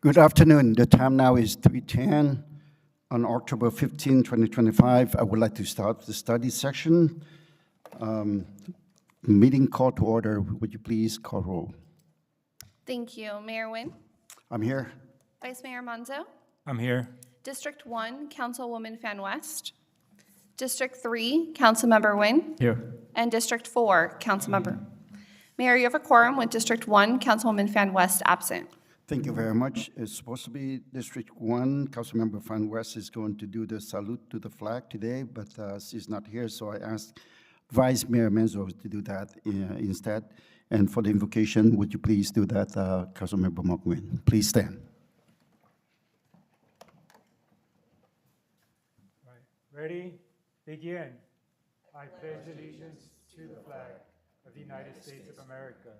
Good afternoon. The time now is 3:10 on October 15, 2025. I would like to start the study session. Meeting call to order. Would you please call roll? Thank you. Mayor Nguyen? I'm here. Vice Mayor Manzo? I'm here. District 1, Councilwoman Fan West. District 3, Councilmember Nguyen. Here. And District 4, Councilmember. Mayor, you have a quorum with District 1, Councilwoman Fan West absent. Thank you very much. It's supposed to be District 1. Councilmember Fan West is going to do the salute to the flag today, but she's not here, so I asked Vice Mayor Manzo to do that instead. And for the invocation, would you please do that, Councilmember Nguyen? Please stand. Ready? Begin. I pledge allegiance to the flag of the United States of America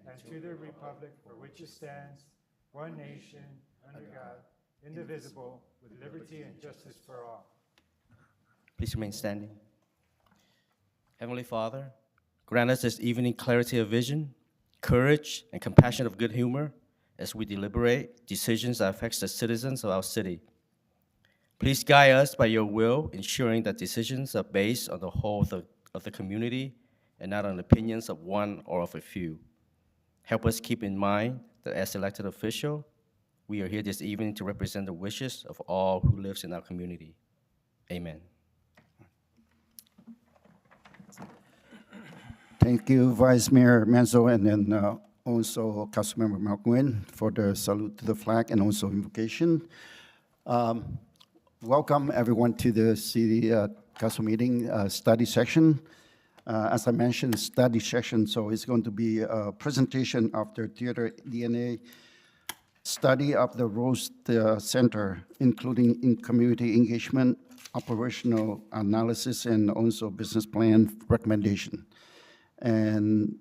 and to the republic for which it stands, one nation, under God, indivisible, with liberty and justice for all. Please remain standing. Heavenly Father, grant us this evening clarity of vision, courage, and compassion of good humor as we deliberate decisions that affect the citizens of our city. Please guide us by your will, ensuring that decisions are based on the whole of the community and not on opinions of one or of a few. Help us keep in mind that as elected official, we are here this evening to represent the wishes of all who lives in our community. Amen. Thank you, Vice Mayor Manzo, and then also Councilmember Nguyen for the salute to the flag and also invocation. Welcome everyone to the City Council meeting study session. As I mentioned, study session, so it's going to be a presentation of the theater DNA study of the Rose Center, including in community engagement, operational analysis, and also business plan recommendation. And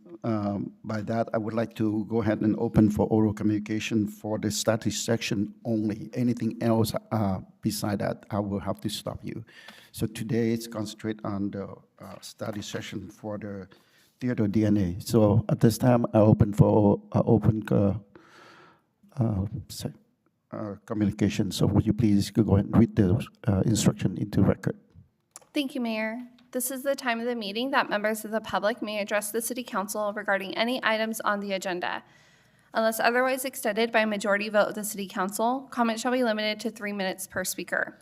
by that, I would like to go ahead and open for oral communication for the study section only. Anything else beside that, I will have to stop you. So today, it's concentrate on the study session for the theater DNA. So at this time, I open for communication. So would you please go ahead and read the instruction into record? Thank you, Mayor. This is the time of the meeting that members of the public may address the City Council regarding any items on the agenda. Unless otherwise extended by a majority vote of the City Council, comments shall be limited to 3 minutes per speaker.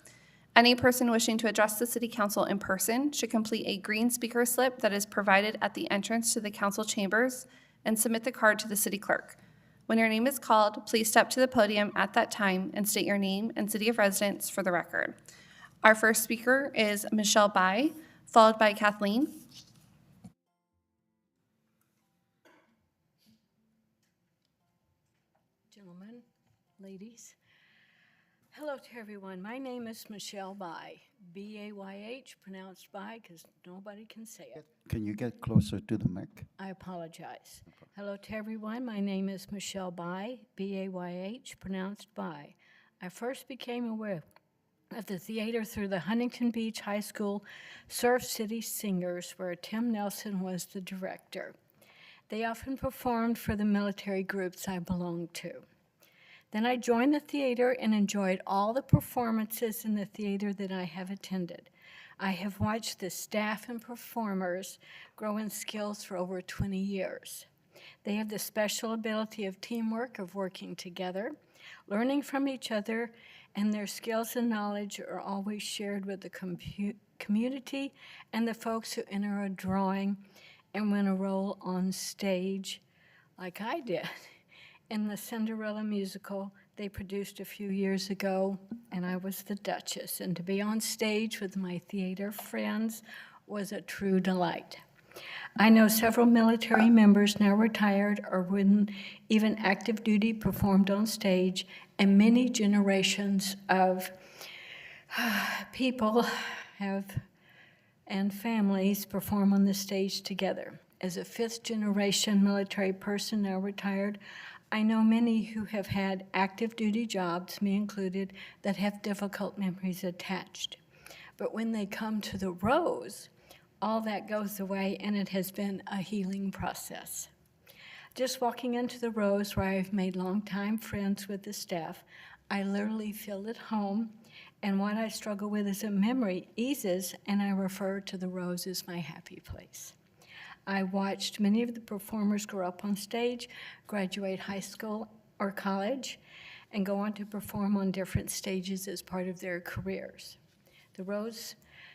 Any person wishing to address the City Council in person should complete a green speaker slip that is provided at the entrance to the council chambers and submit the card to the city clerk. When your name is called, please step to the podium at that time and state your name and city of residence for the record. Our first speaker is Michelle Bai, followed by Kathleen. Gentlemen, ladies, hello to everyone. My name is Michelle Bai, B-A-Y-H, pronounced Bai because nobody can say it. Can you get closer to the mic? I apologize. Hello to everyone. My name is Michelle Bai, B-A-Y-H, pronounced Bai. I first became aware of the theater through the Huntington Beach High School Surf City Singers, where Tim Nelson was the director. They often performed for the military groups I belonged to. Then I joined the theater and enjoyed all the performances in the theater that I have attended. I have watched the staff and performers grow in skills for over 20 years. They have the special ability of teamwork, of working together, learning from each other, and their skills and knowledge are always shared with the community and the folks who enter a drawing and win a role on stage, like I did in the Cinderella musical they produced a few years ago, and I was the Duchess. And to be on stage with my theater friends was a true delight. I know several military members now retired or when even active duty performed on stage, and many generations of people have and families perform on the stage together. As a fifth-generation military person, now retired, I know many who have had active duty jobs, me included, that have difficult memories attached. But when they come to the Rose, all that goes away, and it has been a healing process. Just walking into the Rose, where I've made longtime friends with the staff, I literally feel at home, and what I struggle with as a memory eases, and I refer to the Rose as my happy place. I watched many of the performers grow up on stage, graduate high school or college, and go on to perform on different stages as part of their careers. The Rose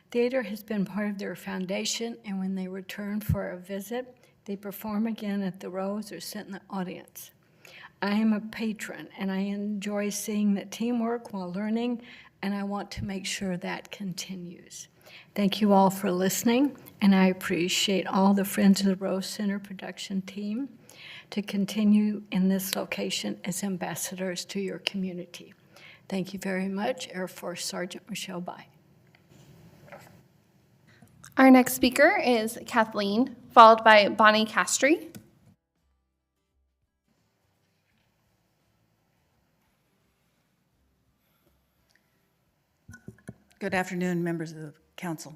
Theater has been part of their foundation, and when they return for a visit, they perform again at the Rose or sit in the audience. I am a patron, and I enjoy seeing the teamwork while learning, and I want to make sure that continues. Thank you all for listening, and I appreciate all the Friends of the Rose Center production team to continue in this location as ambassadors to your community. Thank you very much, Air Force Sergeant Michelle Bai. Our next speaker is Kathleen, followed by Bonnie Castry. Good afternoon, members of the council.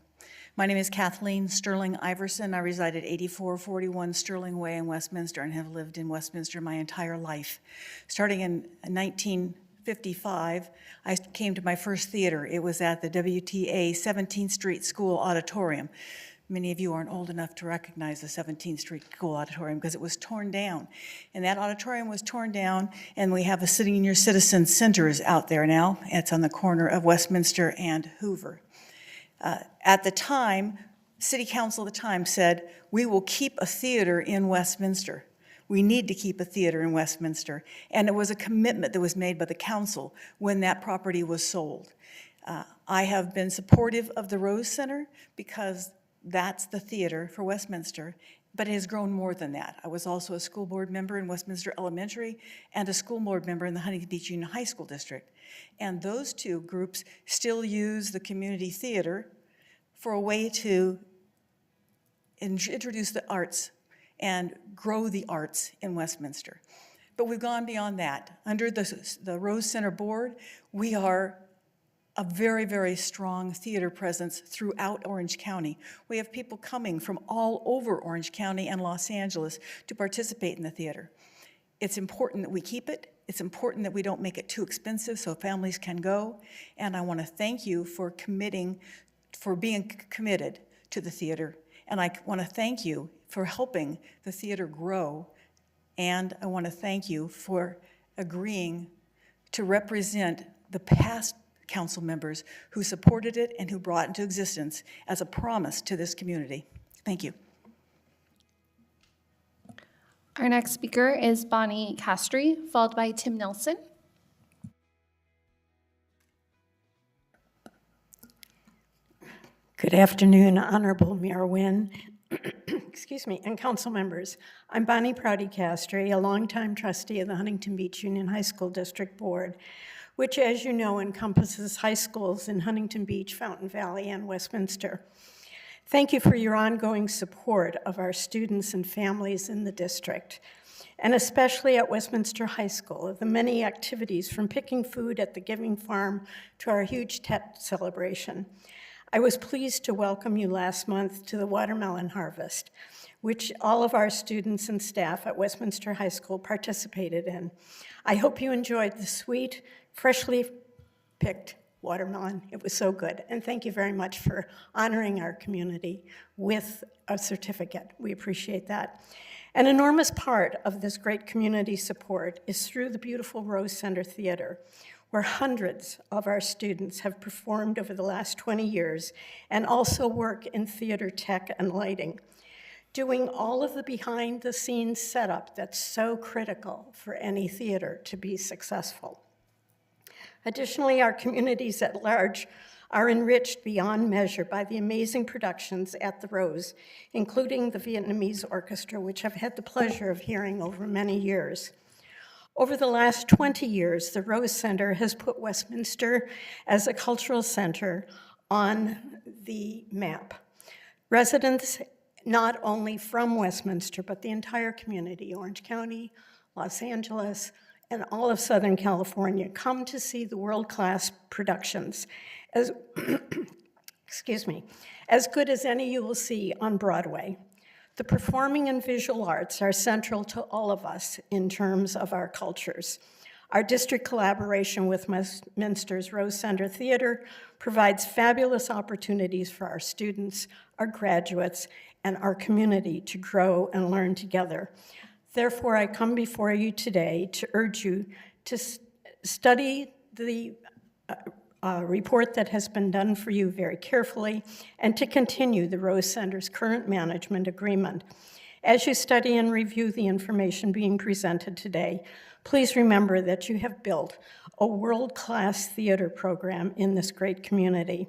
My name is Kathleen Sterling Iverson. I reside at 8441 Sterling Way in Westminster and have lived in Westminster my entire life. Starting in 1955, I came to my first theater. It was at the WTA 17th Street School Auditorium. Many of you aren't old enough to recognize the 17th Street School Auditorium because it was torn down. And that auditorium was torn down, and we have a Senior Citizen Centers out there now. It's on the corner of Westminster and Hoover. At the time, City Council at the time said, we will keep a theater in Westminster. We need to keep a theater in Westminster. And it was a commitment that was made by the council when that property was sold. I have been supportive of the Rose Center because that's the theater for Westminster, but it has grown more than that. I was also a school board member in Westminster Elementary and a school board member in the Huntington Beach Union High School District. And those two groups still use the community theater for a way to introduce the arts and grow the arts in Westminster. But we've gone beyond that. Under the Rose Center Board, we are a very, very strong theater presence throughout Orange County. We have people coming from all over Orange County and Los Angeles to participate in the theater. It's important that we keep it. It's important that we don't make it too expensive so families can go. And I want to thank you for being committed to the theater. And I want to thank you for helping the theater grow. And I want to thank you for agreeing to represent the past council members who supported it and who brought it into existence as a promise to this community. Thank you. Our next speaker is Bonnie Castry, followed by Tim Nelson. Good afternoon, Honorable Mayor Wynn, excuse me, and council members. I'm Bonnie Prouty Castry, a longtime trustee of the Huntington Beach Union High School District Board, which, as you know, encompasses high schools in Huntington Beach, Fountain Valley, and Westminster. Thank you for your ongoing support of our students and families in the district, and especially at Westminster High School, of the many activities from picking food at the Giving Farm to our huge Tet celebration. I was pleased to welcome you last month to the watermelon harvest, which all of our students and staff at Westminster High School participated in. I hope you enjoyed the sweet, freshly picked watermelon. It was so good. And thank you very much for honoring our community with a certificate. We appreciate that. An enormous part of this great community support is through the beautiful Rose Center Theater, where hundreds of our students have performed over the last 20 years and also work in theater tech and lighting, doing all of the behind-the-scenes setup that's so critical for any theater to be successful. Additionally, our communities at large are enriched beyond measure by the amazing productions at the Rose, including the Vietnamese Orchestra, which I've had the pleasure of hearing over many years. Over the last 20 years, the Rose Center has put Westminster as a cultural center on the map. Residents not only from Westminster, but the entire community, Orange County, Los Angeles, and all of Southern California, come to see the world-class productions, as, excuse me, as good as any you will see on Broadway. The performing and visual arts are central to all of us in terms of our cultures. Our district collaboration with Westminster's Rose Center Theater provides fabulous opportunities for our students, our graduates, and our community to grow and learn together. Therefore, I come before you today to urge you to study the report that has been done for you very carefully and to continue the Rose Center's current management agreement. As you study and review the information being presented today, please remember that you have built a world-class theater program in this great community.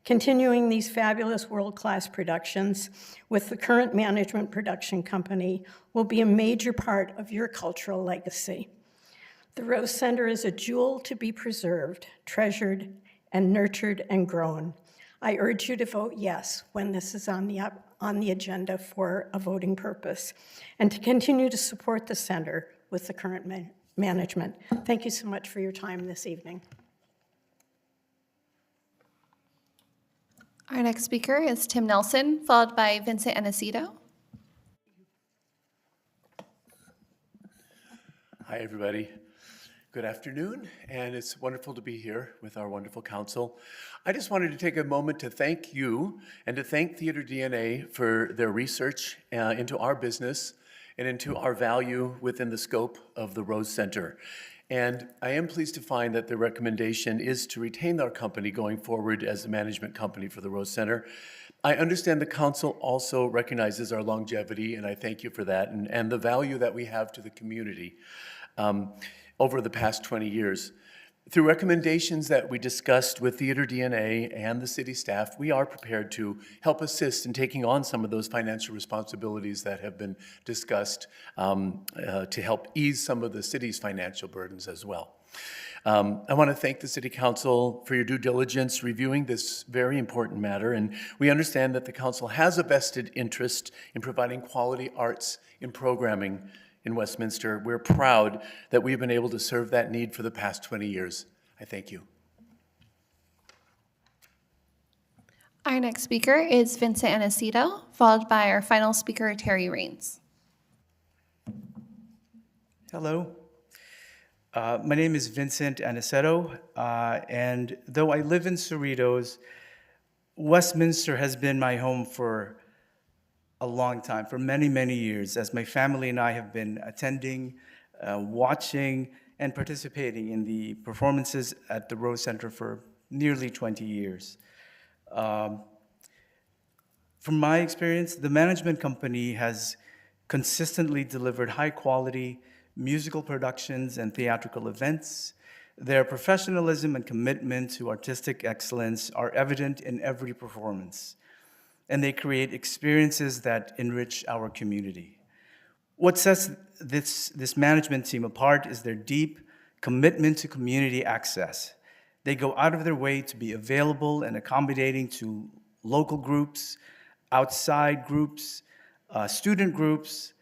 Continuing these fabulous world-class productions with the current management production company will be a major part of your cultural legacy. The Rose Center is a jewel to be preserved, treasured, and nurtured and grown. I urge you to vote yes when this is on the agenda for a voting purpose, and to continue to support the center with the current management. Thank you so much for your time this evening. Our next speaker is Tim Nelson, followed by Vincent Aniceto. Hi, everybody. Good afternoon, and it's wonderful to be here with our wonderful council. I just wanted to take a moment to thank you and to thank Theater DNA for their research into our business and into our value within the scope of the Rose Center. And I am pleased to find that the recommendation is to retain our company going forward as the management company for the Rose Center. I understand the council also recognizes our longevity, and I thank you for that, and the value that we have to the community over the past 20 years. Through recommendations that we discussed with Theater DNA and the city staff, we are prepared to help assist in taking on some of those financial responsibilities that have been discussed to help ease some of the city's financial burdens as well. I want to thank the City Council for your due diligence reviewing this very important matter, and we understand that the Council has a vested interest in providing quality arts in programming in Westminster. We're proud that we've been able to serve that need for the past 20 years. I thank you. Our next speaker is Vincent Aniceto, followed by our final speaker, Terry Raines. Hello. My name is Vincent Aniceto, and though I live in Cerritos, Westminster has been my home for a long time, for many, many years, as my family and I have been attending, watching, and participating in the performances at the Rose Center for nearly 20 years. From my experience, the management company has consistently delivered high-quality musical productions and theatrical events. Their professionalism and commitment to artistic excellence are evident in every performance, and they create experiences that enrich our community. What sets this management team apart is their deep commitment to community access. They go out of their way to be available and accommodating to local groups, outside groups, student groups,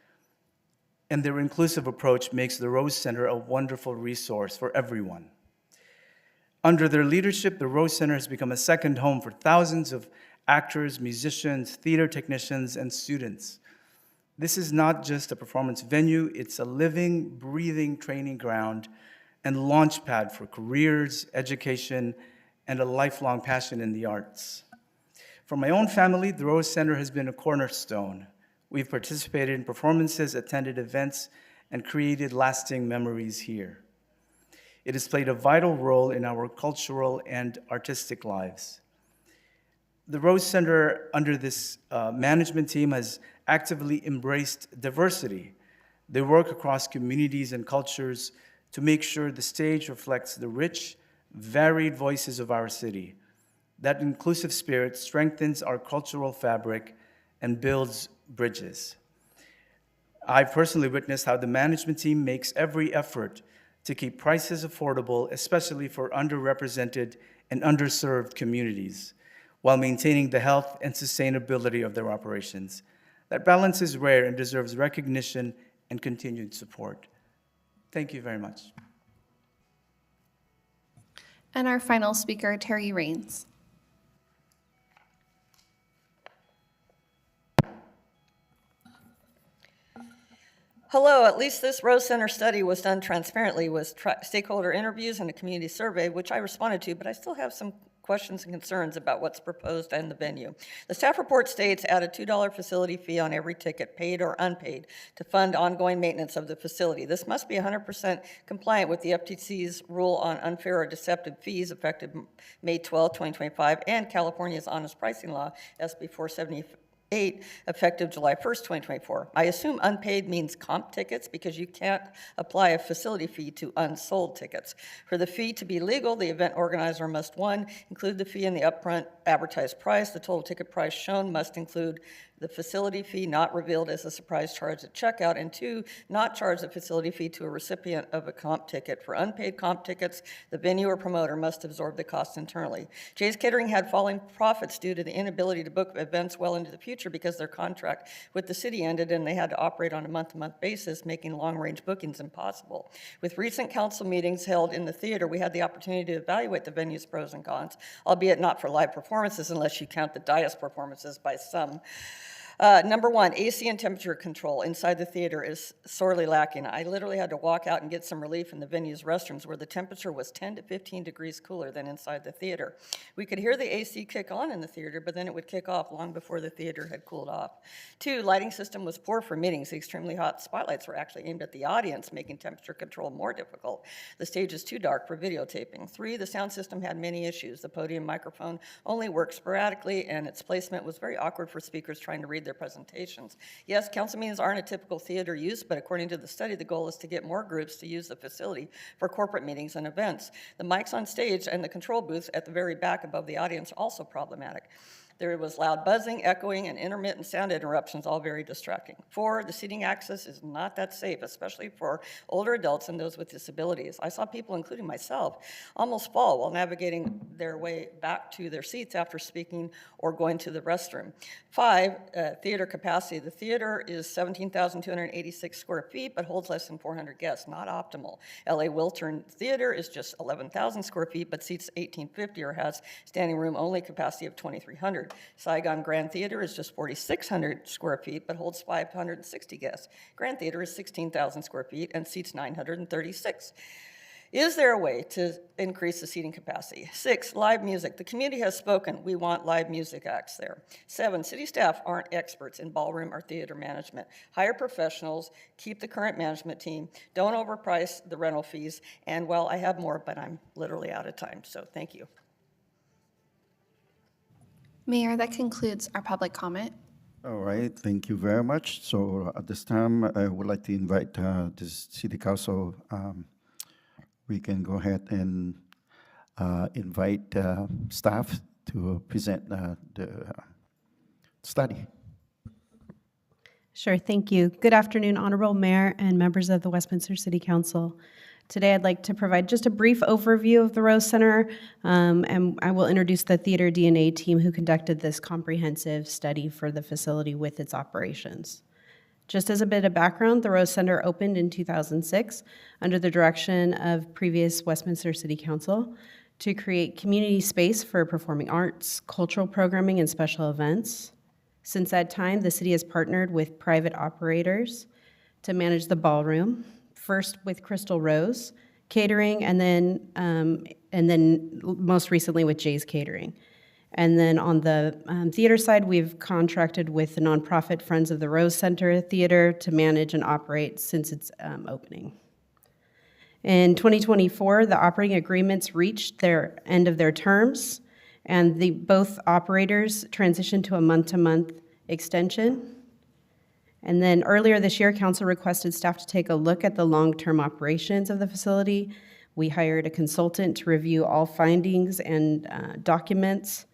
and their inclusive approach makes the Rose Center a wonderful resource for everyone. Under their leadership, the Rose Center has become a second home for thousands of actors, musicians, theater technicians, and students. This is not just a performance venue, it's a living, breathing training ground and launch pad for careers, education, and a lifelong passion in the arts. For my own family, the Rose Center has been a cornerstone. We've participated in performances, attended events, and created lasting memories here. It has played a vital role in our cultural and artistic lives. The Rose Center, under this management team, has actively embraced diversity. They work across communities and cultures to make sure the stage reflects the rich, varied voices of our city. That inclusive spirit strengthens our cultural fabric and builds bridges. I've personally witnessed how the management team makes every effort to keep prices affordable, especially for underrepresented and underserved communities, while maintaining the health and sustainability of their operations. That balance is rare and deserves recognition and continued support. Thank you very much. And our final speaker, Terry Raines. Hello, at least this Rose Center study was done transparently with stakeholder interviews and a community survey, which I responded to, but I still have some questions and concerns about what's proposed and the venue. The staff report states add a $2 facility fee on every ticket, paid or unpaid, to fund ongoing maintenance of the facility. This must be 100% compliant with the FTC's rule on unfair or deceptive fees effective May 12, 2025, and California's honest pricing law, SB 478, effective July 1st, 2024. I assume unpaid means comp tickets because you can't apply a facility fee to unsold tickets. For the fee to be legal, the event organizer must, 1, include the fee in the upfront advertised price. The total ticket price shown must include the facility fee not revealed as a surprise charge at checkout, and 2, not charge the facility fee to a recipient of a comp ticket. For unpaid comp tickets, the venue or promoter must absorb the cost internally. Jay's Catering had falling profits due to the inability to book events well into the future because their contract with the city ended and they had to operate on a month-to-month basis, making long-range bookings impossible. With recent council meetings held in the theater, we had the opportunity to evaluate the venue's pros and cons, albeit not for live performances unless you count the dais performances by some. Number 1, AC and temperature control inside the theater is sorely lacking. I literally had to walk out and get some relief in the venue's restrooms where the temperature was 10 to 15 degrees cooler than inside the theater. We could hear the AC kick on in the theater, but then it would kick off long before the theater had cooled off. 2, lighting system was poor for meetings. The extremely hot spotlights were actually aimed at the audience, making temperature control more difficult. The stage is too dark for videotaping. 3, the sound system had many issues. The podium microphone only worked sporadically, and its placement was very awkward for speakers trying to read their presentations. Yes, council meetings aren't a typical theater use, but according to the study, the goal is to get more groups to use the facility for corporate meetings and events. The mics on stage and the control booths at the very back above the audience are also problematic. There was loud buzzing, echoing, and intermittent sound interruptions, all very distracting. 4, the seating access is not that safe, especially for older adults and those with disabilities. I saw people, including myself, almost fall while navigating their way back to their seats after speaking or going to the restroom. 5, theater capacity. The theater is 17,286 square feet, but holds less than 400 guests, not optimal. LA Wiltern Theater is just 11,000 square feet, but seats 1,850 or has standing room only capacity of 2,300. Saigon Grand Theater is just 4,600 square feet, but holds 560 guests. Grand Theater is 16,000 square feet and seats 936. Is there a way to increase the seating capacity? 6, live music. The community has spoken. We want live music acts there. 7, city staff aren't experts in ballroom or theater management. Hire professionals, keep the current management team, don't overprice the rental fees, and well, I have more, but I'm literally out of time, so thank you. Mayor, that concludes our public comment. All right, thank you very much. So at this time, I would like to invite the City Council. We can go ahead and invite staff to present the study. Sure, thank you. Good afternoon, Honorable Mayor and members of the Westminster City Council. Today, I'd like to provide just a brief overview of the Rose Center, and I will introduce the Theater DNA team who conducted this comprehensive study for the facility with its operations. Just as a bit of background, the Rose Center opened in 2006 under the direction of previous Westminster City Council to create community space for performing arts, cultural programming, and special events. Since that time, the city has partnered with private operators to manage the ballroom, first with Crystal Rose Catering, and then most recently with Jay's Catering. And then on the theater side, we've contracted with the nonprofit Friends of the Rose Center Theater to manage and operate since its opening. In 2024, the operating agreements reached their end of their terms, and both operators transitioned to a month-to-month extension. And then earlier this year, council requested staff to take a look at the long-term operations of the facility. We hired a consultant to review all findings and documents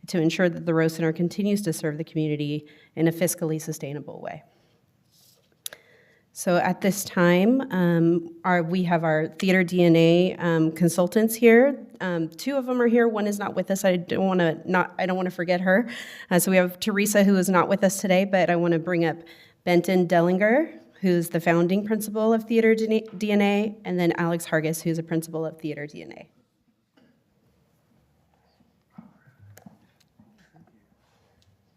to ensure that the Rose Center continues to serve the community in a fiscally sustainable way. So at this time, we have our theater DNA consultants here. Two of them are here. One is not with us. I don't want to forget her. So we have Teresa, who is not with us today, but I want to bring up Benton Dellinger, who's the founding principal of Theater DNA, and then Alex Hargis, who's a principal of Theater DNA.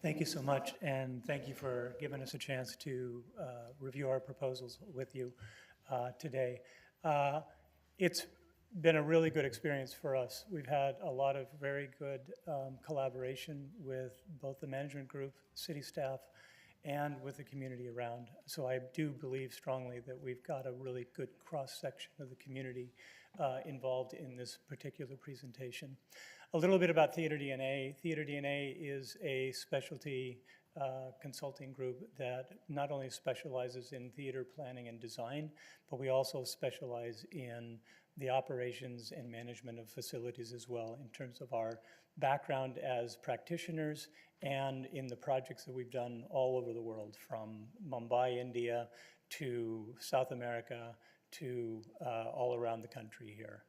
Thank you so much, and thank you for giving us a chance to review our proposals with you today. It's been a really good experience for us. We've had a lot of very good collaboration with both the management group, city staff, and with the community around. So I do believe strongly that we've got a really good cross-section of the community involved in this particular presentation. A little bit about Theater DNA. Theater DNA is a specialty consulting group that not only specializes in theater planning and design, but we also specialize in the operations and management of facilities as well, in terms of our background as practitioners and in the projects that we've done all over the world, from Mumbai, India, to South America, to all around the country here.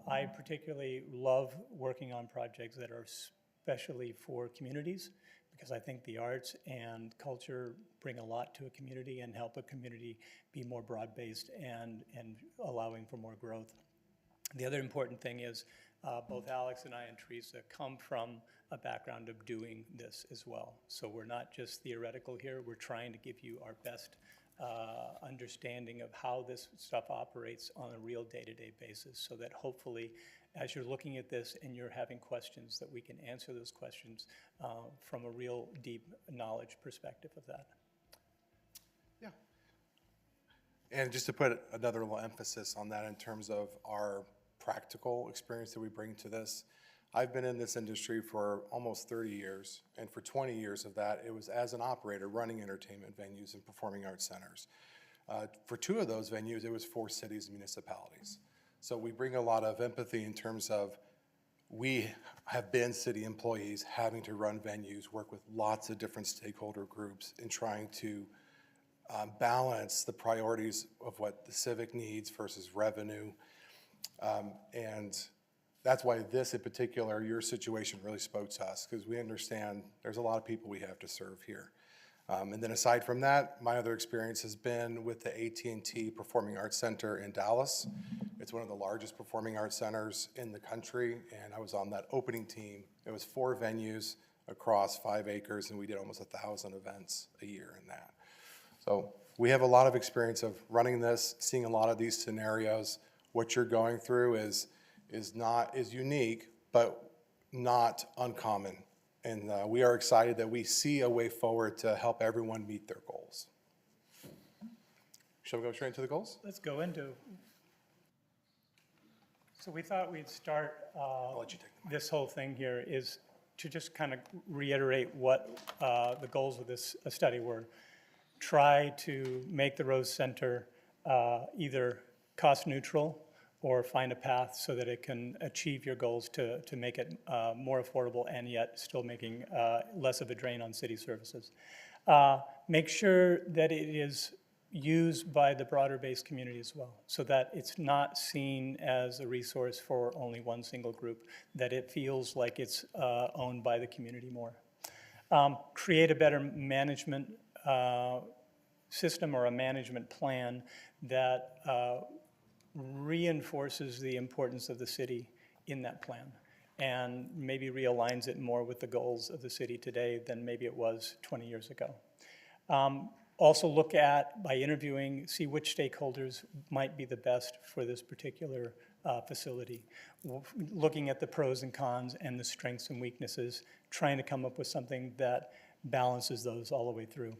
I particularly love working on projects that are especially for communities, because I think the arts and culture bring a lot to a community and help a community be more broad-based and allowing for more growth. The other important thing is both Alex and I and Teresa come from a background of doing this as well. So we're not just theoretical here, we're trying to give you our best understanding of how this stuff operates on a real day-to-day basis, so that hopefully as you're looking at this and you're having questions, that we can answer those questions from a real deep knowledge perspective of that. Yeah. And just to put another little emphasis on that in terms of our practical experience that we bring to this, I've been in this industry for almost 30 years, and for 20 years of that, it was as an operator running entertainment venues and performing arts centers. For 2 of those venues, it was 4 cities and municipalities. So we bring a lot of empathy in terms of we have been city employees having to run venues, work with lots of different stakeholder groups in trying to balance the priorities of what the civic needs versus revenue. And that's why this in particular, your situation really spoke to us, because we understand there's a lot of people we have to serve here. And then aside from that, my other experience has been with the AT&T Performing Arts Center in Dallas. It's one of the largest performing arts centers in the country, and I was on that opening team. It was 4 venues across 5 acres, and we did almost 1,000 events a year in that. So we have a lot of experience of running this, seeing a lot of these scenarios. What you're going through is unique, but not uncommon. And we are excited that we see a way forward to help everyone meet their goals. Shall we go straight into the goals? Let's go into. So we thought we'd start I'll let you take the mic. this whole thing here is to just kind of reiterate what the goals of this study were. Try to make the Rose Center either cost neutral or find a path so that it can achieve your goals to make it more affordable and yet still making less of a drain on city services. Make sure that it is used by the broader base community as well, so that it's not seen as a resource for only one single group, that it feels like it's owned by the community more. Create a better management system or a management plan that reinforces the importance of the city in that plan, and maybe realigns it more with the goals of the city today than maybe it was 20 years ago. Also look at, by interviewing, see which stakeholders might be the best for this particular facility. Looking at the pros and cons and the strengths and weaknesses, trying to come up with something that balances those all the way through.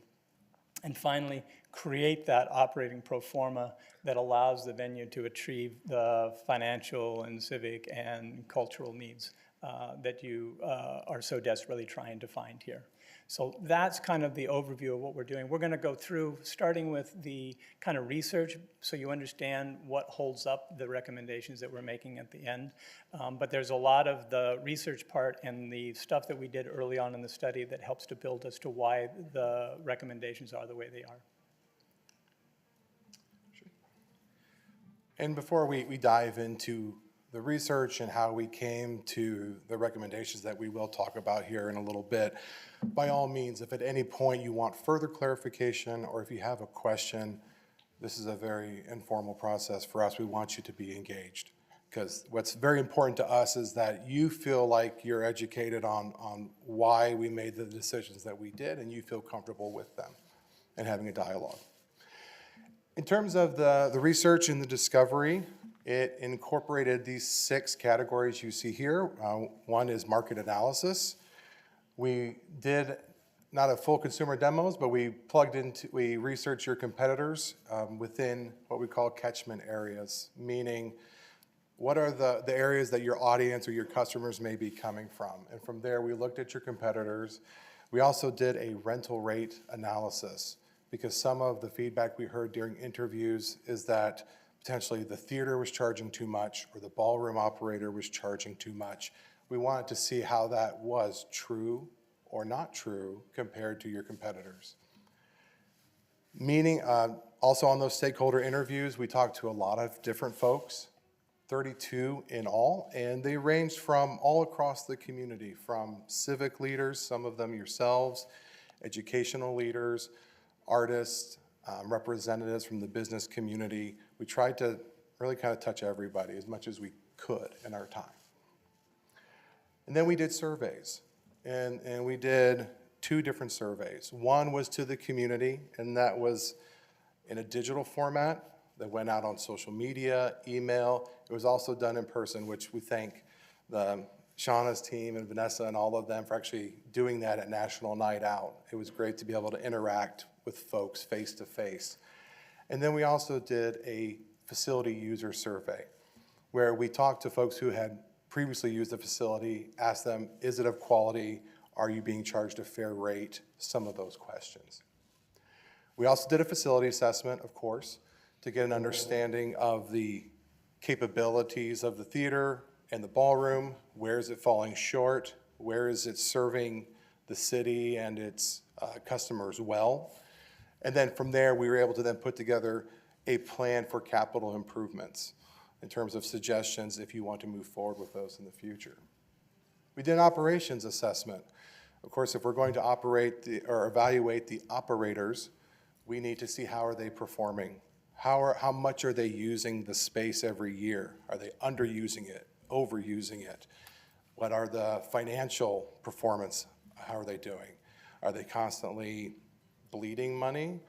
And finally, create that operating pro forma that allows the venue to achieve the financial and civic and cultural needs that you are so desperately trying to find here. So that's kind of the overview of what we're doing. We're going to go through, starting with the kind of research, so you understand what holds up the recommendations that we're making at the end. But there's a lot of the research part and the stuff that we did early on in the study that helps to build as to why the recommendations are the way they are. And before we dive into the research and how we came to the recommendations that we will talk about here in a little bit, by all means, if at any point you want further clarification or if you have a question, this is a very informal process for us. We want you to be engaged, because what's very important to us is that you feel like you're educated on why we made the decisions that we did, and you feel comfortable with them and having a dialogue. In terms of the research and the discovery, it incorporated these 6 categories you see here. One is market analysis. We did not a full consumer demos, but we researched your competitors within what we call catchment areas, meaning what are the areas that your audience or your customers may be coming from. And from there, we looked at your competitors. We also did a rental rate analysis, because some of the feedback we heard during interviews is that potentially the theater was charging too much or the ballroom operator was charging too much. We wanted to see how that was true or not true compared to your competitors. Meaning, also on those stakeholder interviews, we talked to a lot of different folks, 32 in all, and they ranged from all across the community, from civic leaders, some of them yourselves, educational leaders, artists, representatives from the business community. We tried to really kind of touch everybody as much as we could in our time. And then we did surveys, and we did 2 different surveys. One was to the community, and that was in a digital format that went out on social media, email. It was also done in person, which we thank Shauna's team and Vanessa and all of them for actually doing that at National Night Out. It was great to be able to interact with folks face to face. And then we also did a facility user survey where we talked to folks who had previously used the facility, asked them, is it of quality? Are you being charged a fair rate? Some of those questions. We also did a facility assessment, of course, to get an understanding of the capabilities of the theater and the ballroom. Where is it falling short? Where is it serving the city and its customers well? And then from there, we were able to then put together a plan for capital improvements in terms of suggestions if you want to move forward with those in the future. We did an operations assessment. Of course, if we're going to evaluate the operators, we need to see how are they performing. How much are they using the space every year? Are they underusing it, overusing it? What are the financial performance? How are they doing? Are they constantly bleeding money?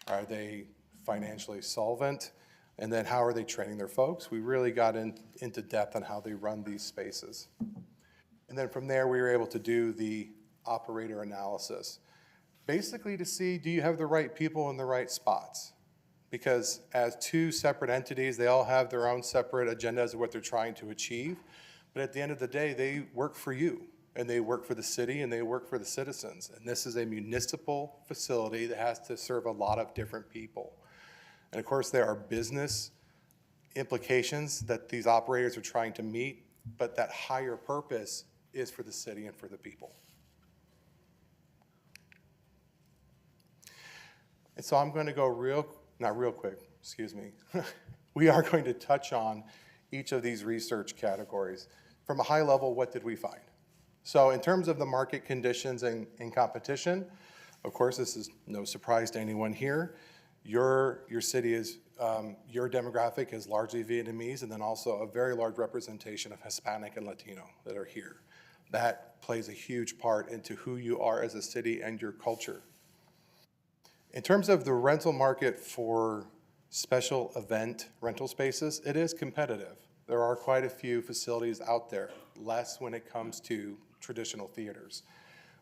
Are they financially solvent? And then how are they training their folks? We really got into depth on how they run these spaces. And then from there, we were able to do the operator analysis, basically to see, do you have the right people in the right spots? Because as 2 separate entities, they all have their own separate agendas of what they're trying to achieve. But at the end of the day, they work for you, and they work for the city, and they work for the citizens. And this is a municipal facility that has to serve a lot of different people. And of course, there are business implications that these operators are trying to meet, but that higher purpose is for the city and for the people. And so I'm going to go not real quick, excuse me. We are going to touch on each of these research categories. From a high level, what did we find? So in terms of the market conditions and competition, of course, this is no surprise to anyone here. Your city is, your demographic is largely Vietnamese, and then also a very large representation of Hispanic and Latino that are here. That plays a huge part into who you are as a city and your culture. In terms of the rental market for special event rental spaces, it is competitive. There are quite a few facilities out there, less when it comes to traditional theaters.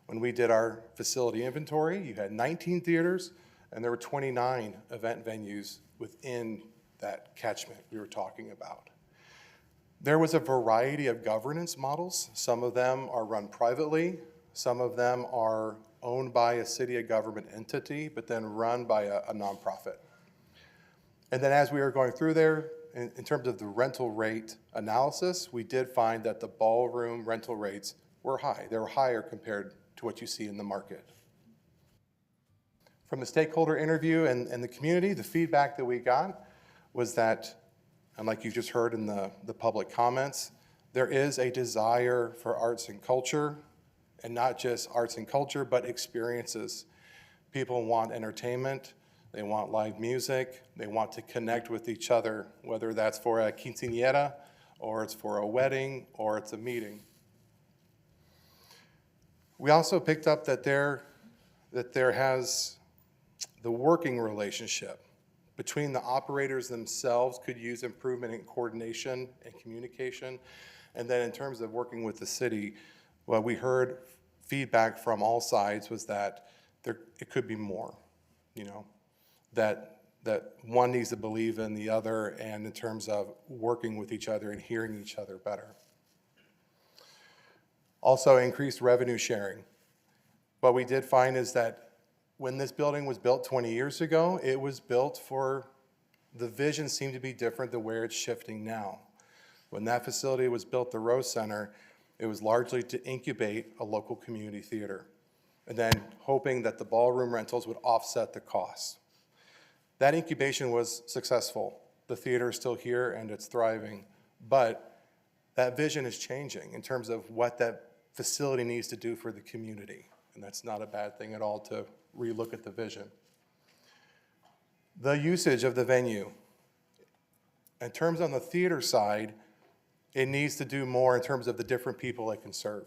When we did our facility inventory, you had 19 theaters, and there were 29 event venues within that catchment we were talking about. There was a variety of governance models. Some of them are run privately. Some of them are owned by a city, a government entity, but then run by a nonprofit. And then as we were going through there, in terms of the rental rate analysis, we did find that the ballroom rental rates were high. They were higher compared to what you see in the market. From the stakeholder interview and the community, the feedback that we got was that and like you just heard in the public comments, there is a desire for arts and culture, and not just arts and culture, but experiences. People want entertainment, they want live music, they want to connect with each other, whether that's for a quinceañera, or it's for a wedding, or it's a meeting. We also picked up that there has the working relationship between the operators themselves could use improvement in coordination and communication. And then in terms of working with the city, what we heard feedback from all sides was that it could be more, that one needs to believe in the other, and in terms of working with each other and hearing each other better. Also, increased revenue sharing. What we did find is that when this building was built 20 years ago, it was built for, the vision seemed to be different than where it's shifting now. When that facility was built, the Rose Center, it was largely to incubate a local community theater, and then hoping that the ballroom rentals would offset the costs. That incubation was successful. The theater is still here and it's thriving, but that vision is changing in terms of what that facility needs to do for the community, and that's not a bad thing at all to relook at the vision. The usage of the venue. In terms on the theater side, it needs to do more in terms of the different people it can serve.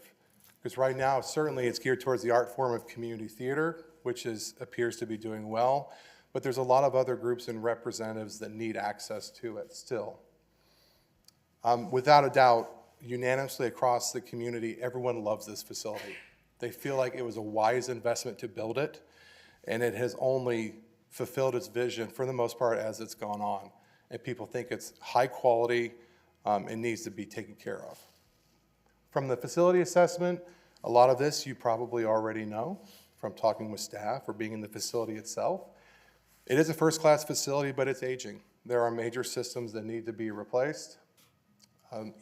Because right now, certainly it's geared towards the art form of community theater, which appears to be doing well, but there's a lot of other groups and representatives that need access to it still. Without a doubt, unanimously across the community, everyone loves this facility. They feel like it was a wise investment to build it, and it has only fulfilled its vision for the most part as it's gone on. And people think it's high quality and needs to be taken care of. From the facility assessment, a lot of this you probably already know from talking with staff or being in the facility itself. It is a first-class facility, but it's aging. There are major systems that need to be replaced.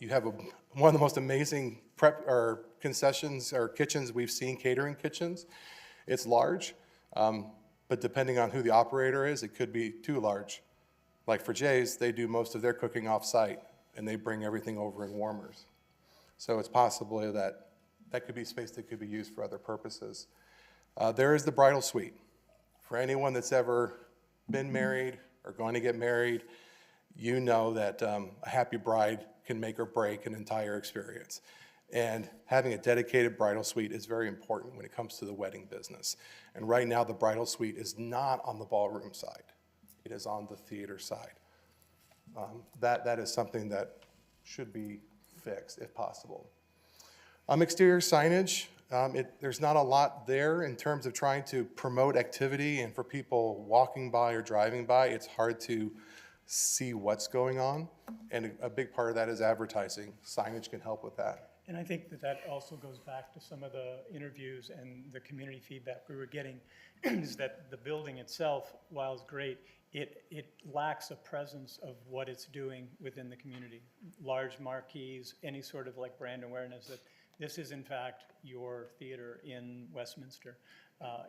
You have one of the most amazing concessions or kitchens we've seen, catering kitchens. It's large, but depending on who the operator is, it could be too large. Like for Jay's, they do most of their cooking off-site, and they bring everything over in warmers. So it's possible that could be space that could be used for other purposes. There is the bridal suite. For anyone that's ever been married or going to get married, you know that a happy bride can make or break an entire experience. And having a dedicated bridal suite is very important when it comes to the wedding business. And right now, the bridal suite is not on the ballroom side. It is on the theater side. That is something that should be fixed if possible. Exterior signage, there's not a lot there in terms of trying to promote activity, and for people walking by or driving by, it's hard to see what's going on. And a big part of that is advertising. Signage can help with that. And I think that also goes back to some of the interviews and the community feedback we were getting, is that the building itself, while it's great, it lacks a presence of what it's doing within the community. Large marquees, any sort of like brand awareness that this is in fact your theater in Westminster.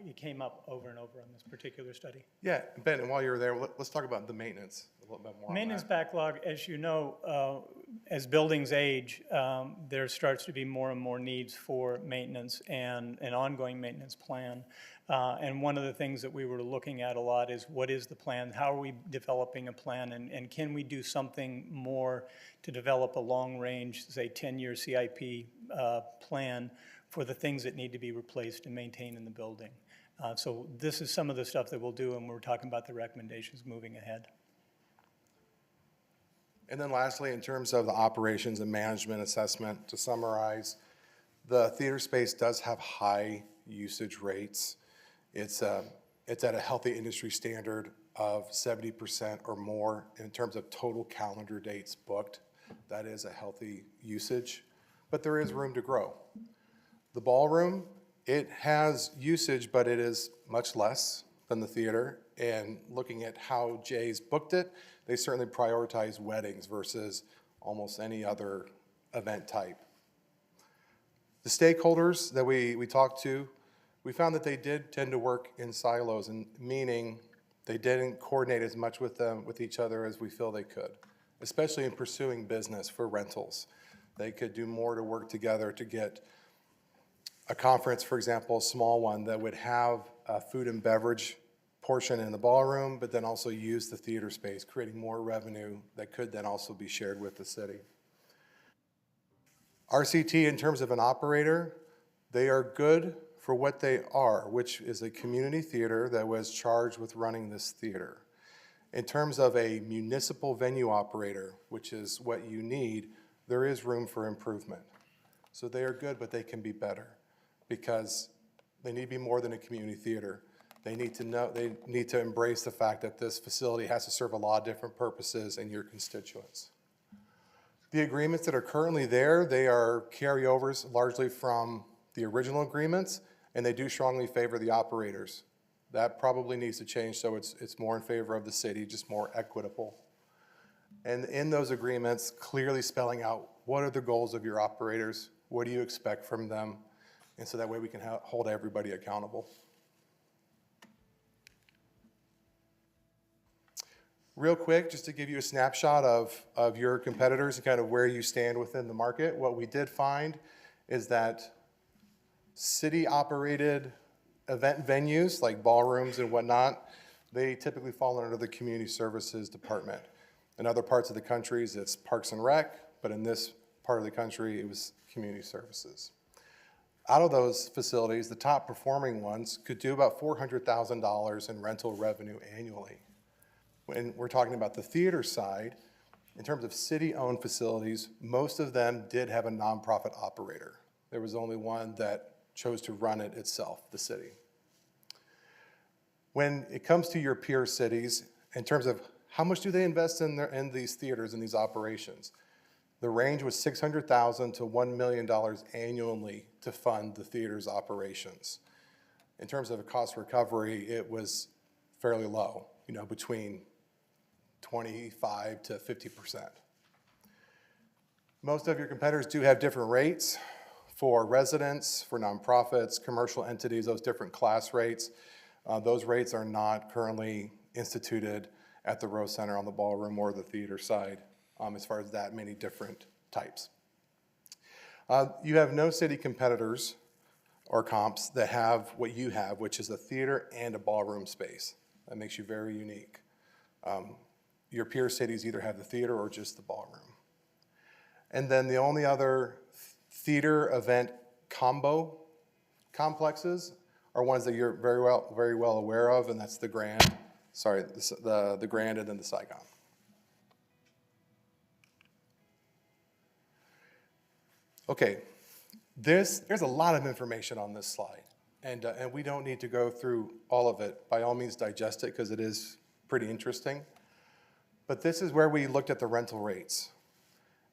It came up over and over on this particular study. Yeah, Ben, and while you're there, let's talk about the maintenance a little bit more. Maintenance backlog, as you know, as buildings age, there starts to be more and more needs for maintenance and an ongoing maintenance plan. And one of the things that we were looking at a lot is what is the plan? How are we developing a plan? And can we do something more to develop a long-range, say, 10-year CIP plan for the things that need to be replaced and maintained in the building? So this is some of the stuff that we'll do, and we're talking about the recommendations moving ahead. And then lastly, in terms of the operations and management assessment, to summarize, the theater space does have high usage rates. It's at a healthy industry standard of 70% or more in terms of total calendar dates booked. That is a healthy usage, but there is room to grow. The ballroom, it has usage, but it is much less than the theater. And looking at how Jay's booked it, they certainly prioritize weddings versus almost any other event type. The stakeholders that we talked to, we found that they did tend to work in silos, and meaning they didn't coordinate as much with each other as we feel they could. especially in pursuing business for rentals. They could do more to work together to get a conference, for example, a small one that would have a food and beverage portion in the ballroom, but then also use the theater space, creating more revenue that could then also be shared with the city. RCT, in terms of an operator, they are good for what they are, which is a community theater that was charged with running this theater. In terms of a municipal venue operator, which is what you need, there is room for improvement. So they are good, but they can be better because they need to be more than a community theater. They need to embrace the fact that this facility has to serve a lot of different purposes in your constituents. The agreements that are currently there, they are carryovers largely from the original agreements, and they do strongly favor the operators. That probably needs to change so it's more in favor of the city, just more equitable. And in those agreements, clearly spelling out what are the goals of your operators, what do you expect from them, and so that way we can hold everybody accountable. Real quick, just to give you a snapshot of your competitors and kind of where you stand within the market, what we did find is that city-operated event venues like ballrooms and whatnot, they typically fall under the community services department. In other parts of the country, it's Parks and Rec, but in this part of the country, it was community services. Out of those facilities, the top performing ones could do about $400,000 in rental revenue annually. When we're talking about the theater side, in terms of city-owned facilities, most of them did have a nonprofit operator. There was only one that chose to run it itself, the city. When it comes to your peer cities, in terms of how much do they invest in these theaters and these operations, the range was $600,000 to $1 million annually to fund the theater's operations. In terms of a cost recovery, it was fairly low, between 25 to 50%. Most of your competitors do have different rates for residents, for nonprofits, commercial entities, those different class rates. Those rates are not currently instituted at the Rose Center on the ballroom or the theater side as far as that many different types. You have no city competitors or comps that have what you have, which is a theater and a ballroom space. That makes you very unique. Your peer cities either have the theater or just the ballroom. And then the only other theater event combo complexes are ones that you're very well aware of, and that's the Grand, the Grand and then the Saigon. Okay, there's a lot of information on this slide, and we don't need to go through all of it. By all means, digest it because it is pretty interesting. But this is where we looked at the rental rates.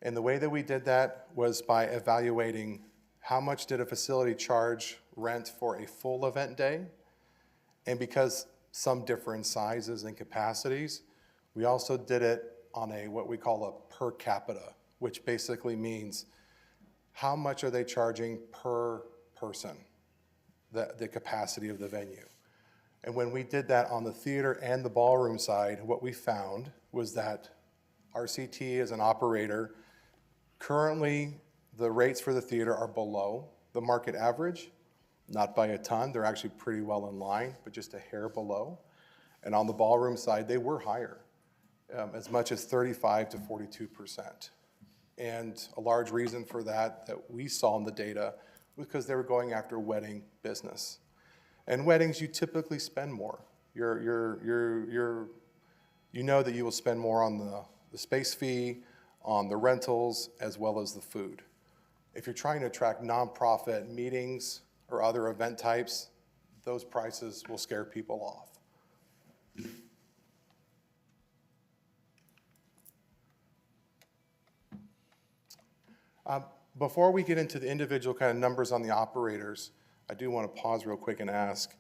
And the way that we did that was by evaluating how much did a facility charge rent for a full event day. And because some differ in sizes and capacities, we also did it on what we call a per capita, which basically means how much are they charging per person, the capacity of the venue. And when we did that on the theater and the ballroom side, what we found was that RCT as an operator, currently the rates for the theater are below the market average, not by a ton. They're actually pretty well in line, but just a hair below. And on the ballroom side, they were higher, as much as 35 to 42%. And a large reason for that we saw in the data was because they were going after wedding business. And weddings, you typically spend more. You know that you will spend more on the space fee, on the rentals, as well as the food. If you're trying to attract nonprofit meetings or other event types, those prices will scare people off. Before we get into the individual kind of numbers on the operators, I do want to pause real quick and ask,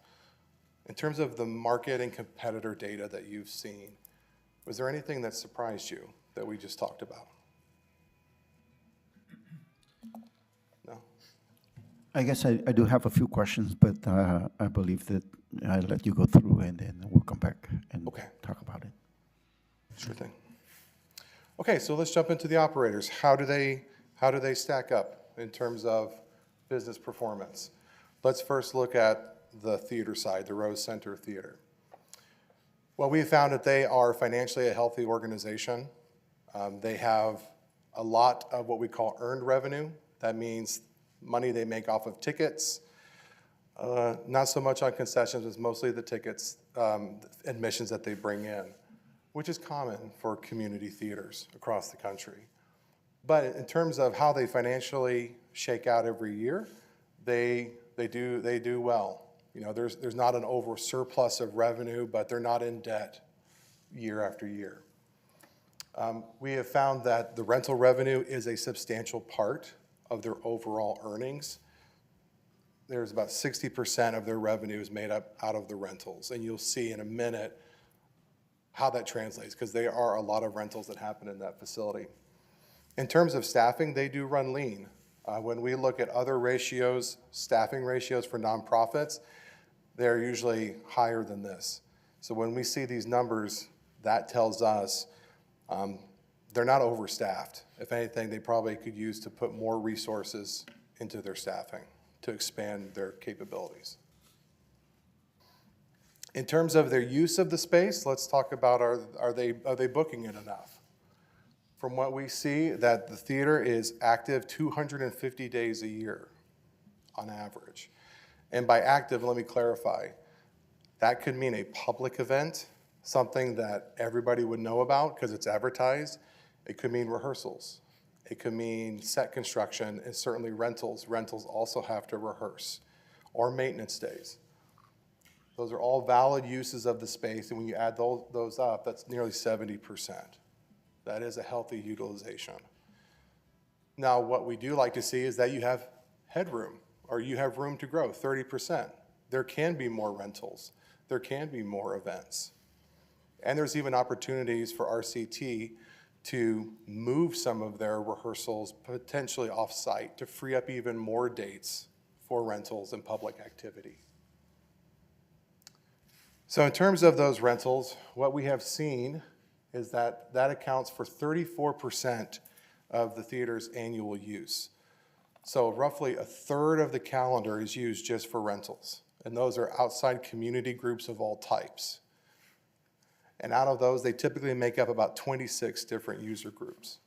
in terms of the market and competitor data that you've seen, was there anything that surprised you that we just talked about? No? I guess I do have a few questions, but I believe that I'll let you go through and then we'll come back and Okay. talk about it. Sure thing. Okay, so let's jump into the operators. How do they stack up in terms of business performance? Let's first look at the theater side, the Rose Center Theater. Well, we found that they are financially a healthy organization. They have a lot of what we call earned revenue. That means money they make off of tickets, not so much on concessions, it's mostly the tickets, admissions that they bring in, which is common for community theaters across the country. But in terms of how they financially shake out every year, they do well. You know, there's not an over surplus of revenue, but they're not in debt year after year. We have found that the rental revenue is a substantial part of their overall earnings. There's about 60% of their revenue is made up out of the rentals, and you'll see in a minute how that translates, because there are a lot of rentals that happen in that facility. In terms of staffing, they do run lean. When we look at other ratios, staffing ratios for nonprofits, they're usually higher than this. So when we see these numbers, that tells us they're not overstaffed. If anything, they probably could use to put more resources into their staffing to expand their capabilities. In terms of their use of the space, let's talk about are they booking it enough? From what we see, that the theater is active 250 days a year on average. And by active, let me clarify, that could mean a public event, something that everybody would know about because it's advertised. It could mean rehearsals. It could mean set construction, and certainly rentals. Rentals also have to rehearse, or maintenance days. Those are all valid uses of the space, and when you add those up, that's nearly 70%. That is a healthy utilization. Now, what we do like to see is that you have headroom, or you have room to grow, 30%. There can be more rentals. There can be more events. And there's even opportunities for RCT to move some of their rehearsals potentially off-site to free up even more dates for rentals and public activity. So in terms of those rentals, what we have seen is that that accounts for 34% of the theater's annual use. So roughly a third of the calendar is used just for rentals. And those are outside community groups of all types. And out of those, they typically make up about 26 different user groups.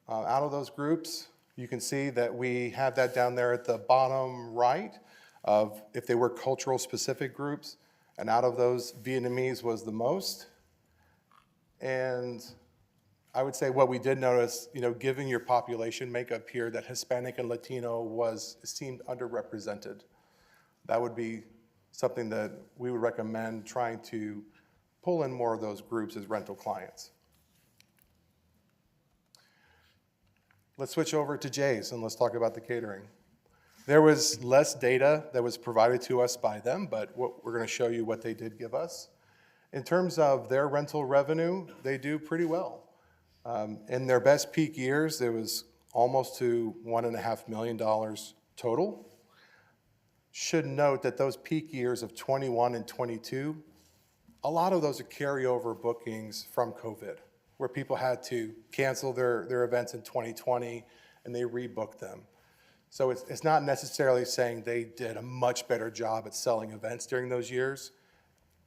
Out of those groups, you can see that we have that down there at the bottom right of if they were cultural specific groups. And out of those, Vietnamese was the most. And I would say what we did notice, you know, given your population makeup here, that Hispanic and Latino seemed underrepresented. That would be something that we would recommend trying to pull in more of those groups as rental clients. Let's switch over to Jay's and let's talk about the catering. There was less data that was provided to us by them, but we're going to show you what they did give us. In terms of their rental revenue, they do pretty well. In their best peak years, there was almost to $1.5 million total. Should note that those peak years of 21 and 22, a lot of those are carryover bookings from COVID, where people had to cancel their events in 2020 and they rebooked them. So it's not necessarily saying they did a much better job at selling events during those years.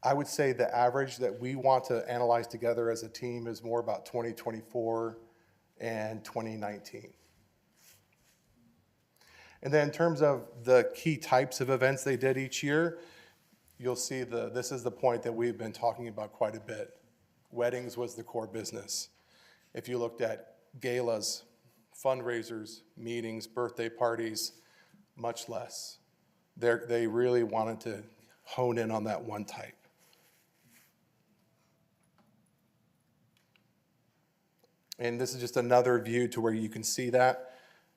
I would say the average that we want to analyze together as a team is more about 2024 and 2019. And then in terms of the key types of events they did each year, you'll see this is the point that we've been talking about quite a bit. Weddings was the core business. If you looked at galas, fundraisers, meetings, birthday parties, much less. They really wanted to hone in on that one type. And this is just another view to where you can see that.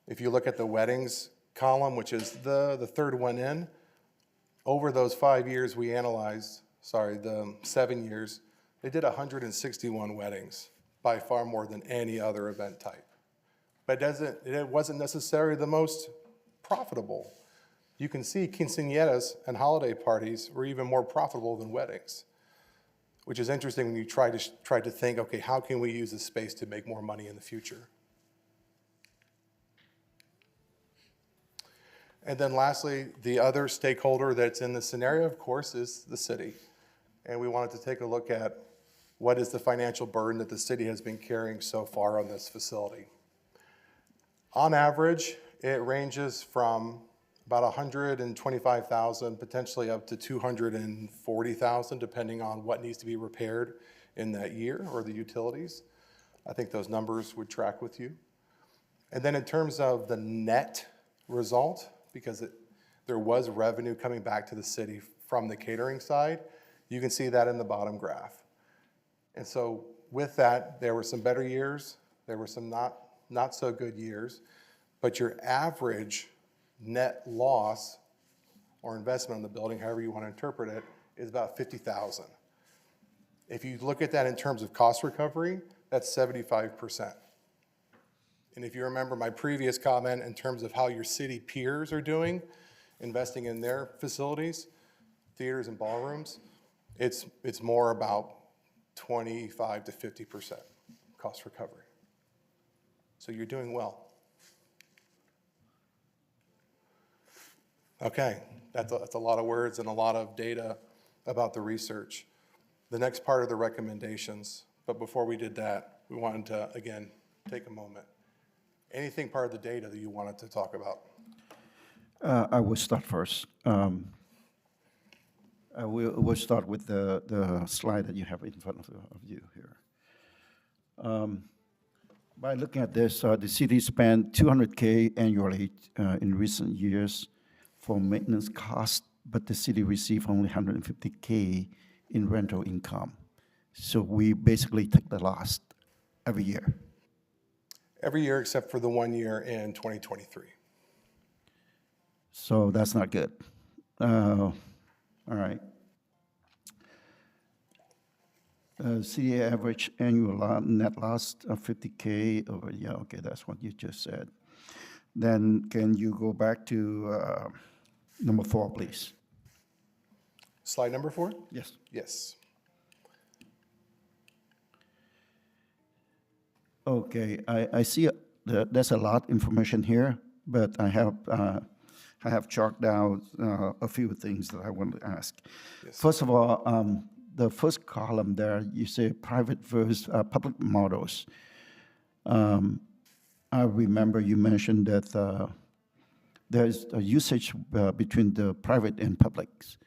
If you look at the weddings column, which is the third one in, over those 5 years we analyzed, the 7 years, they did 161 weddings, by far more than any other event type. But it wasn't necessarily the most profitable. You can see quinceañeras and holiday parties were even more profitable than weddings. which is interesting when you try to think, okay, how can we use this space to make more money in the future? And then lastly, the other stakeholder that's in this scenario, of course, is the city. And we wanted to take a look at what is the financial burden that the city has been carrying so far on this facility. On average, it ranges from about 125,000, potentially up to 240,000, depending on what needs to be repaired in that year or the utilities. I think those numbers would track with you. And then in terms of the net result, because there was revenue coming back to the city from the catering side, you can see that in the bottom graph. And so with that, there were some better years, there were some not so good years, but your average net loss or investment in the building, however you want to interpret it, is about $50,000. If you look at that in terms of cost recovery, that's 75%. And if you remember my previous comment in terms of how your city peers are doing, investing in their facilities, theaters and ballrooms, it's more about 25 to 50% cost recovery. So you're doing well. Okay, that's a lot of words and a lot of data about the research. The next part are the recommendations, but before we did that, we wanted to, again, take a moment. Anything part of the data that you wanted to talk about? I will start first. We'll start with the slide that you have in front of you here. By looking at this, the city spent $200K annually in recent years for maintenance costs, but the city received only $150K in rental income. So we basically take the loss every year. Every year except for the 1 year in 2023. So that's not good. All right. City average annual net loss of $50K over, yeah, okay, that's what you just said. Then can you go back to number 4, please? Slide number 4? Yes. Yes. Okay, I see there's a lot of information here, but I have chalked down a few things that I want to ask. Yes. First of all, the first column there, you say private versus public models. I remember you mentioned that there's a usage between the private and publics.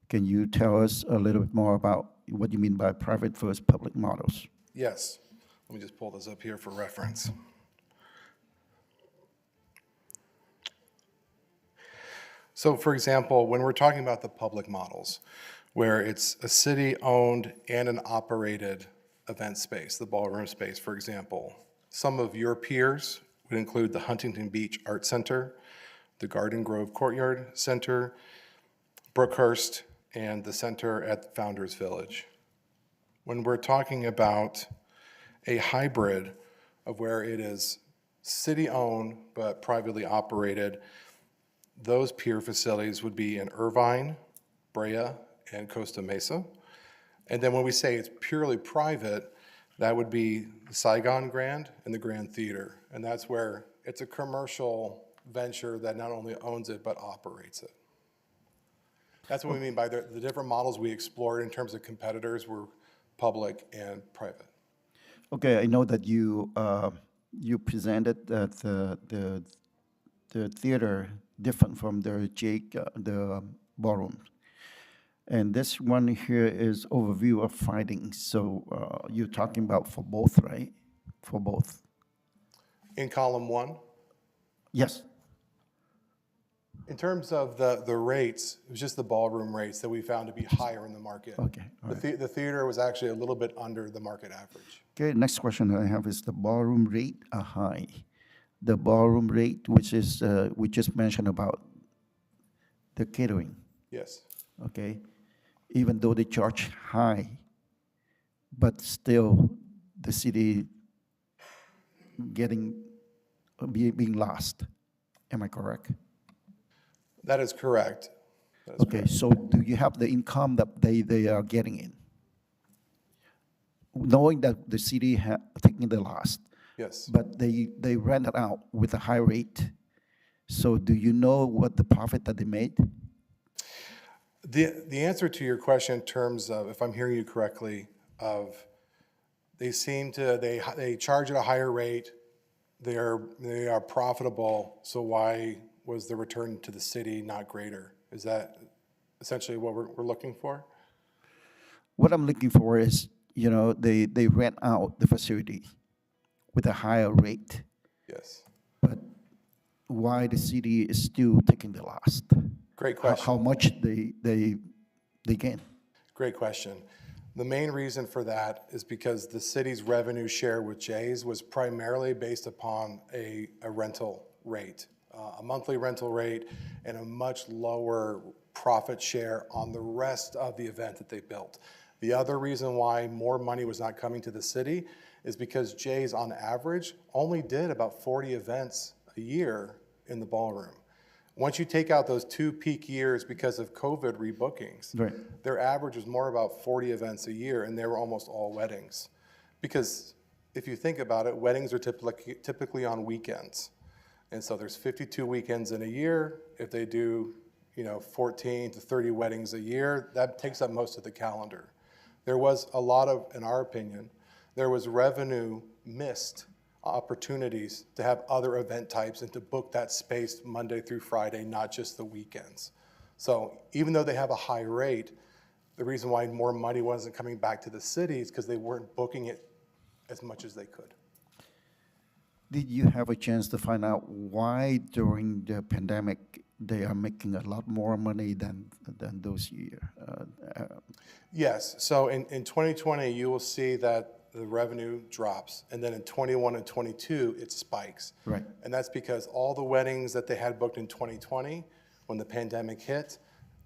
Can you tell us a little bit more about what you mean by private versus public models? Yes. Let me just pull this up here for reference. So for example, when we're talking about the public models, where it's a city-owned and an operated event space, the ballroom space, for example, some of your peers would include the Huntington Beach Art Center, the Garden Grove Courtyard Center, Brookhurst, and the center at Founders Village. When we're talking about a hybrid of where it is city-owned but privately operated, those peer facilities would be in Irvine, Brea, and Costa Mesa. And then when we say it's purely private, that would be the Saigon Grand and the Grand Theater. And that's where it's a commercial venture that not only owns it, but operates it. That's what we mean by the different models we explored in terms of competitors were public and private. Okay, I know that you presented that the theater different from the ballroom. And this one here is overview of findings. So you're talking about for both, right? For both. In column 1? Yes. In terms of the rates, it was just the ballroom rates that we found to be higher in the market. Okay, all right. The theater was actually a little bit under the market average. Okay, next question I have is the ballroom rate are high. The ballroom rate, which is, we just mentioned about the catering, Yes. okay? Even though they charge high, but still the city being lost. Am I correct? That is correct. Okay, so do you have the income that they are getting in? knowing that the city taking the loss, Yes. but they rent it out with a high rate. So do you know what the profit that they made? The answer to your question in terms of, if I'm hearing you correctly, of they seem to, they charge at a higher rate, they are profitable, so why was the return to the city not greater? Is that essentially what we're looking for? What I'm looking for is, they rent out the facility with a higher rate, Yes. but why the city is still taking the loss? Great How question. much they gain? Great question. The main reason for that is because the city's revenue share with Jay's was primarily based upon a rental rate, a monthly rental rate, and a much lower profit share on the rest of the event that they built. The other reason why more money was not coming to the city is because Jay's, on average, only did about 40 events a year in the ballroom. Once you take out those 2 peak years because of COVID rebookings, Right. their average was more about 40 events a year, and they were almost all weddings. Because if you think about it, weddings are typically on weekends. And so there's 52 weekends in a year. If they do, 14 to 30 weddings a year, that takes up most of the calendar. There was a lot of, in our opinion, there was revenue missed opportunities to have other event types and to book that space Monday through Friday, not just the weekends. So even though they have a high rate, the reason why more money wasn't coming back to the city is because they weren't booking it as much as they could. Did you have a chance to find out why during the pandemic they are making a lot more money than those years? Yes, so in 2020, you will see that the revenue drops, and then in 21 and 22, it spikes. Right. And that's because all the weddings that they had booked in 2020, when the pandemic hit,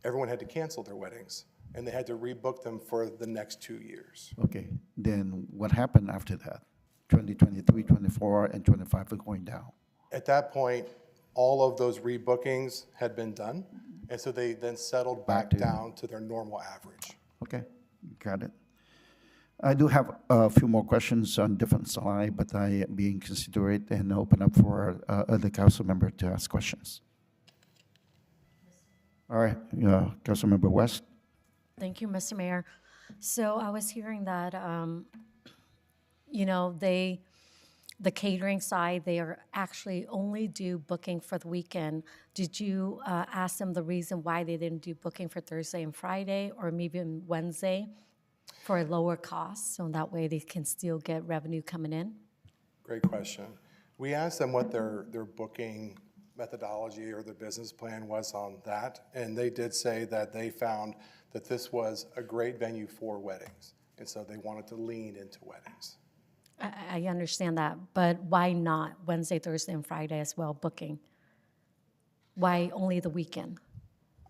everyone had to cancel their weddings, and they had to rebook them for the next 2 years. Okay, then what happened after that? 2023, 24, and 25 are going down. At that point, all of those rebookings had been done, and so they then settled back down to their normal average. Okay, got it. I do have a few more questions on different slide, but I am being considerate and open up for other council member to ask questions. All right, Council Member West. Thank you, Mr. Mayor. So I was hearing that, the catering side, they are actually only do booking for the weekend. Did you ask them the reason why they didn't do booking for Thursday and Friday, or maybe even Wednesday, for a lower cost, so that way they can still get revenue coming in? Great question. We asked them what their booking methodology or their business plan was on that, and they did say that they found that this was a great venue for weddings, and so they wanted to lean into weddings. I understand that, but why not Wednesday, Thursday, and Friday as well, booking? Why only the weekend?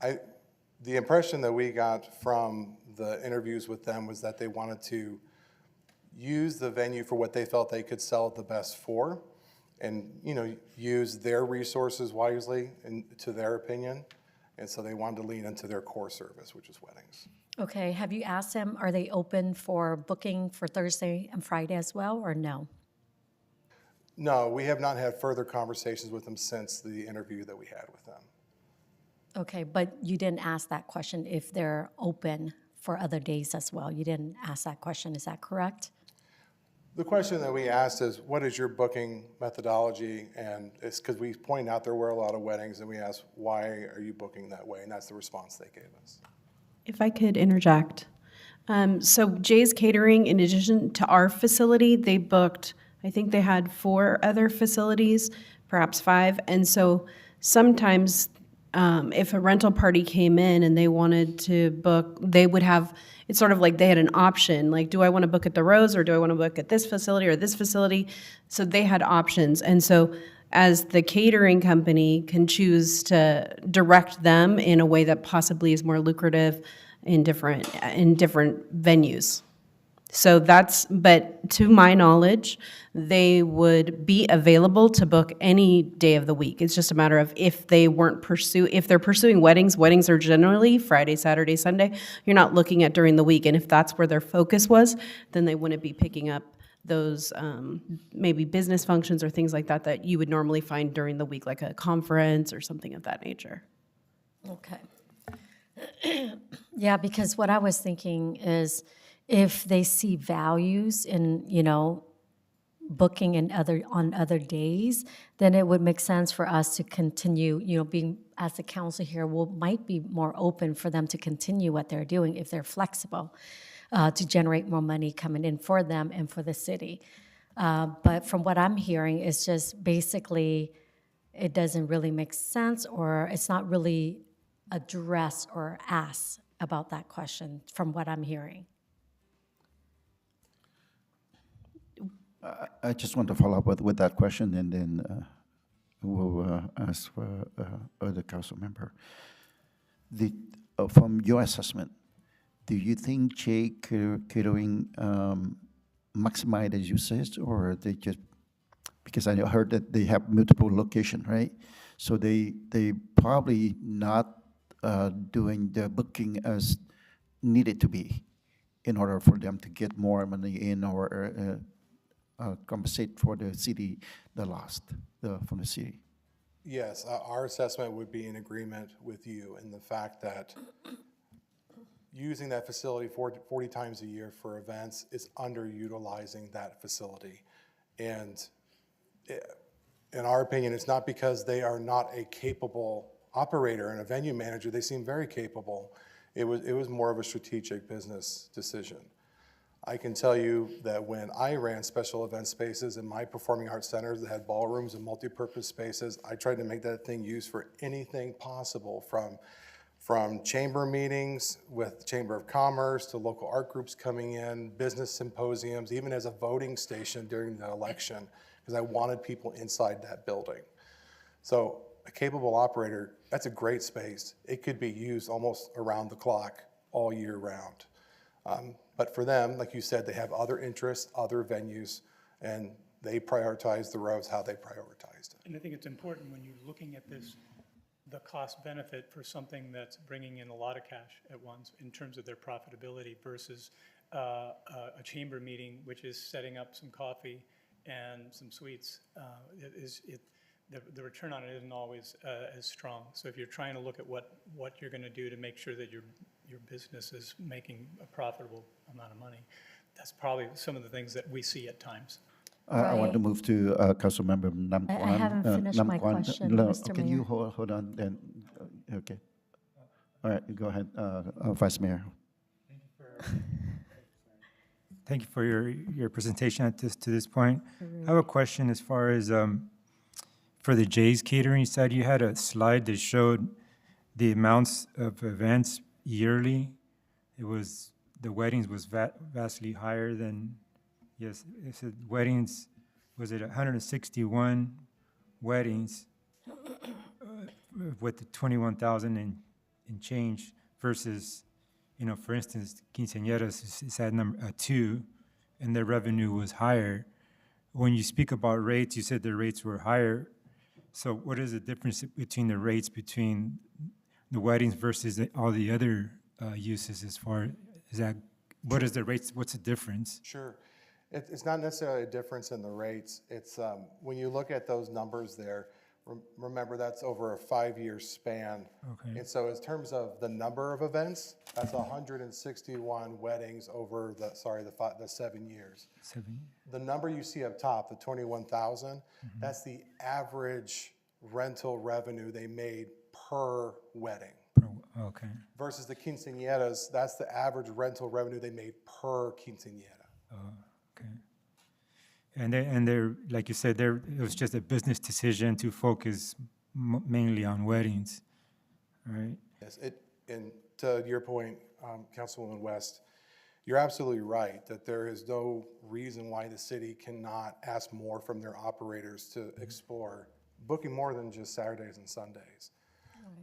The impression that we got from the interviews with them was that they wanted to use the venue for what they felt they could sell it the best for, and use their resources wisely, to their opinion, and so they wanted to lean into their core service, which is weddings. Okay, have you asked them, are they open for booking for Thursday and Friday as well, or no? No, we have not had further conversations with them since the interview that we had with them. Okay, but you didn't ask that question if they're open for other days as well. You didn't ask that question, is that correct? The question that we asked is, what is your booking methodology? And it's because we pointed out there were a lot of weddings, and we asked, why are you booking that way? And that's the response they gave us. If I could interject. So Jay's Catering, in addition to our facility, they booked, I think they had 4 other facilities, perhaps 5. And so sometimes if a rental party came in and they wanted to book, they would have, it's sort of like they had an option, like, do I want to book at the Rose, or do I want to book at this facility or this facility? So they had options. And so as the catering company can choose to direct them in a way that possibly is more lucrative in different venues. So but to my knowledge, they would be available to book any day of the week. It's just a matter of if they're pursuing weddings, weddings are generally Friday, Saturday, Sunday. You're not looking at during the week, and if that's where their focus was, then they wouldn't be picking up those maybe business functions or things like that that you would normally find during the week, like a conference or something of that nature. Okay. Yeah, because what I was thinking is if they see values in, booking on other days, then it would make sense for us to continue, being, as the council here, might be more open for them to continue what they're doing if they're flexible, to generate more money coming in for them and for the city. But from what I'm hearing, it's just basically, it doesn't really make sense, or it's not really addressed or asked about that question, from what I'm hearing. I just want to follow up with that question, and then we'll ask for other council member. From your assessment, do you think catering maximize the usage, or they just, because I heard that they have multiple locations, right? So they probably not doing the booking as needed to be in order for them to get more money in, or compensate for the city, the loss from the city. Yes, our assessment would be in agreement with you in the fact that using that facility 40 times a year for events is underutilizing that facility. And in our opinion, it's not because they are not a capable operator and a venue manager. They seem very capable. It was more of a strategic business decision. I can tell you that when I ran special event spaces in my performing arts centers that had ballrooms and multi-purpose spaces, I tried to make that thing used for anything possible, from chamber meetings with the Chamber of Commerce to local art groups coming in, business symposiums, even as a voting station during the election, because I wanted people inside that building. So a capable operator, that's a great space. It could be used almost around the clock all year round. But for them, like you said, they have other interests, other venues, and they prioritize the roads how they prioritized it. And I think it's important when you're looking at this, the cost benefit for something that's bringing in a lot of cash at once in terms of their profitability versus a chamber meeting, which is setting up some coffee and some sweets. The return on it isn't always as strong. So if you're trying to look at what you're going to do to make sure that your business is making a profitable amount of money, that's probably some of the things that we see at times. I want to move to Councilmember Nam Kwan. I haven't finished my question, Mr. Okay, Mayor. you hold on then. Okay. All right, go ahead, Vice Mayor. Thank you for your presentation to this point. I have a question as far as for the Jay's Catering side. You had a slide that showed the amounts of events yearly. The weddings was vastly higher than, yes, it said weddings, was it 161 weddings with the 21,000 and change versus, for instance, quinceañeras is at number 2, and their revenue was higher. When you speak about rates, you said the rates were higher. So what is the difference between the rates between the weddings versus all the other uses as far as that? What is the rates? What's the difference? Sure. It's not necessarily a difference in the rates. It's when you look at those numbers there, remember that's over a 5-year span. Okay. And so in terms of the number of events, that's 161 weddings over the 7 years. 7 years. The number you see up top, the 21,000, that's the average rental revenue they made per wedding. Okay. Versus the quinceañeras, that's the average rental revenue they made per quinceañera. Okay. And they're, like you said, it was just a business decision to focus mainly on weddings, right? Yes, and to your point, Councilwoman West, you're absolutely right that there is no reason why the city cannot ask more from their operators to explore booking more than just Saturdays and Sundays.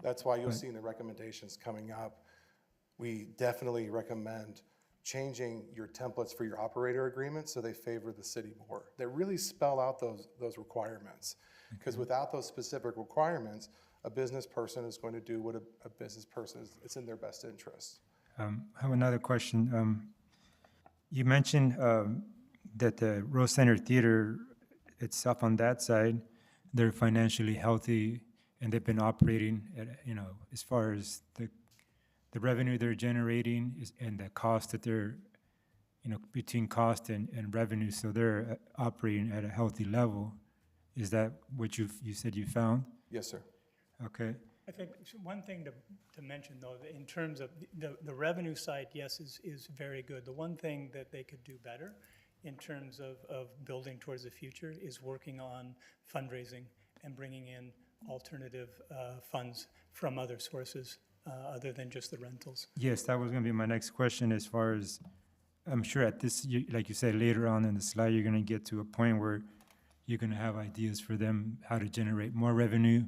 That's why you'll see in the recommendations coming up, we definitely recommend changing your templates for your operator agreements so they favor the city more. They really spell out those requirements. Because without those specific requirements, a business person is going to do what a business person is, it's in their best interest. I have another question. You mentioned that the Rose Center Theater itself on that side, they're financially healthy and they've been operating at, as far as the revenue they're generating and the cost that they're, between cost and revenue, so they're operating at a healthy level. Is that what you said you found? Yes, sir. Okay. I think one thing to mention, though, in terms of the revenue side, yes, is very good. The one thing that they could do better in terms of building towards the future is working on fundraising and bringing in alternative funds from other sources other than just the rentals. Yes, that was going to be my next question as far as, I'm sure at this, like you said, later on in the slide, you're going to get to a point where you're going to have ideas for them how to generate more revenue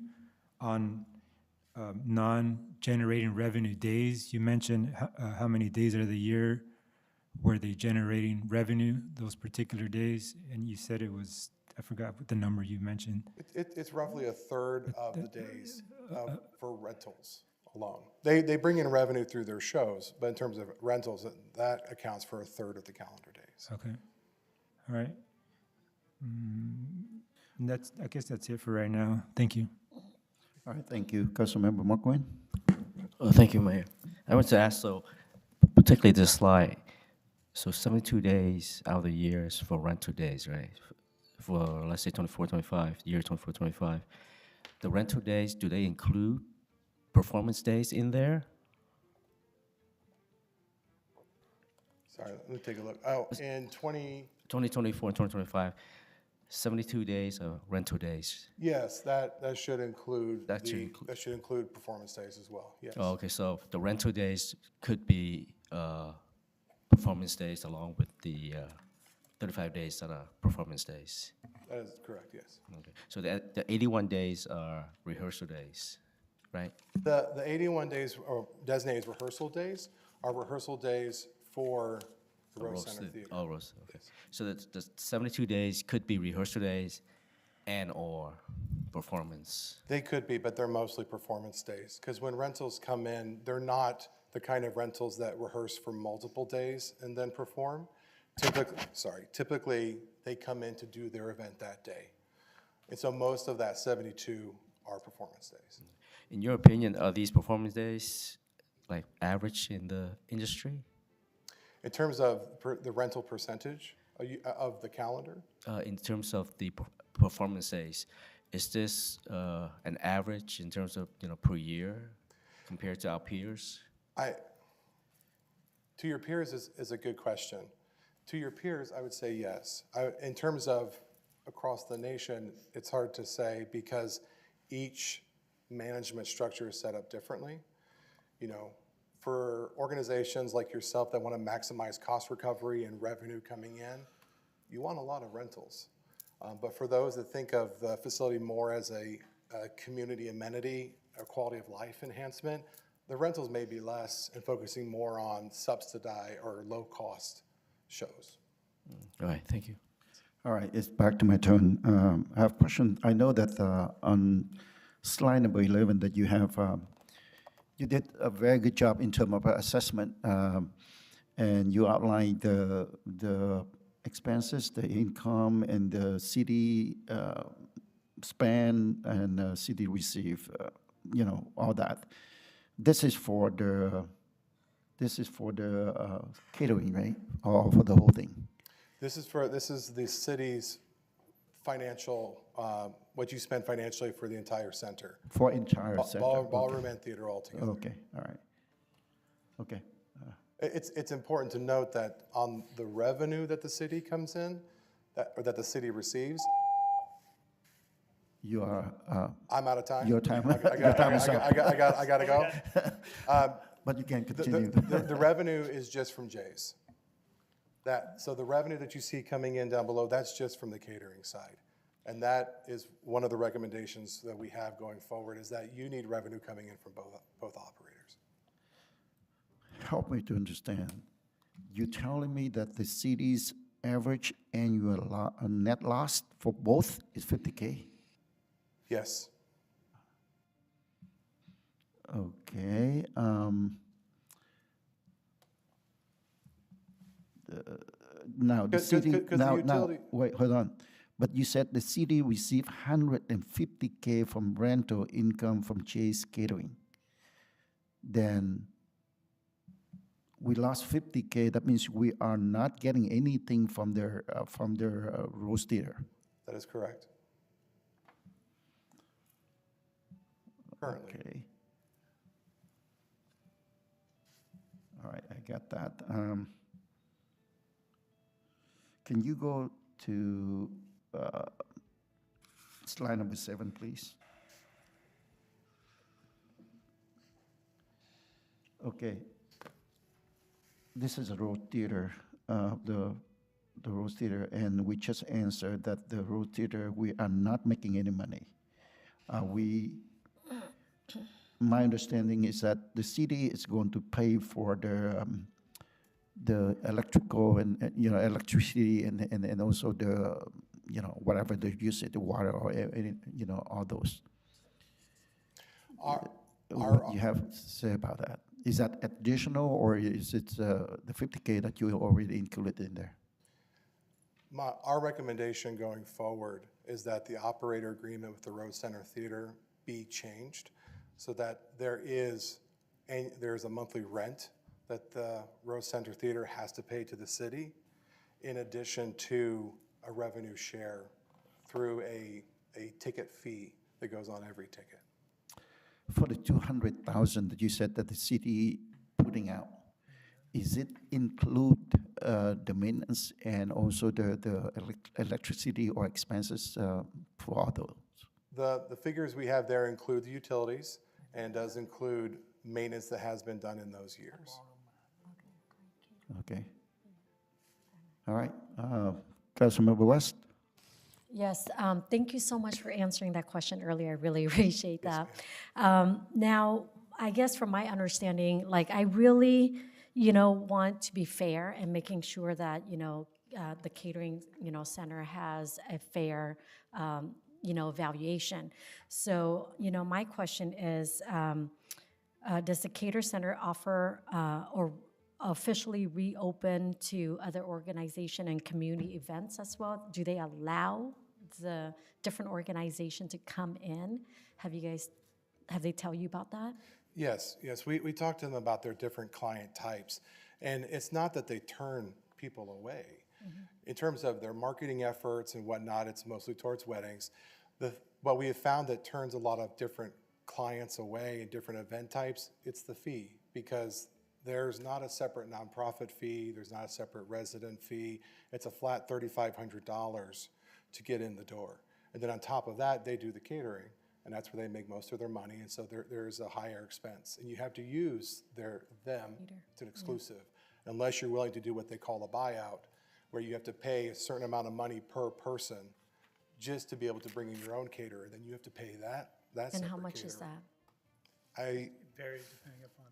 on non-generating revenue days. You mentioned how many days out of the year were they generating revenue, those particular days, and you said it was, I forgot what the number you mentioned. It's roughly a third of the days for rentals alone. They bring in revenue through their shows, but in terms of rentals, that accounts for a third of the calendar days. Okay. All right. I guess that's it for right now. Thank you. All right, thank you. Councilmember Markwin? Thank you, Mayor. I want to ask, so particularly this slide, so 72 days out of the year is for rental days, right? For, let's say, 24, 25, year 24, 25. The rental days, do they include performance days in there? Sorry, let me take a look. Oh, in 2024 and 2025, 72 days of rental days. yes, that should include, That should include- that should include performance days as well, yes. Oh, okay, so the rental days could be performance days along with the 35 days that are performance days. That is correct, yes. Okay, so the 81 days are rehearsal days, right? The 81 days, or designated rehearsal days, are rehearsal days for the Rose Center Theater. Oh, Rose, okay. So the 72 days could be rehearsal days and/or performance. They could be, but they're mostly performance days. Because when rentals come in, they're not the kind of rentals that rehearse for multiple days and then perform. Typically, they come in to do their event that day. And so most of that 72 are performance days. In your opinion, are these performance days like average in the industry? In terms of the rental percentage of the calendar, In terms of the performance days, is this an average in terms of, per year compared to our peers? to your peers is a good question. To your peers, I would say yes. In terms of across the nation, it's hard to say because each management structure is set up differently. For organizations like yourself that want to maximize cost recovery and revenue coming in, you want a lot of rentals. But for those that think of the facility more as a community amenity or quality of life enhancement, the rentals may be less and focusing more on subsidized or low-cost shows. All right, thank you. All right, it's back to my turn. I have a question. I know that on slide number 11 that you have, you did a very good job in terms of assessment, and you outlined the expenses, the income, and the CD spend and CD receive, all that. This is for the catering, right? Or for the whole thing? This is the city's financial, what you spend financially for the entire center. For entire center? Ballroom and theater altogether. Okay, all right. Okay. It's important to note that on the revenue that the city comes in, or that the city receives. You are. I'm out of time. Your time. Your time is up. I gotta go. But you can continue. The revenue is just from Jay's. So the revenue that you see coming in down below, that's just from the catering side. And that is one of the recommendations that we have going forward, is that you need revenue coming in from both operators. Help me to understand. You telling me that the city's average annual net loss for both is 50K? Yes. Okay. Now, the 'Cause- city, 'cause the utility- wait, hold on. But you said the city received 150K from rental income from Chase Catering. Then we lost 50K. That means we are not getting anything from their Rose Theater. That is correct. Currently. Okay. All right, I got that. Can you go to slide number 7, please? Okay. This is a Rose Theater, the Rose Theater, and we just answered that the Rose Theater, we are not making any money. My understanding is that the city is going to pay for the electrical and electricity and also the whatever they use it, the water or all those. What do you have to say about that? Is that additional or is it the 50K that you already included in there? Our recommendation going forward is that the operator agreement with the Rose Center Theater be changed so that there's a monthly rent that the Rose Center Theater has to pay to the city, in addition to a revenue share through a ticket fee that goes on every ticket. For the 200,000 that you said that the city putting out, is it include the maintenance and also the electricity or expenses for all those? The figures we have there include the utilities and does include maintenance that has been done in those years. Okay. All right. Councilmember West? Yes, thank you so much for answering that question earlier. I really appreciate that. Now, I guess from my understanding, like I really, want to be fair and making sure that, the catering, center has a fair, valuation. So, my question is, does the cater center offer or officially reopen to other organization and community events as well? Do they allow the different organization to come in? Have they tell you about that? Yes. We talked to them about their different client types. And it's not that they turn people away. In terms of their marketing efforts and whatnot, it's mostly towards weddings. What we have found that turns a lot of different clients away and different event types, it's the fee, because there's not a separate nonprofit fee, there's not a separate resident fee. It's a flat $3,500 to get in the door. And then on top of that, they do the catering, and that's where they make most of their money, and so there's a higher expense. And you have to use them, it's an exclusive, unless you're willing to do what they call a buyout, where you have to pay a certain amount of money per person just to be able to bring in your own caterer. Then you have to pay that And how separate much is caterer. that? It varies depending upon.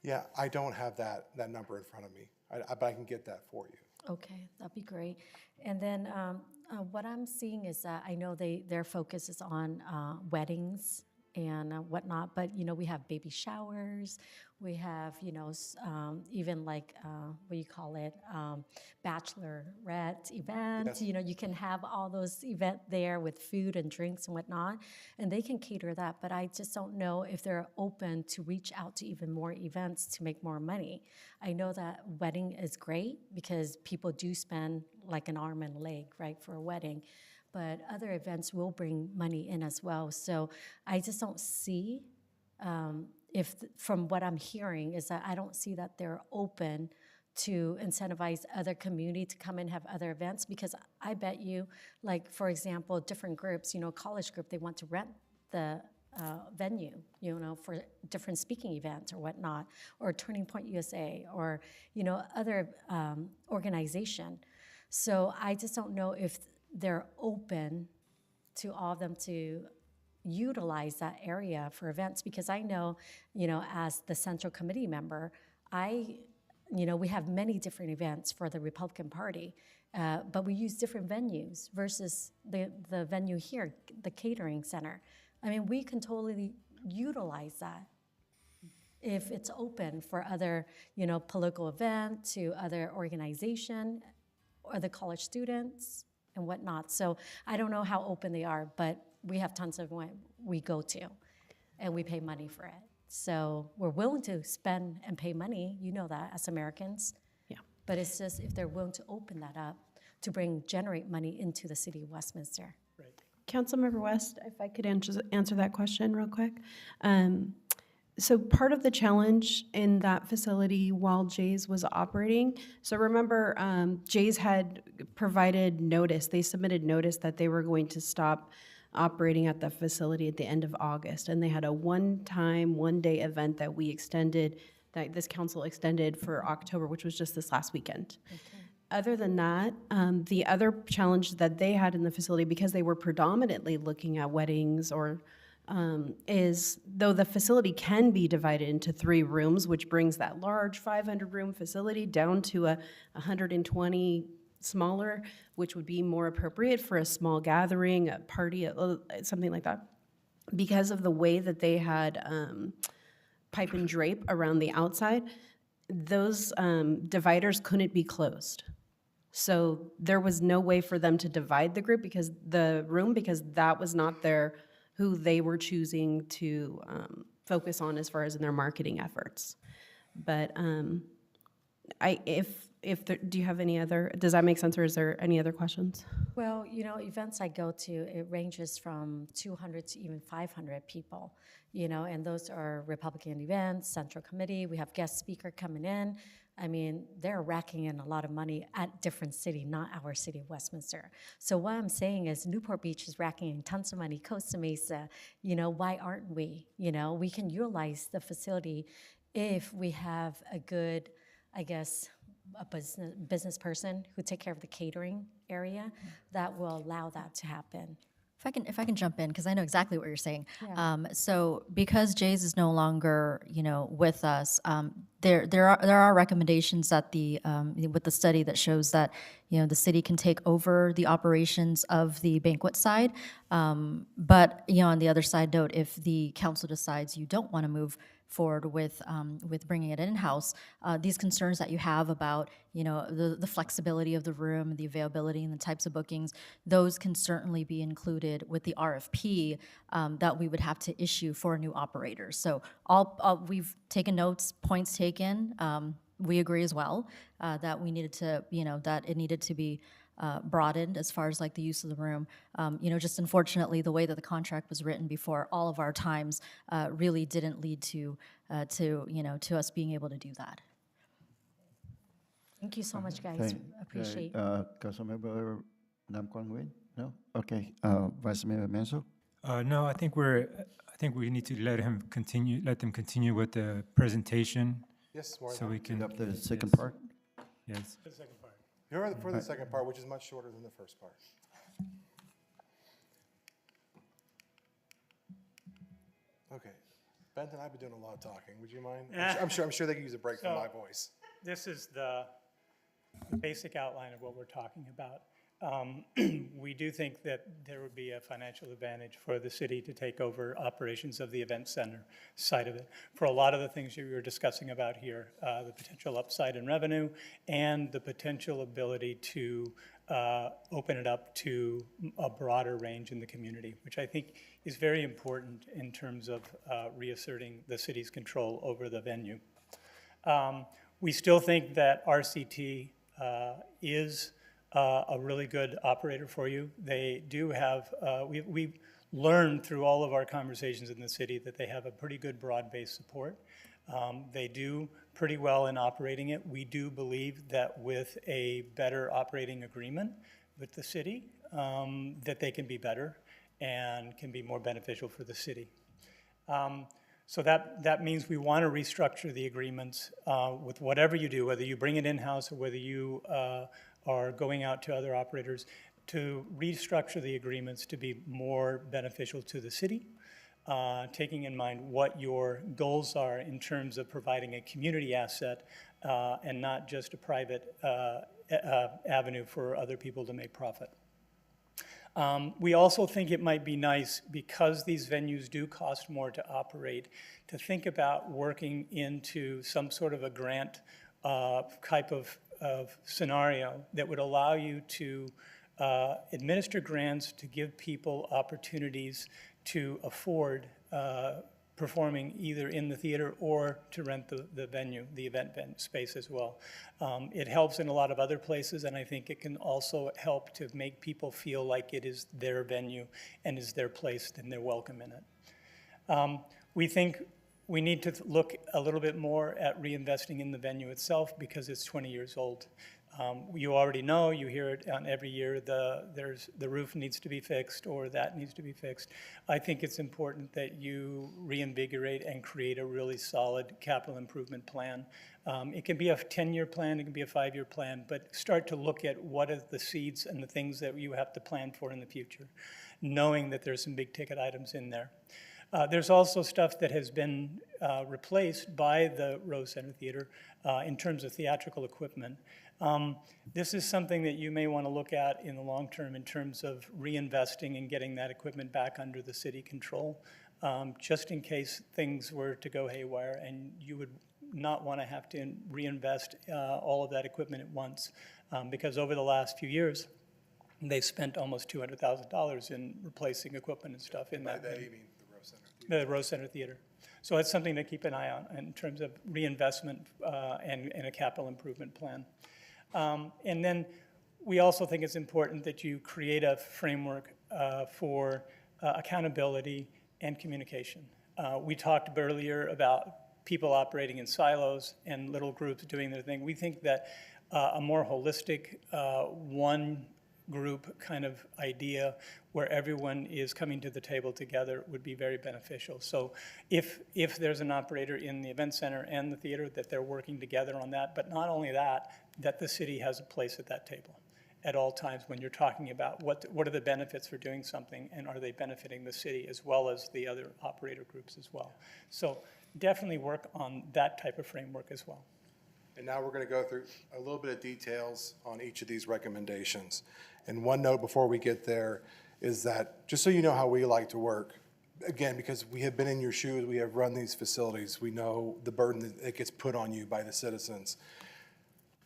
Yeah, I don't have that number in front of me, but I can get that for you. Okay, that'd be great. And then what I'm seeing is that I know their focus is on weddings and whatnot, but we have baby showers, we have even like what do you call it, bachelorette event. Yes. You can have all those events there with food and drinks and whatnot, and they can cater that. But I just don't know if they're open to reach out to even more events to make more money. I know that wedding is great because people do spend like an arm and a leg, right, for a wedding. But other events will bring money in as well. So I just don't see, from what I'm hearing, is that I don't see that they're open to incentivize other community to come and have other events, because I bet you, like, for example, different groups, college group, they want to rent the venue, for different speaking events or whatnot, or Turning Point USA, or, other organization. So I just don't know if they're open to all of them to utilize that area for events, because I know, as the central committee member, I We have many different events for the Republican Party, but we use different venues versus the venue here, the catering center. I mean, we can totally utilize that if it's open for other, political event, to other organization, or the college students and whatnot. So I don't know how open they are, but we have tons of we go to, and we pay money for it. So we're willing to spend and pay money, that, as Americans. Yeah. But it's just if they're willing to open that up to generate money into the city of Westminster. Councilmember West, if I could answer that question real quick. So part of the challenge in that facility while Jay's was operating, so remember, Jay's had provided notice, they submitted notice that they were going to stop operating at the facility at the end of August, and they had a one-day event that we extended, that this council extended for October, which was just this last weekend. Okay. Other than that, the other challenge that they had in the facility, because they were predominantly looking at weddings or is, though the facility can be divided into 3 rooms, which brings that large 500-room facility down to a 120 smaller, which would be more appropriate for a small gathering, a party, something like that. Because of the way that they had pipe and drape around the outside, those dividers couldn't be closed. So there was no way for them to divide the group because that was not who they were choosing to focus on as far as in their marketing efforts. But do you have any other, does that make sense, or is there any other questions? Well, events I go to, it ranges from 200 to even 500 people, and those are Republican events, Central Committee. We have guest speaker coming in. I mean, they're racking in a lot of money at different city, not our city of Westminster. So what I'm saying is Newport Beach is racking in tons of money, Costa Mesa, why aren't we? We can utilize the facility if we have a good, I guess, a business person who take care of the catering area that will allow that to happen. If I can jump in, because I know exactly what you're saying. Yeah. So because Jay's is no longer, with us, there are recommendations that with the study that shows that, the city can take over the operations of the banquet side. But, on the other side note, if the council decides you don't want to move forward with bringing it in-house, these concerns that you have about, the flexibility of the room, the availability and the types of bookings, those can certainly be included with the RFP that we would have to issue for new operators. So we've taken notes, points taken. We agree as well that we needed to, that it needed to be broadened as far as like the use of the room. Just unfortunately, the way that the contract was written before all of our times really didn't lead to us being able to do that. Thank you so much, guys. Appreciate it. Councilmember Nam Quang Nguyen? No? Okay. Vice Mayor Manso? No, I think we need to let them continue with the presentation. Yes, more than So we happy. can. Up the second part? Yes. The second part. Here for the second part, which is much shorter than the first part. Okay. Benton, I've been doing a lot of talking. Would you mind? I'm sure they could use a break from my voice. This is the basic outline of what we're talking about. We do think that there would be a financial advantage for the city to take over operations of the event center side of it. For a lot of the things you were discussing about here, the potential upside in revenue and the potential ability to open it up to a broader range in the community, which I think is very important in terms of reasserting the city's control over the venue. We still think that RCT is a really good operator for you. They do have, we've learned through all of our conversations in the city that they have a pretty good broad-based support. They do pretty well in operating it. We do believe that with a better operating agreement with the city, that they can be better and can be more beneficial for the city. So that means we want to restructure the agreements with whatever you do, whether you bring it in-house or whether you are going out to other operators, to restructure the agreements to be more beneficial to the city, taking in mind what your goals are in terms of providing a community asset and not just a private avenue for other people to make profit. We also think it might be nice, because these venues do cost more to operate, to think about working into some sort of a grant type of scenario that would allow you to administer grants to give people opportunities to afford performing either in the theater or to rent the venue, the event space as well. It helps in a lot of other places, and I think it can also help to make people feel like it is their venue and is their place and they're welcome in it. We think we need to look a little bit more at reinvesting in the venue itself because it's 20 years old. You already know, you hear it on every year, the roof needs to be fixed or that needs to be fixed. I think it's important that you reinvigorate and create a really solid capital improvement plan. It can be a 10-year plan, it can be a 5-year plan, but start to look at what are the seeds and the things that you have to plan for in the future, knowing that there's some big ticket items in there. There's also stuff that has been replaced by the Rose Center Theater in terms of theatrical equipment. This is something that you may want to look at in the long term in terms of reinvesting and getting that equipment back under the city control, just in case things were to go haywire and you would not want to have to reinvest all of that equipment at once, because over the last few years, they've spent almost $200,000 in replacing equipment and stuff in that. By that, you mean the Rose Center Theater? The Rose Center Theater. So it's something to keep an eye on in terms of reinvestment and a capital improvement plan. And then we also think it's important that you create a framework for accountability and communication. We talked earlier about people operating in silos and little groups doing their thing. We think that a more holistic, one group kind of idea where everyone is coming to the table together would be very beneficial. So if there's an operator in the event center and the theater, that they're working together on that, but not only that, that the city has a place at that table at all times when you're talking about what are the benefits for doing something and are they benefiting the city as well as the other operator groups as well. So definitely work on that type of framework as well. And now we're going to go through a little bit of details on each of these recommendations. And one note before we get there is that, just so you know how we like to work, again, because we have been in your shoes, we have run these facilities, we know the burden that gets put on you by the citizens.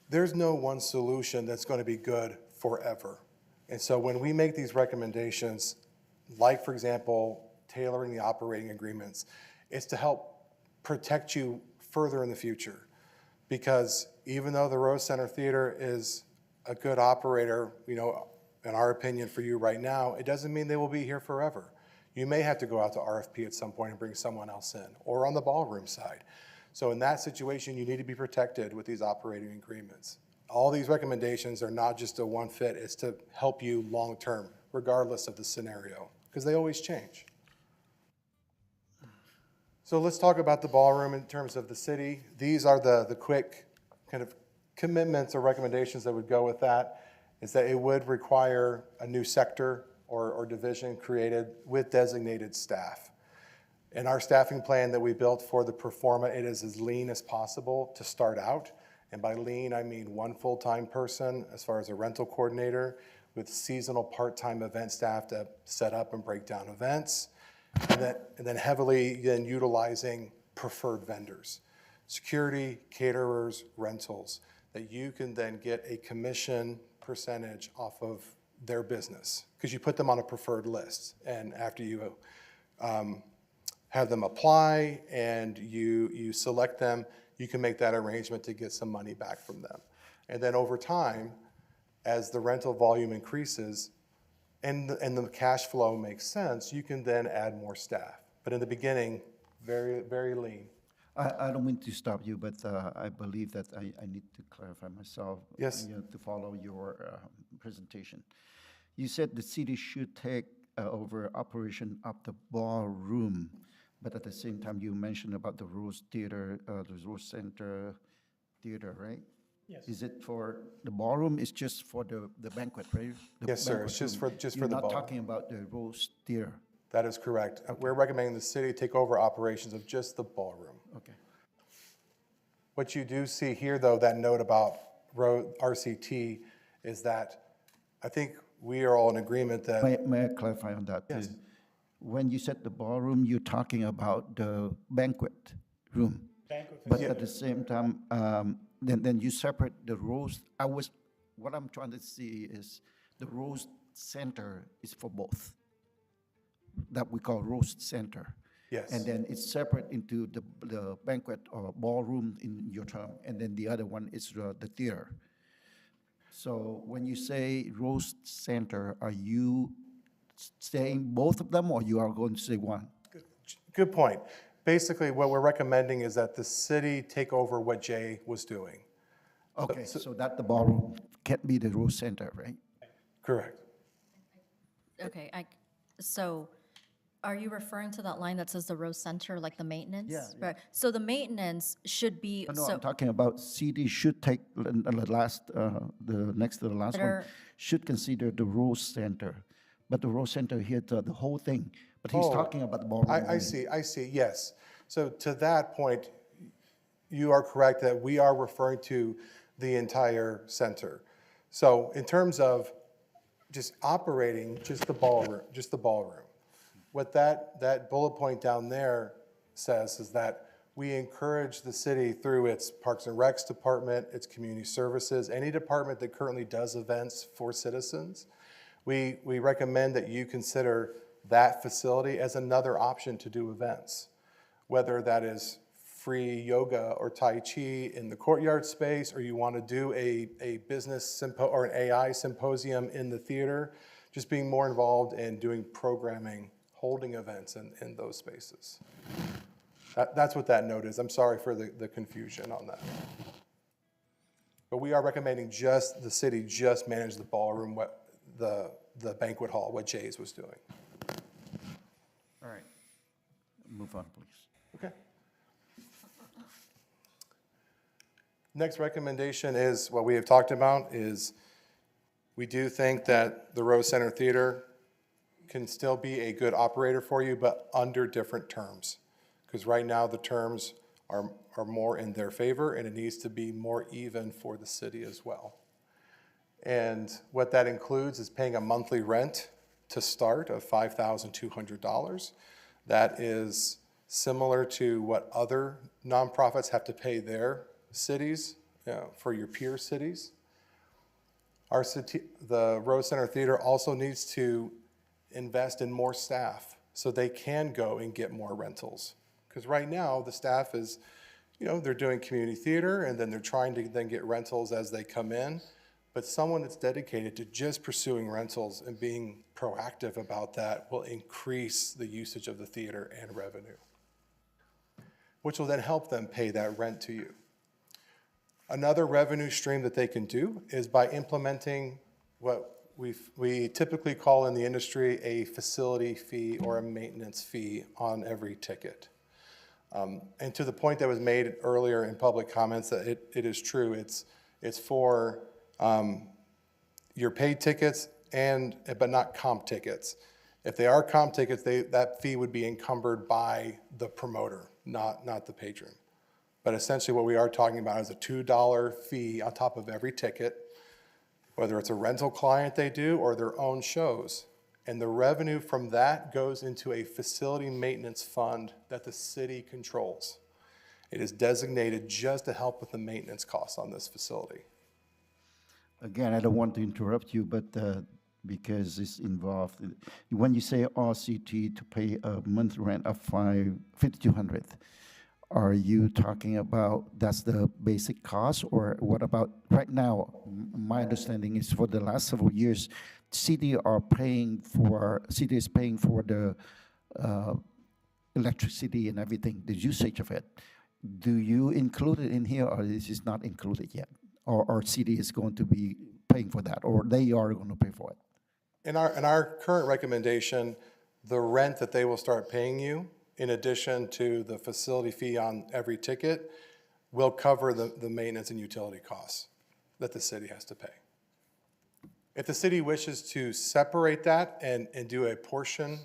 There's no one solution that's going to be good forever. And so when we make these recommendations, like, for example, tailoring the operating agreements, it's to help protect you further in the future. Because even though the Rose Center Theater is a good operator, you know, in our opinion for you right now, it doesn't mean they will be here forever. You may have to go out to RFP at some point and bring someone else in, or on the ballroom side. So in that situation, you need to be protected with these operating agreements. All these recommendations are not just a one fit, it's to help you long-term, regardless of the scenario, because they always change. So let's talk about the ballroom in terms of the city. These are the quick kind of commitments or recommendations that would go with that, is that it would require a new sector or division created with designated staff. In our staffing plan that we built for the Performa, it is as lean as possible to start out. And by lean, I mean one full-time person as far as a rental coordinator with seasonal part-time event staff to set up and break down events. And then heavily utilizing preferred vendors, security, caterers, rentals, that you can then get a commission percentage off of their business because you put them on a preferred list. And after you have them apply and you select them, you can make that arrangement to get some money back from them. And then over time, as the rental volume increases and the cash flow makes sense, you can then add more staff. But in the beginning, very, very lean. I don't mean to stop you, but I believe that I need to clarify myself. Yes. To follow your presentation. You said the city should take over operation of the ballroom, but at the same time, you mentioned about the Rose Theater, the Rose Center Theater, right? Yes. Is it for the ballroom? It's just for the banquet, right? Yes, sir. It's just for the You're not ballroom. talking about the Rose Theater. That is correct. We're recommending the city take over operations of just the ballroom. Okay. What you do see here, though, that note about RCT is that I think we are all in agreement that. May I clarify on that too? When you said the ballroom, you're talking about the banquet room. But at the same time, then you separate the roast. What I'm trying to see is the roast center is for both. That we call roast center. Yes. And then it's separate into the banquet or ballroom in your term, and then the other one is the theater. So when you say roast center, are you saying both of them, or you are going to say one? Good point. Basically, what we're recommending is that the city take over what Jay was doing. Okay, so that the ballroom can't be the roast center, right? Correct. Okay, so are you referring to that line that says the row center, like the maintenance? Yeah. Right. So the maintenance should be, No, so, I'm talking about CD should take the next to the last one, Better- should consider the roast center. But the roast center here, the whole thing, but he's talking about the ballroom. I see, yes. So to that point, you are correct that we are referring to the entire center. So in terms of just operating just the ballroom, what that bullet point down there says is that we encourage the city through its Parks and Recs department, its community services, any department that currently does events for citizens. We recommend that you consider that facility as another option to do events, whether that is free yoga or Tai Chi in the courtyard space, or you want to do a business or an AI symposium in the theater, just being more involved in doing programming, holding events in those spaces. That's what that note is. I'm sorry for the confusion on that. But we are recommending just the city just manage the ballroom, the banquet hall, what Jay's was doing. All right, move on, please. Okay. Next recommendation is what we have talked about is we do think that the Rose Center Theater can still be a good operator for you, but under different terms. Because right now the terms are more in their favor, and it needs to be more even for the city as well. And what that includes is paying a monthly rent to start of $5,200. That is similar to what other nonprofits have to pay their cities, for your peer cities. Our city, the Rose Center Theater also needs to invest in more staff so they can go and get more rentals. Because right now the staff is, they're doing community theater and then they're trying to then get rentals as they come in. But someone that's dedicated to just pursuing rentals and being proactive about that will increase the usage of the theater and revenue, which will then help them pay that rent to you. Another revenue stream that they can do is by implementing what we typically call in the industry a facility fee or a maintenance fee on every ticket. And to the point that was made earlier in public comments, that it is true. It's for your paid tickets but not comp tickets. If they are comp tickets, that fee would be encumbered by the promoter, not the patron. But essentially what we are talking about is a $2 fee on top of every ticket, whether it's a rental client they do or their own shows. And the revenue from that goes into a facility maintenance fund that the city controls. It is designated just to help with the maintenance costs on this facility. Again, I don't want to interrupt you, but because it's involved, when you say RCT to pay a month rent of $5,200, are you talking about that's the basic cost, or what about right now? My understanding is for the last several years, city is paying for the electricity and everything, the usage of it. Do you include it in here, or this is not included yet? Or city is going to be paying for that, or they are going to pay for it? In our current recommendation, the rent that they will start paying you, in addition to the facility fee on every ticket, will cover the maintenance and utility costs that the city has to pay. If the city wishes to separate that and do a portion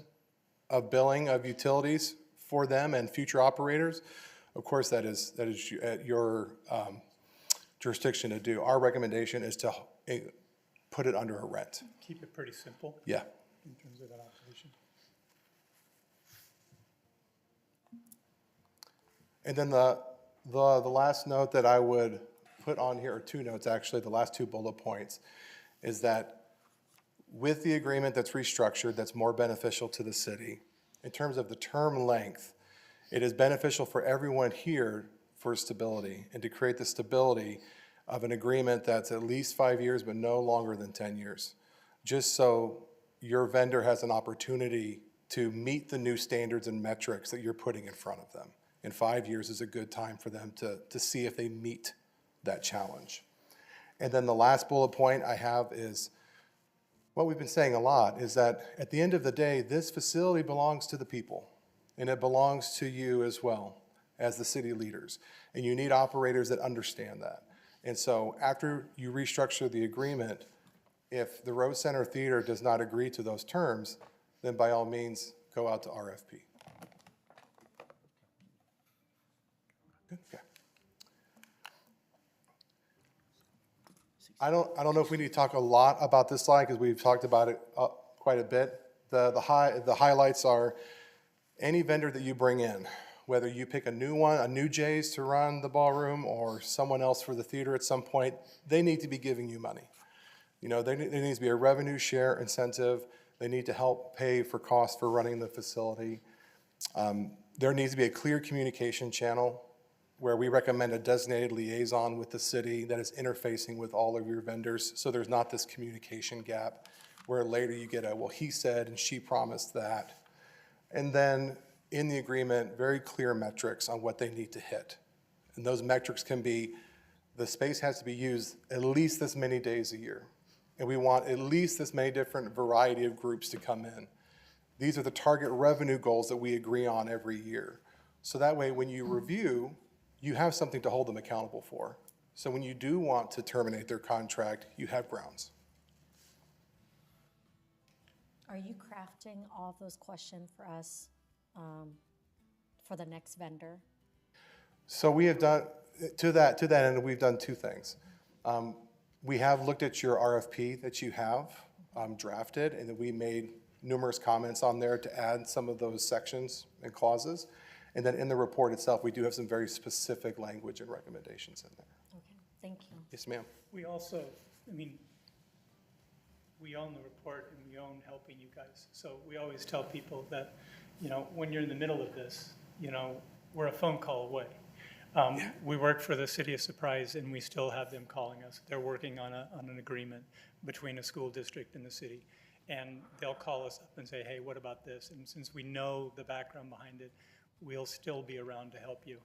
of billing of utilities for them and future operators, Of course, that is at your jurisdiction to do. Our recommendation is to put it under a rent. Keep it pretty simple Yeah. in terms of that operation. And then the last note that I would put on here, or two notes actually, the last two bullet points, is that with the agreement that's restructured, that's more beneficial to the city, in terms of the term length, it is beneficial for everyone here for stability and to create the stability of an agreement that's at least 5 years but no longer than 10 years. Just so your vendor has an opportunity to meet the new standards and metrics that you're putting in front of them. And 5 years is a good time for them to see if they meet that challenge. And then the last bullet point I have is, what we've been saying a lot is that at the end of the day, this facility belongs to the people, and it belongs to you as well as the city leaders. And you need operators that understand that. And so after you restructure the agreement, if the Rose Center Theater does not agree to those terms, then by all means, go out to RFP. Okay. I don't know if we need to talk a lot about this slide because we've talked about it quite a bit. The highlights are any vendor that you bring in, whether you pick a new Jay's to run the ballroom or someone else for the theater at some point, they need to be giving you money. You know, there needs to be a revenue share incentive. They need to help pay for costs for running the facility. There needs to be a clear communication channel where we recommend a designated liaison with the city that is interfacing with all of your vendors, so there's not this communication gap where later you get a, well, he said and she promised that. And then in the agreement, very clear metrics on what they need to hit. And those metrics can be, the space has to be used at least this many days a year. And we want at least this many different variety of groups to come in. These are the target revenue goals that we agree on every year. So that way, when you review, you have something to hold them accountable for. So when you do want to terminate their contract, you have grounds. Are you crafting all of those questions for us for the next vendor? So we have done, to that end, we've done two things. We have looked at your RFP that you have drafted, and that we made numerous comments on there to add some of those sections and clauses. And then in the report itself, we do have some very specific language and recommendations in there. Okay, thank you. Yes, ma'am. We also, we own the report and we own helping you guys. So we always tell people that, when you're in the middle of this, we're a phone call away. We work for the City of Surprise and we still have them calling us. They're working on an agreement between a school district and the city. And they'll call us up and say, hey, what about this? And since we know the background behind it, we'll still be around to help you,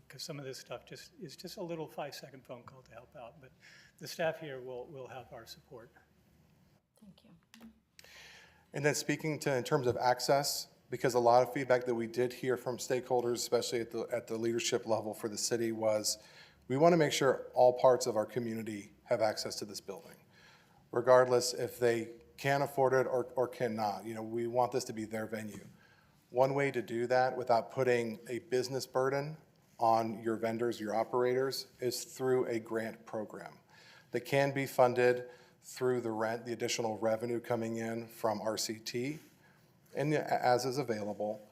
because some of this stuff is just a little 5-second phone call to help out. But the staff here will have our support. Thank you. And then speaking to, in terms of access, because a lot of feedback that we did hear from stakeholders, especially at the leadership level for the city, was we want to make sure all parts of our community have access to this building, regardless if they can afford it or cannot. We want this to be their venue. One way to do that without putting a business burden on your vendors, your operators, is through a grant program that can be funded through the rent, the additional revenue coming in from RCT, and as is available.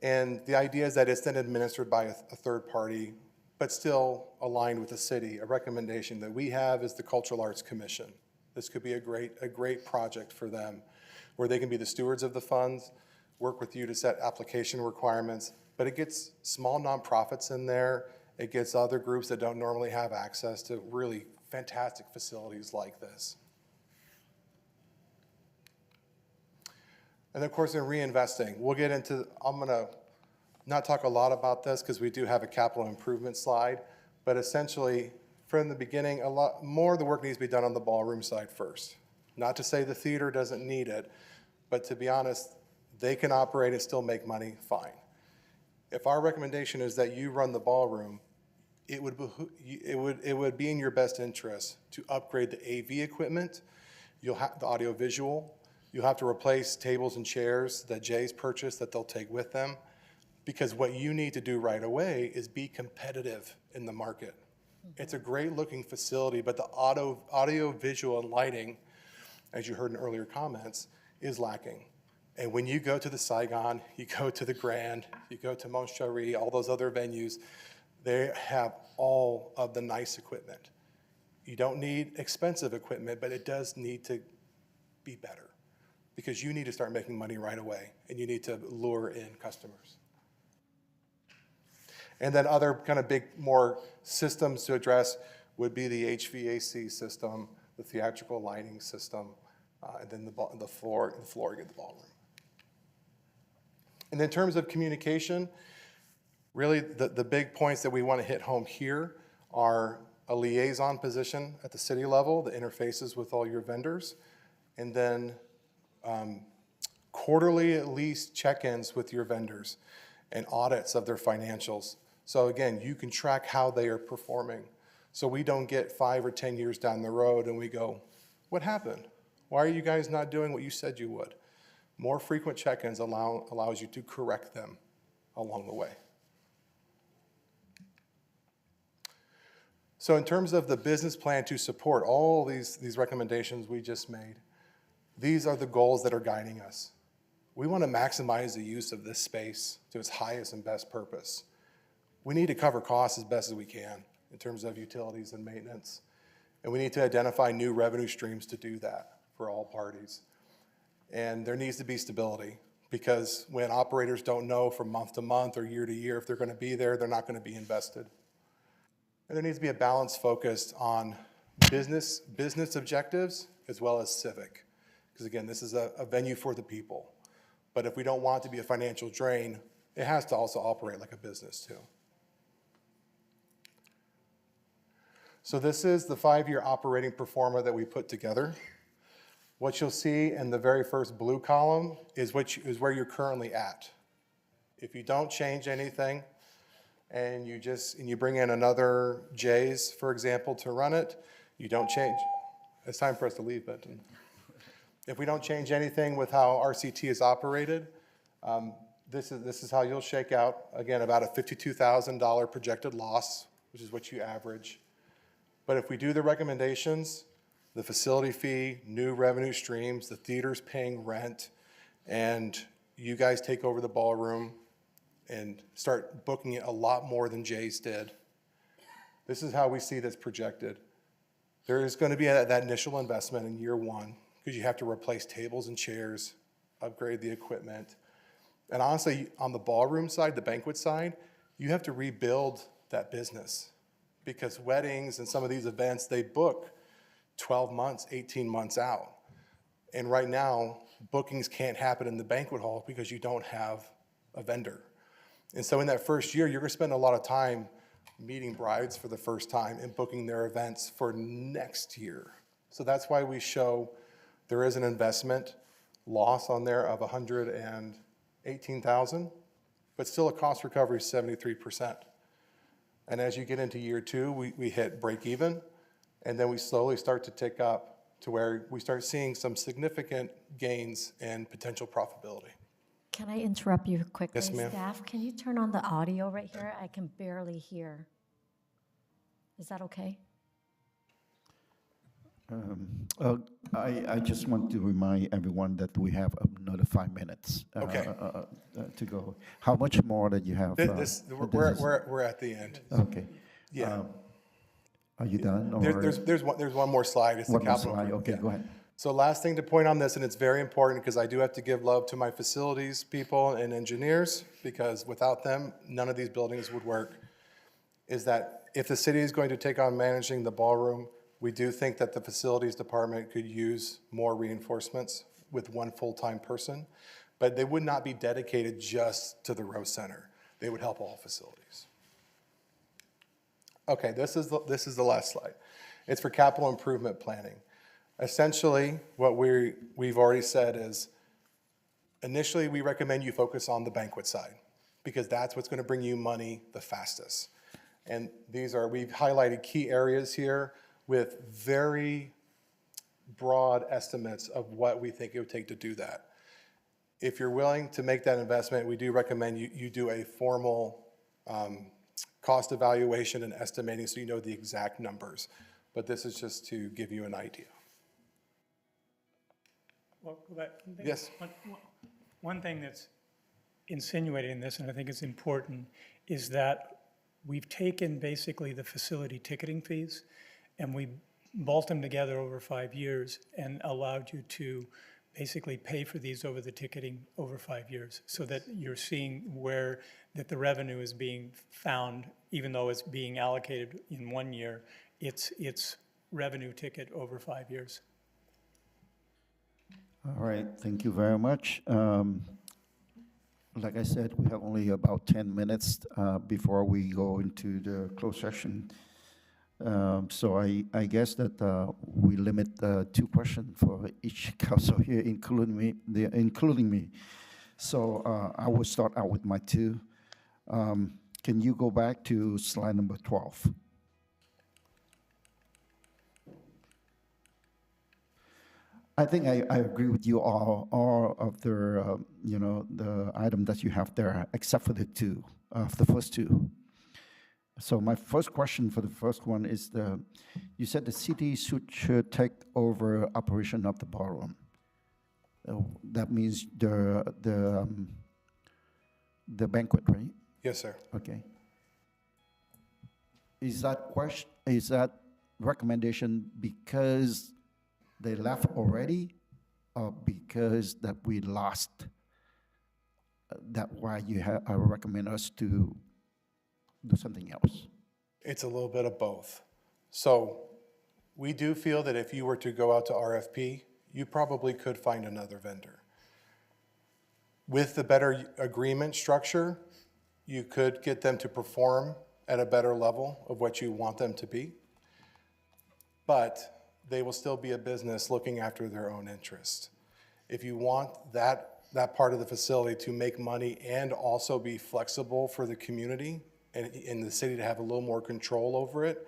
And the idea is that it's then administered by a third party, but still aligned with the city. A recommendation that we have is the Cultural Arts Commission. This could be a great project for them, where they can be the stewards of the funds, work with you to set application requirements, but it gets small nonprofits in there. It gets other groups that don't normally have access to really fantastic facilities like this. And of course, in reinvesting, we'll get into, I'm gonna not talk a lot about this because we do have a capital improvement slide, but essentially from the beginning, a lot more of the work needs to be done on the ballroom side first. Not to say the theater doesn't need it, but to be honest, they can operate and still make money, fine. If our recommendation is that you run the ballroom, it would be in your best interest to upgrade the AV equipment. You'll have the audio visual. You'll have to replace tables and chairs that Jay's purchased that they'll take with them. Because what you need to do right away is be competitive in the market. It's a great looking facility, but the audio, visual, and lighting, as you heard in earlier comments, is lacking. And when you go to the Saigon, you go to the Grand, you go to Montcharry, all those other venues, they have all of the nice equipment. You don't need expensive equipment, but it does need to be better because you need to start making money right away and you need to lure in customers. And then other kind of big, more systems to address would be the HVAC system, the theatrical lighting system, and then the flooring of the ballroom. And in terms of communication, really the big points that we want to hit home here are a liaison position at the city level that interfaces with all your vendors, and then quarterly at least check-ins with your vendors and audits of their financials. So again, you can track how they are performing. So we don't get 5 or 10 years down the road and we go, what happened? Why are you guys not doing what you said you would? More frequent check-ins allows you to correct them along the way. So in terms of the business plan to support all these recommendations we just made, these are the goals that are guiding us. We want to maximize the use of this space to its highest and best purpose. We need to cover costs as best as we can in terms of utilities and maintenance. And we need to identify new revenue streams to do that for all parties. And there needs to be stability because when operators don't know from month to month or year to year if they're going to be there, they're not going to be invested. And there needs to be a balance focused on business objectives as well as civic. Because again, this is a venue for the people. But if we don't want it to be a financial drain, it has to also operate like a business too. So this is the 5-year operating pro forma that we put together. What you'll see in the very first blue column is where you're currently at. If you don't change anything and you bring in another J's, for example, to run it, you don't change. It's time for us to leave, but if we don't change anything with how RCT is operated, this is how you'll shake out. Again, about a $52,000 projected loss, which is what you average. But if we do the recommendations, the facility fee, new revenue streams, the theater's paying rent, and you guys take over the ballroom and start booking it a lot more than Jay's did. This is how we see this projected. There is going to be that initial investment in year one because you have to replace tables and chairs, upgrade the equipment. And honestly, on the ballroom side, the banquet side, you have to rebuild that business because weddings and some of these events, they book 12 months, 18 months out. And right now, bookings can't happen in the banquet hall because you don't have a vendor. And so in that first year, you're going to spend a lot of time meeting brides for the first time and booking their events for next year. So that's why we show there is an investment loss on there of $118,000, but still a cost recovery of 73%. And as you get into year two, we hit break even, and then we slowly start to tick up to where we start seeing some significant gains and potential profitability. Can I interrupt you quickly? Yes, ma'am. Staff, can you turn on the audio right here? I can barely hear. Is that okay? I just want to remind everyone that we have another 5 minutes Okay. To go. How much more that you have? We're at the end. Okay. Yeah. Are you done? Or There's one more slide. It's the one more capital. slide? Okay, Yeah. go ahead. So last thing to point on this, and it's very important because I do have to give love to my facilities people and engineers because without them, none of these buildings would work, is that if the city is going to take on managing the ballroom, we do think that the facilities department could use more reinforcements with one full-time person, but they would not be dedicated just to the Rose Center. They would help all facilities. Okay, this is the last slide. It's for capital improvement planning. Essentially, what we've already said is, initially, we recommend you focus on the banquet side because that's what's going to bring you money the fastest. And we've highlighted key areas here with very broad estimates of what we think it would take to do that. if you're willing to make that investment, we do recommend you do a formal cost evaluation and estimating so you know the exact numbers. But this is just to give you an idea. Well, go back. Yes. One thing that's insinuated in this, and I think it's important, is that we've taken basically the facility ticketing fees and we bolt them together over 5 years and allowed you to basically pay for these over the ticketing over 5 years, so that you're seeing where that the revenue is being found, even though it's being allocated in 1 year, it's revenue ticket over 5 years. All right, thank you very much. Like I said, we have only about 10 minutes before we go into the closed session. So I guess that we limit 2 questions for each council here, including me. So I will start out with my 2. Can you go back to slide number 12? I think I agree with you all of the, the item that you have there, except for the first two. So my first question for the first one is you said the city should take over operation of the ballroom. That means the banquet, right? Yes, sir. Okay. Is that recommendation because they left already, or because that we lost? That why you recommend us to do something else? It's a little bit of both. So we do feel that if you were to go out to RFP, you probably could find another vendor. With the better agreement structure, you could get them to perform at a better level of what you want them to be. But they will still be a business looking after their own interests. If you want that part of the facility to make money and also be flexible for the community and in the city to have a little more control over it,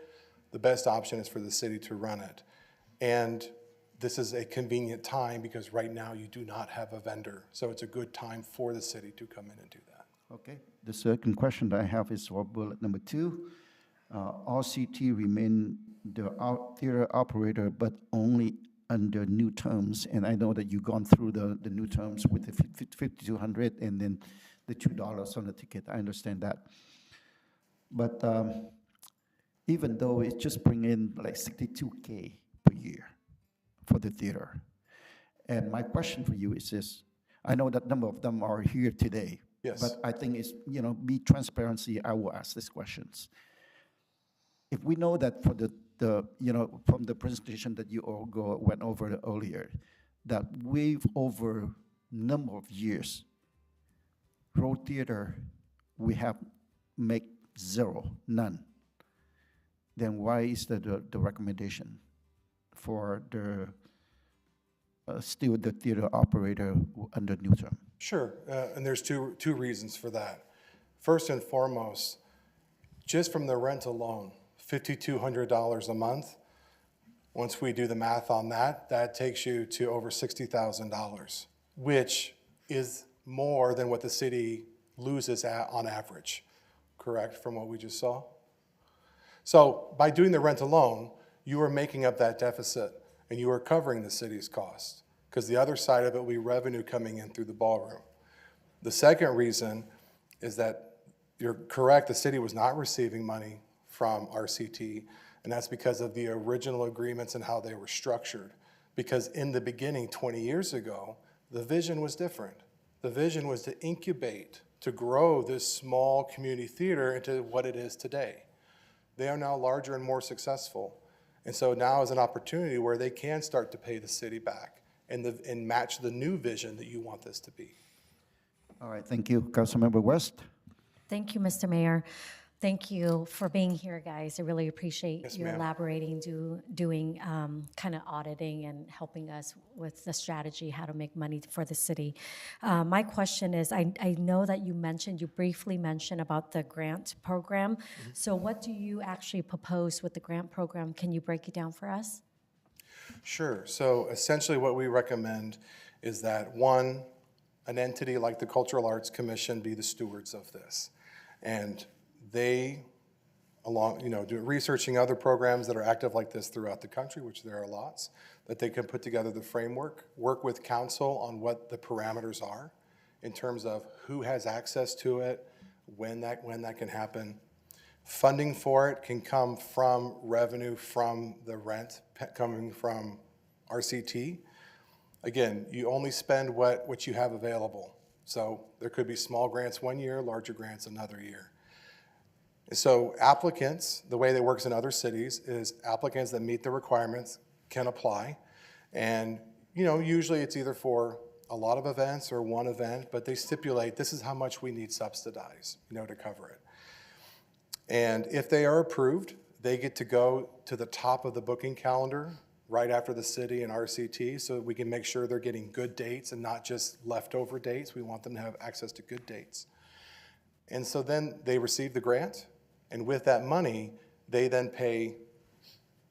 the best option is for the city to run it. And this is a convenient time because right now you do not have a vendor. So it's a good time for the city to come in and do that. Okay. The second question that I have is for bullet number 2. RCT remain the theater operator, but only under new terms. And I know that you've gone through the new terms with the $5,200 and then the $2 on the ticket. I understand that. But even though it just bring in like $62K per year for the theater. And my question for you is this: I know that number of them are here today. Yes. But I think it's, be transparency, I will ask these questions. If we know that for the from the presentation that you all went over earlier, that we've over number of years, road theater, we have make none, then why is that the recommendation for the still the theater operator under new term? Sure, and there's two reasons for that. First and foremost, just from the rent alone, $5,200 a month, once we do the math on that, that takes you to over $60,000, which is more than what the city loses on average, correct, from what we just saw? So by doing the rent alone, you are making up that deficit and you are covering the city's cost, because the other side of it will be revenue coming in through the ballroom. The second reason is that you're correct, the city was not receiving money from RCT, and that's because of the original agreements and how they were structured. Because in the beginning, 20 years ago, the vision was different. The vision was to incubate, to grow this small community theater into what it is today. They are now larger and more successful. And so now is an opportunity where they can start to pay the city back and match the new vision that you want this to be. All right, thank you. Councilmember West? Thank you, Mr. Mayor. Thank you for being here, guys. I really appreciate Yes, you ma'am. elaborating, doing kind of auditing and helping us with the strategy, how to make money for the city. My question is, I know that you briefly mentioned about the grant program. So what do you actually propose with the grant program? Can you break it down for us? Sure. So essentially what we recommend is that, one, an entity like the Cultural Arts Commission be the stewards of this. And they, researching other programs that are active like this throughout the country, which there are lots, that they can put together the framework, work with council on what the parameters are in terms of who has access to it, when that can happen. Funding for it can come from revenue from the rent coming from RCT. Again, you only spend what you have available. So there could be small grants one year, larger grants another year. So applicants, the way that works in other cities is applicants that meet the requirements can apply. And usually it's either for a lot of events or one event, but they stipulate this is how much we need subsidized, to cover it. And if they are approved, they get to go to the top of the booking calendar right after the city and RCT, so that we can make sure they're getting good dates and not just leftover dates. We want them to have access to good dates. And so then they receive the grant, and with that money, they then pay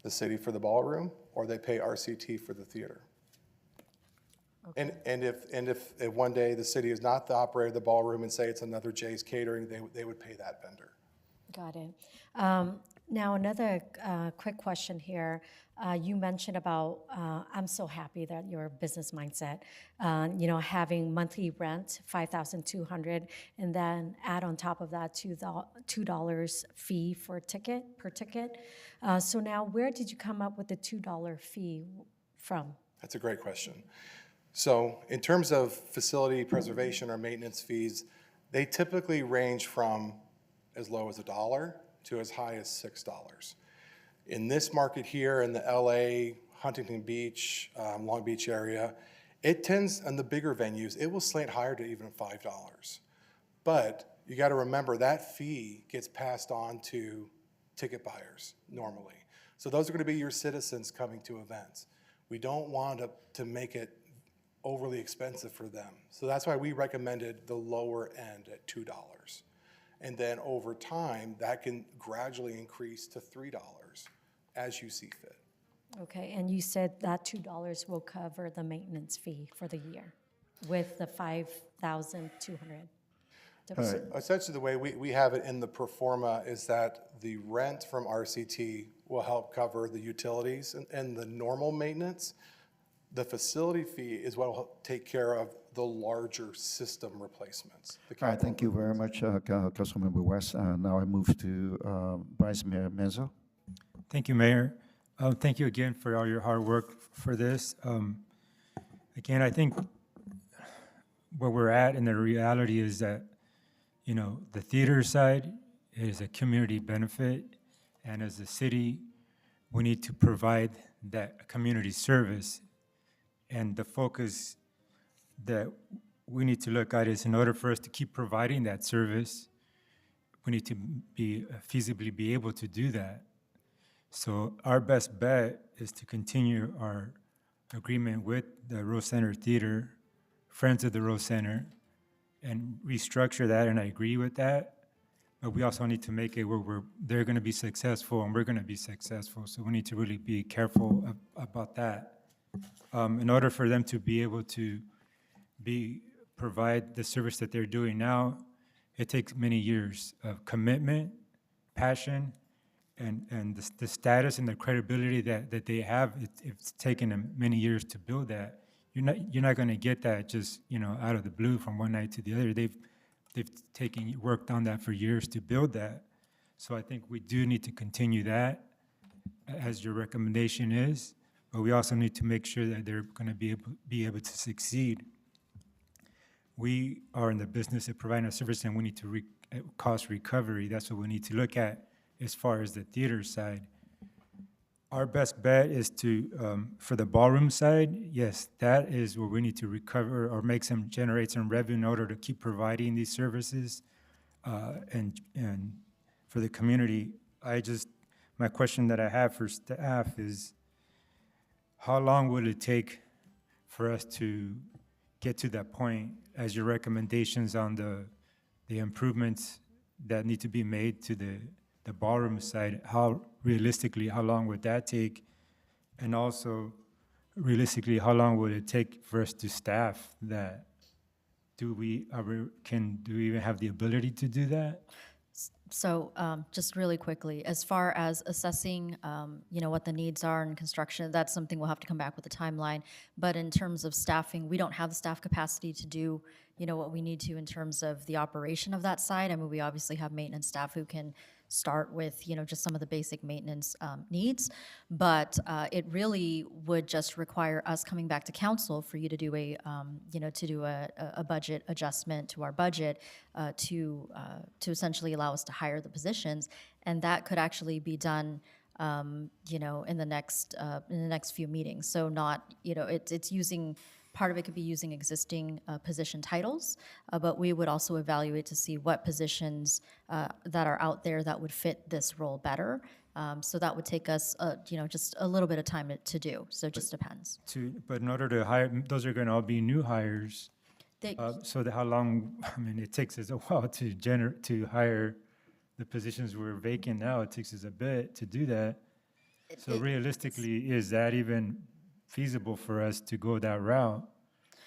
the city for the ballroom, or they pay RCT for the theater. Okay. And if one day the city is not the operator of the ballroom and say it's another Jay's Catering, they would pay that vendor. Got it. Now, another quick question here. You mentioned about, I'm so happy that your business mindset, having monthly rent, $5,200, and then add on top of that $2 fee per ticket. So now, where did you come up with the $2 fee from? That's a great question. So in terms of facility preservation or maintenance fees, they typically range from as low as $1 to as high as $6. In this market here in the LA, Huntington Beach, Long Beach area, it tends, on the bigger venues, it will slant higher to even $5. But you got to remember that fee gets passed on to ticket buyers normally. So those are going to be your citizens coming to events. We don't want to make it overly expensive for them. So that's why we recommended the lower end at $2. And then over time, that can gradually increase to $3 as you see fit. Okay, and you said that $2 will cover the maintenance fee for the year with the $5,200. Essentially, the way we have it in the pro forma is that the rent from RCT will help cover the utilities and the normal maintenance. The facility fee is what will take care of the larger system replacements. All right, thank you very much, Councilmember West. Now I move to Vice Mayor Menzo. Thank you, Mayor. Thank you again for all your hard work for this. Again, I think where we're at and the reality is that, the theater side is a community benefit, and as a city, we need to provide that community service. And the focus that we need to look at is in order for us to keep providing that service, we need to feasibly be able to do that. So our best bet is to continue our agreement with the Rose Center Theater, Friends of the Rose Center, and restructure that, and I agree with that. But we also need to make it where they're going to be successful and we're going to be successful. So we need to really be careful about that. In order for them to be able to provide the service that they're doing now, it takes many years of commitment, passion, and the status and the credibility that they have. It's taken them many years to build that. You're not going to get that just out of the blue from one night to the other. They've worked on that for years to build that. So I think we do need to continue that, as your recommendation is. But we also need to make sure that they're going to be able to succeed. We are in the business of providing a service, and we need to cost recovery. That's what we need to look at as far as the theater side. Our best bet is to, for the ballroom side, yes, that is where we need to recover or generate some revenue in order to keep providing these services and for the community. My question that I have for staff is, how long will it take for us to get to that point as your recommendations on the improvements that need to be made to the ballroom side? How long would that take? And also, realistically, how long would it take for us to staff that do we even have the ability to do that? So just really quickly, as far as assessing, what the needs are in construction, that's something we'll have to come back with a timeline. But in terms of staffing, we don't have the staff capacity to do, what we need to in terms of the operation of that site. I mean, we obviously have maintenance staff who can start with, just some of the basic maintenance needs. But it really would just require us coming back to council for you to do a budget adjustment to our budget to essentially allow us to hire the positions. And that could actually be done, in the next few meetings. So not, it's using, part of it could be using existing position titles, but we would also evaluate to see what positions that are out there that would fit this role better. So that would take us, just a little bit of time to do. So it just depends. But in order to hire, those are going to all be new hires. They- So how long? I mean, it takes us a while to hire the positions we're vacant now. It takes us a bit to do that. So realistically, is that even feasible for us to go that route,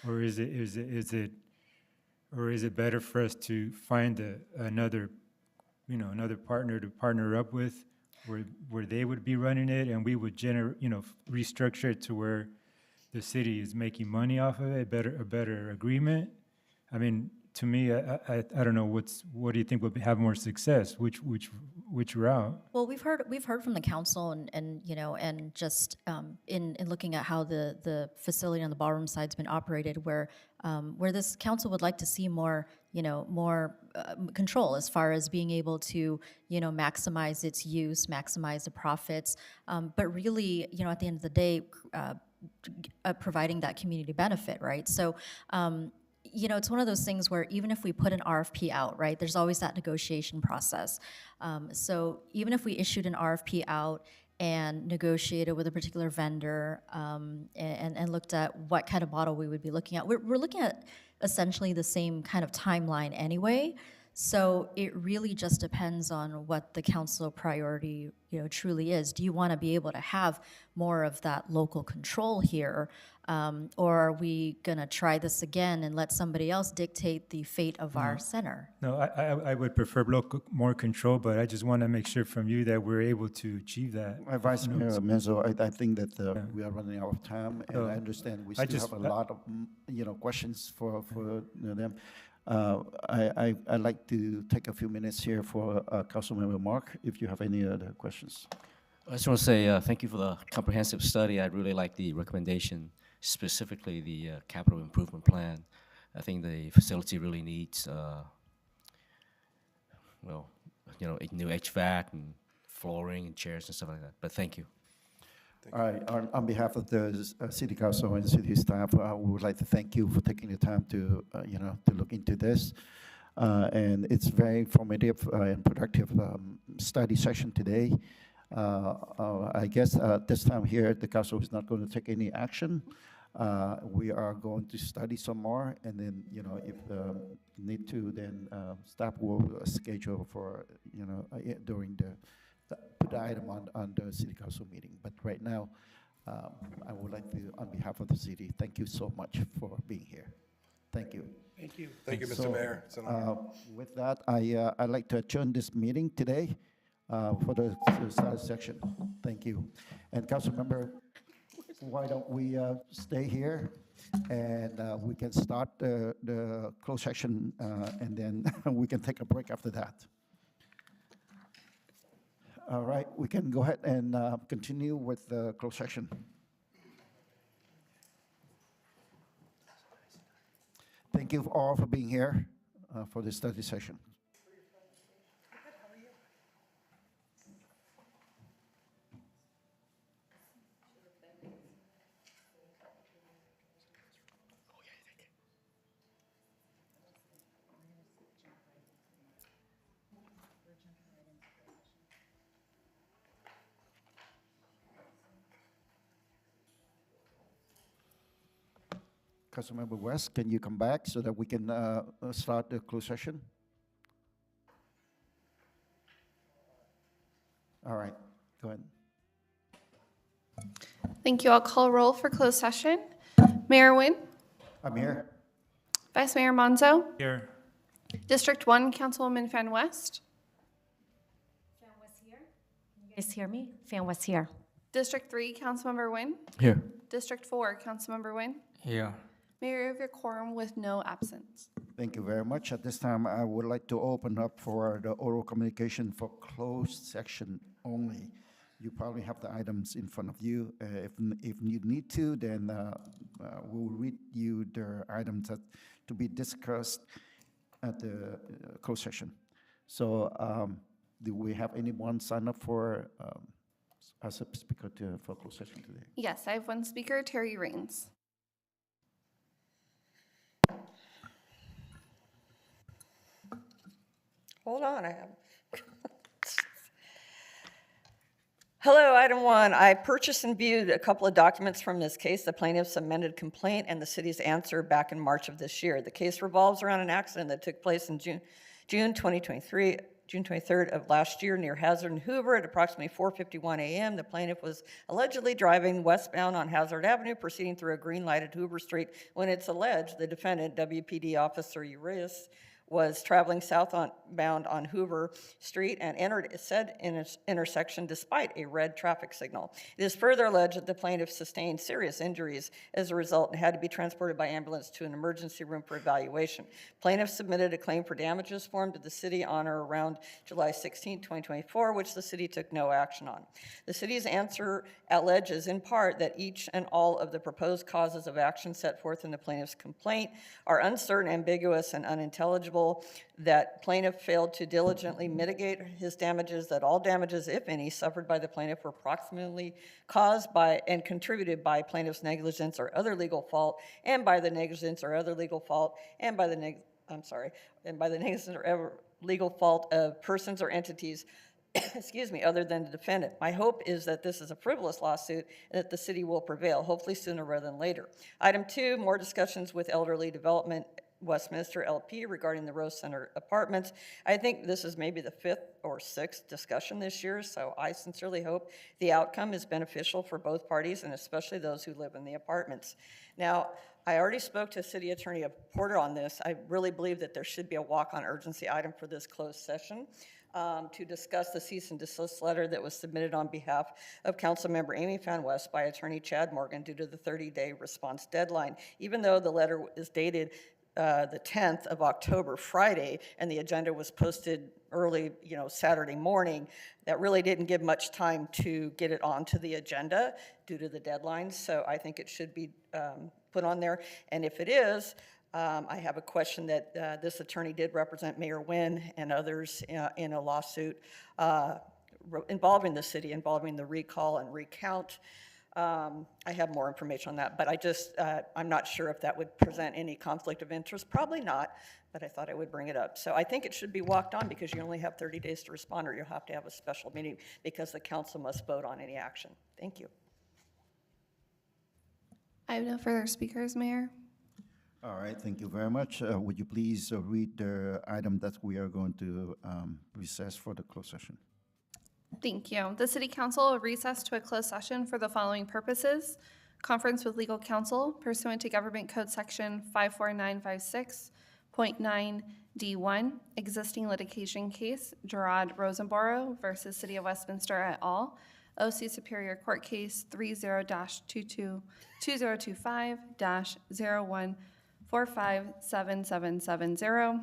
or is it better for us to find another partner to partner up with, where they would be running it and we would restructure it to where the city is making money off of it, a better agreement? I mean, to me, I don't know, what do you think would have more success? Which route? Well, we've heard from the council and just in looking at how the facility on the ballroom side's been operated, where this council would like to see more control as far as being able to maximize its use, maximize the profits, but really at the end of the day, providing that community benefit, right? So. It's one of those things where even if we put an RFP out, right, there's always that negotiation process. So even if we issued an RFP out and negotiated with a particular vendor and looked at what kind of model we would be looking at, we're looking at essentially the same kind of timeline anyway. So it really just depends on what the council priority, truly is. Do you want to be able to have more of that local control here, or are we going to try this again and let somebody else dictate the fate of our center? No, I would prefer more control, but I just want to make sure from you that we're able to achieve that. Vice Mayor Menzo, I think that we are running out of time, and I understand we still have a lot of questions for them. I'd like to take a few minutes here for Councilmember Mark, if you have any other questions. I just want to say thank you for the comprehensive study. I really like the recommendation, specifically the capital improvement plan. I think the facility really needs, a new HVAC and flooring and chairs and stuff like that. But thank you. All right, on behalf of the City Council and City staff, we would like to thank you for taking the time to, to look into this. And it's very informative and productive study session today. I guess this time here, the council is not going to take any action. We are going to study some more, and then, if need to, then staff will schedule for, during put the item on the City Council meeting. But right now, I would like to, on behalf of the city, thank you so much for being here. Thank you. Thank you. Thank you, Mr. Mayor. It's an honor. With that, I'd like to adjourn this meeting today for the study section. Thank you. And council member, why don't we stay here and we can start the closed session and then we can take a break after that. All right, we can go ahead and continue with the closed session. Thank you all for being here for this study session. Councilmember West, can you come back so that we can start the closed session? All right, go ahead. Thank you. I'll call roll for closed session. Mayor Nguyen, I'm here. Vice Mayor Monzo. Here. District 1, Councilwoman Fan West. You guys hear me? Fan West here. District 3, Councilmember Nguyen. Here. District 4, Councilmember Nguyen. Here. Mayor, you have your quorum with no absence. Thank you very much. At this time, I would like to open up for the oral communication for closed section only. You probably have the items in front of you. If you need to, then we'll read you the items that to be discussed at the closed session. So do we have anyone sign up for as a speaker for closed session today? Yes, I have one speaker, Terry Rains. Hold on, I have. Hello, item 1. I purchased and viewed a couple of documents from this case, the plaintiff's amended complaint and the city's answer back in March of this year. The case revolves around an accident that took place in June 2023, June 23rd of last year near Hazard and Hoover at approximately 4:51 a.m. The plaintiff was allegedly driving westbound on Hazard Avenue, proceeding through a green light at Hoover Street when it's alleged the defendant, WPD Officer Urias, was traveling southbound on Hoover Street and entered said intersection despite a red traffic signal. It is further alleged that the plaintiff sustained serious injuries as a result and had to be transported by ambulance to an emergency room for evaluation. Plaintiff submitted a claim for damages form to the city on or around July 16, 2024, which the city took no action on. The city's answer alleges in part that each and all of the proposed causes of action set forth in the plaintiff's complaint are uncertain, ambiguous, and unintelligible, that plaintiff failed to diligently mitigate his damages, that all damages, if any, suffered by the plaintiff were proximately caused by and contributed by plaintiff's negligence or other legal fault, and by the negligence or other legal fault, and by the negligence or other legal fault of persons or entities excuse me, other than the defendant. My hope is that this is a frivolous lawsuit and that the city will prevail, hopefully sooner rather than later. Item 2, more discussions with Elderly Development Westminster LP regarding the Rose Center apartments. I think this is maybe the 5th or 6th discussion this year, so I sincerely hope the outcome is beneficial for both parties and especially those who live in the apartments. Now, I already spoke to City Attorney Porter on this. I really believe that there should be a walk-on urgency item for this closed session to discuss the cease and desist letter that was submitted on behalf of Councilmember Amy Fan West by Attorney Chad Morgan due to the 30-day response deadline. Even though the letter is dated the 10th of October, Friday, and the agenda was posted early, Saturday morning, that really didn't give much time to get it onto the agenda due to the deadline. So I think it should be put on there. And if it is, I have a question that this attorney did represent Mayor Nguyen and others in a lawsuit involving the city, involving the recall and recount. I have more information on that, but I'm not sure if that would present any conflict of interest. Probably not, but I thought I would bring it up. So I think it should be walked on because you only have 30 days to respond, or you'll have to have a special meeting because the council must vote on any action. Thank you. I have no further speakers, Mayor. All right, thank you very much. Would you please read the item that we are going to recess for the closed session? Thank you. The City Council will recess to a closed session for the following purposes: conference with legal counsel pursuant to Government Code Section 54956.9D1, existing litigation case, Gerard Rosenborough versus City of Westminster et al., OC Superior Court Case 30-2025-01457770,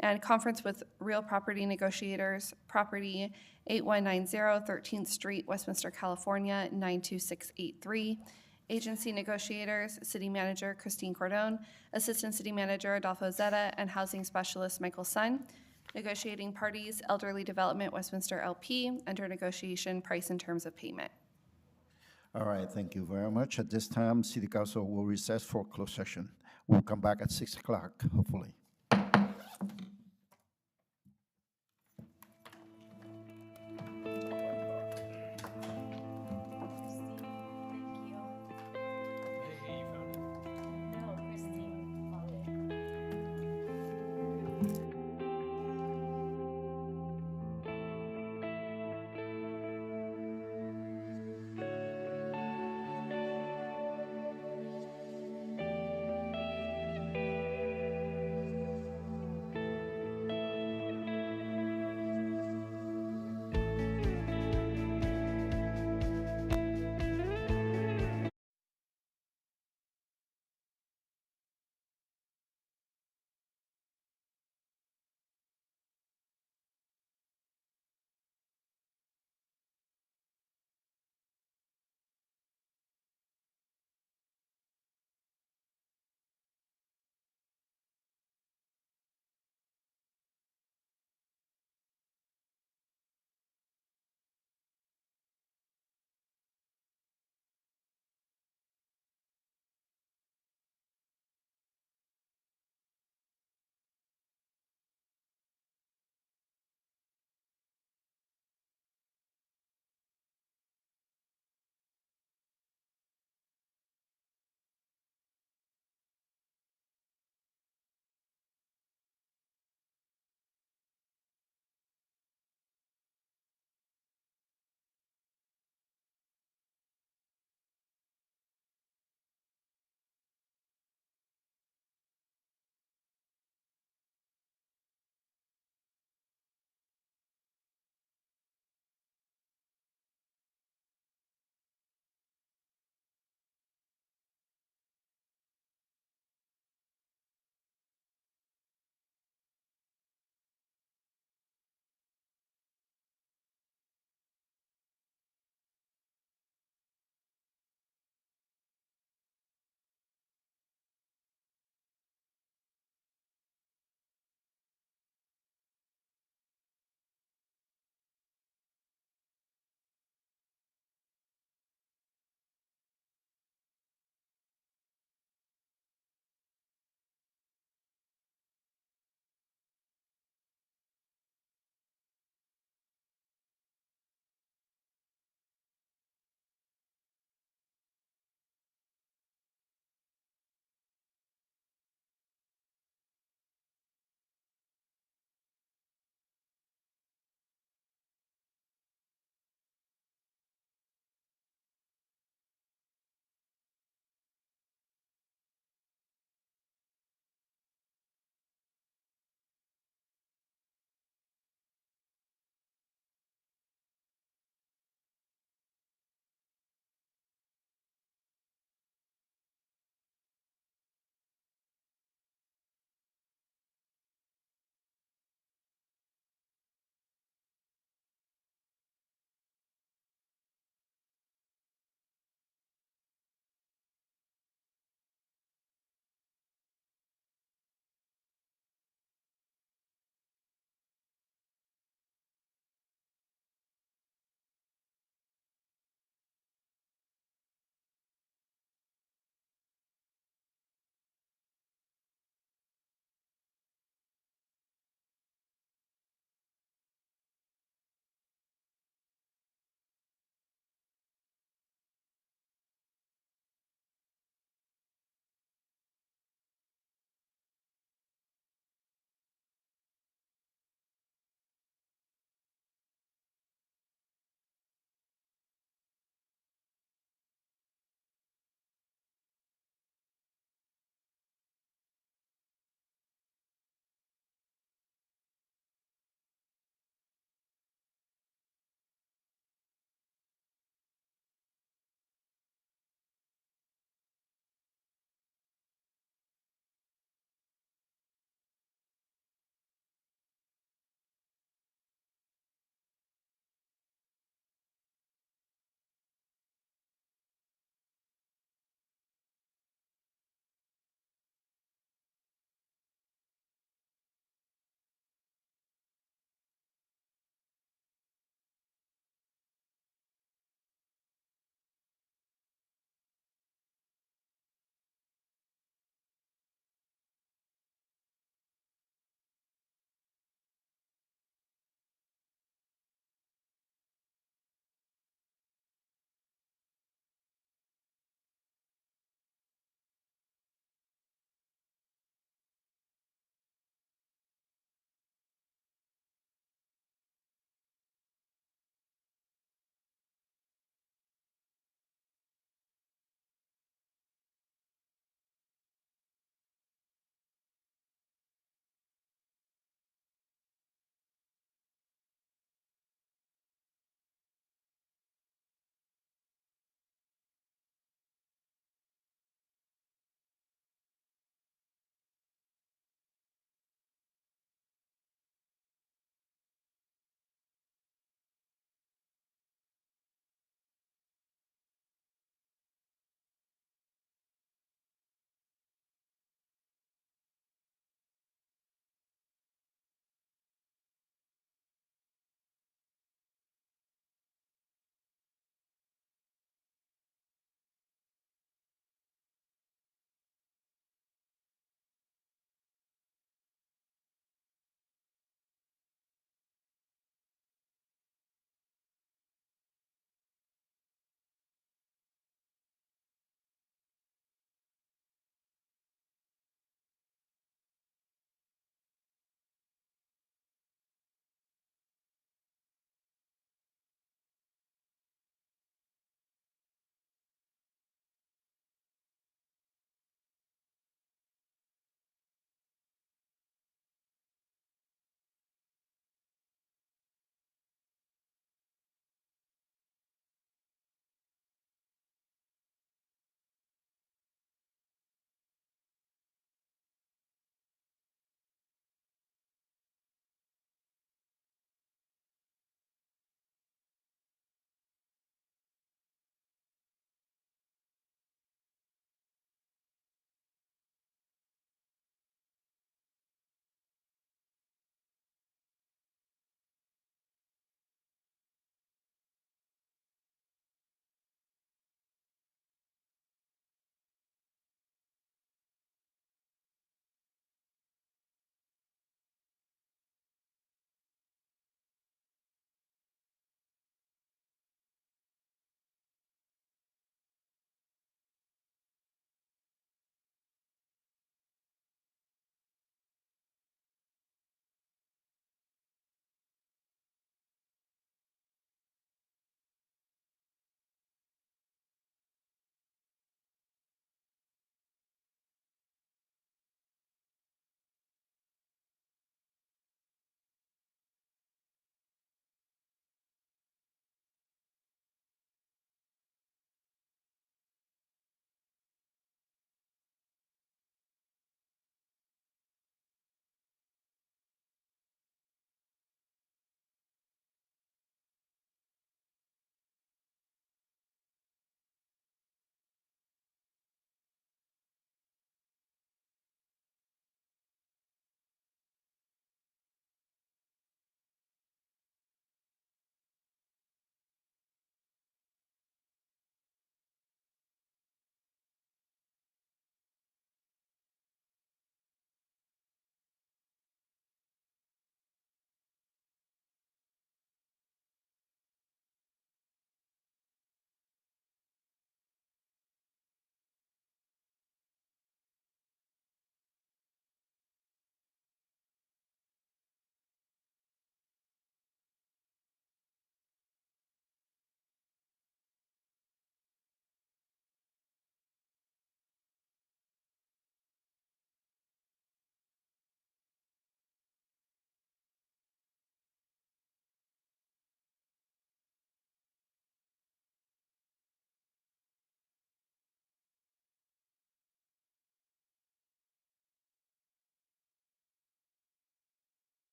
and conference with real property negotiators, property 8190 13th Street, Westminster, California, 92683. Agency negotiators, City Manager Christine Cordone, Assistant City Manager Adolfo Zeta, and Housing Specialist Michael Sun. Negotiating parties, Elderly Development Westminster LP, under negotiation, price and terms of payment. All right, thank you very much. At this time, City Council will recess for closed session. We'll come back at 6 o'clock, hopefully.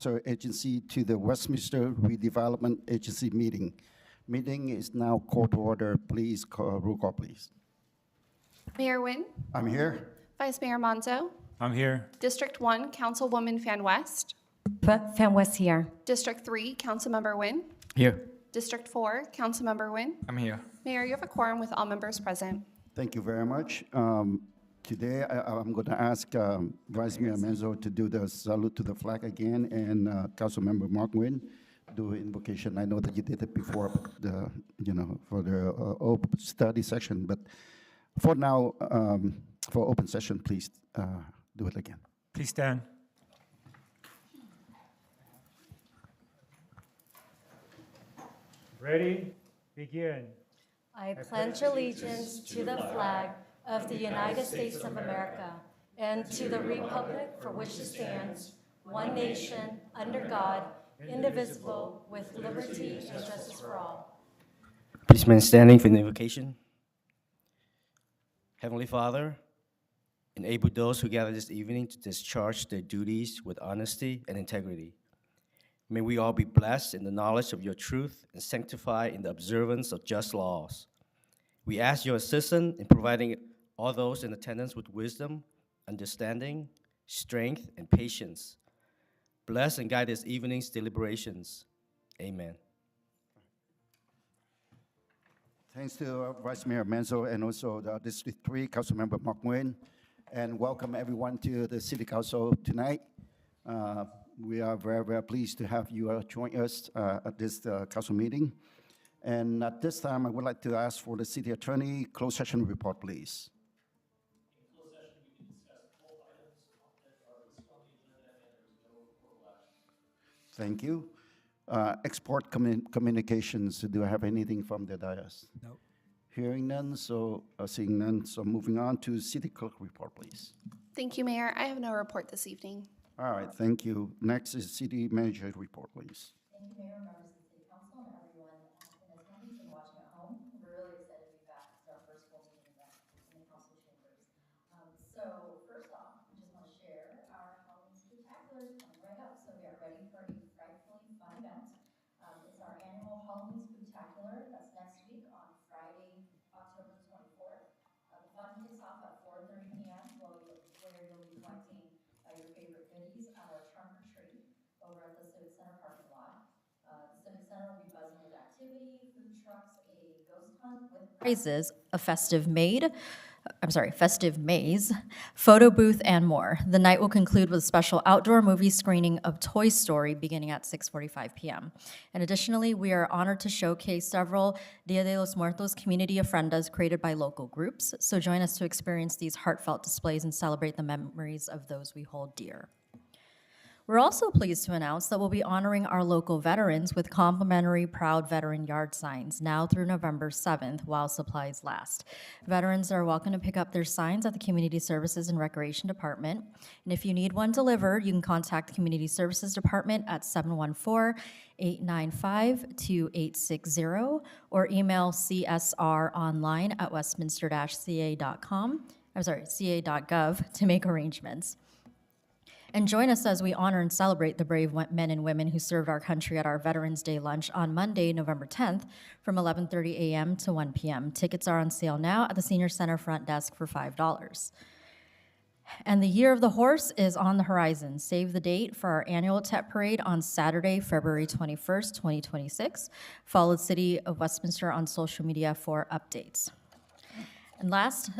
Sector Agency to the Westminster Redevelopment Agency meeting. Meeting is now called to order. Please call, roll call, please. Mayor Nguyen, I'm here. Vice Mayor Monzo, I'm here. District 1, Councilwoman Fan West, Fan West here. District 3, Councilmember Nguyen, Here. District 4, Councilmember Nguyen. I'm here. Mayor, you have a quorum with all members present. Thank you very much. Today, I'm going to ask Vice Mayor Menzo to do the salute to the flag again, and Councilmember Mark Nguyen do invocation. I know that you did it before, the for the open study session, but for now, for open session, please do it again. Please stand. Ready? Begin. I pledge allegiance to the flag of the United States of America and to the republic for which it stands, one nation, under God, indivisible, with liberty and justice for all. Please remain standing for the invocation. Heavenly Father, enable those who gather this evening to discharge their duties with honesty and integrity. May we all be blessed in the knowledge of your truth and sanctified in the observance of just laws. We ask your assistance in providing all those in attendance with wisdom, understanding, strength, and patience. Bless and guide this evening's deliberations. Amen. Thanks to Vice Mayor Menzo and also the District 3 Councilmember Mark Nguyen, and welcome everyone to the City Council tonight. We are very, very pleased to have you join us at this council meeting. And at this time, I would like to ask for the city attorney closed session report, please. In closed session, we can discuss both items that are listed on the agenda, and there is no reportable action. Thank you. Export communications, do I have anything from the dais? No. Hearing none, so seeing none, so moving on to city clerk report, please. Thank you, Mayor. I have no report this evening. All right, thank you. Next is city manager report, please. Thank you, Mayor, members of the City Council, and everyone in attendance and watching at home. We're really excited to be back. It's our first full meeting back in the council chambers. So first off, we just want to share our Halloween Spectacular is coming right up, so get ready for a frightfully fun event. It's our annual Halloween Spectacular. That's next week on Friday, October 24th. The fun kicks off at 4:30 p.m. where you'll be collecting your favorite goodies at our trunk or treat over at the Civic Center parking lot. The Civic Center will be buzzing with activity, food trucks, a ghost hunt with prizes, a festive maze, photo booth, and more. The night will conclude with a special outdoor movie screening of Toy Story beginning at 6:45 p.m. And additionally, we are honored to showcase several Dia de los Muertos community ofrendas created by local groups. So join us to experience these heartfelt displays and celebrate the memories of those we hold dear. We're also pleased to announce that we'll be honoring our local veterans with complimentary Proud Veteran yard signs now through November 7th while supplies last. Veterans are welcome to pick up their signs at the Community Services and Recreation Department. And if you need one delivered, you can contact the Community Services Department at 714-895-2860 or email csronline@westminster-ca.gov to make arrangements. And join us as we honor and celebrate the brave men and women who served our country at our Veterans Day lunch on Monday, November 10th from 11:30 a.m. to 1 p.m. Tickets are on sale now at the Senior Center front desk for $5. And the Year of the Horse is on the horizon. Save the date for our annual TET Parade on Saturday, February 21st, 2026. Follow the City of Westminster on social media for updates. And last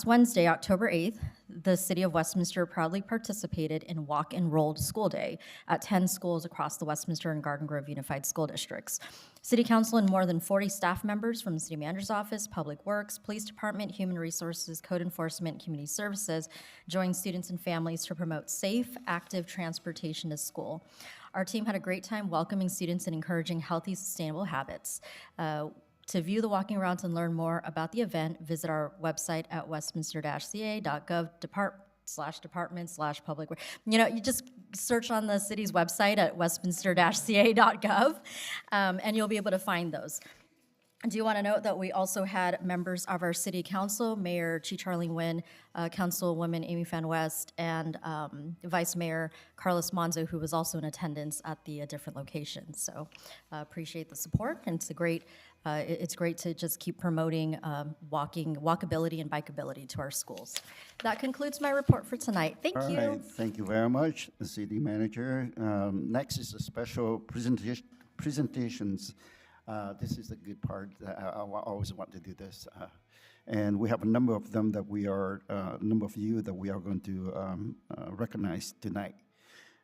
Wednesday, October 8th, the City of Westminster proudly participated in Walk Enrolled School Day at 10 schools across the Westminster and Garden Grove Unified School Districts. City Council and more than 40 staff members from the City Manager's Office, Public Works, Police Department, Human Resources, Code Enforcement, Community Services joined students and families to promote safe, active transportation to school. Our team had a great time welcoming students and encouraging healthy, sustainable habits. To view the walking routes and learn more about the event, visit our website at westminster-ca.gov/department/public. You just search on the city's website at westminster-ca.gov, and you'll be able to find those. I do want to note that we also had members of our city council, Mayor Chi Charlie Nguyen, Councilwoman Amy Fan West, and Vice Mayor Carlos Monzo, who was also in attendance at the different locations. So appreciate the support, and it's great to just keep promoting walkability and bikeability to our schools. That concludes my report for tonight. Thank All you. right, thank you very much, City Manager. Next is a special presentations. This is the good part. I always want to do this. And we have a number of them that number of you that we are going to recognize tonight.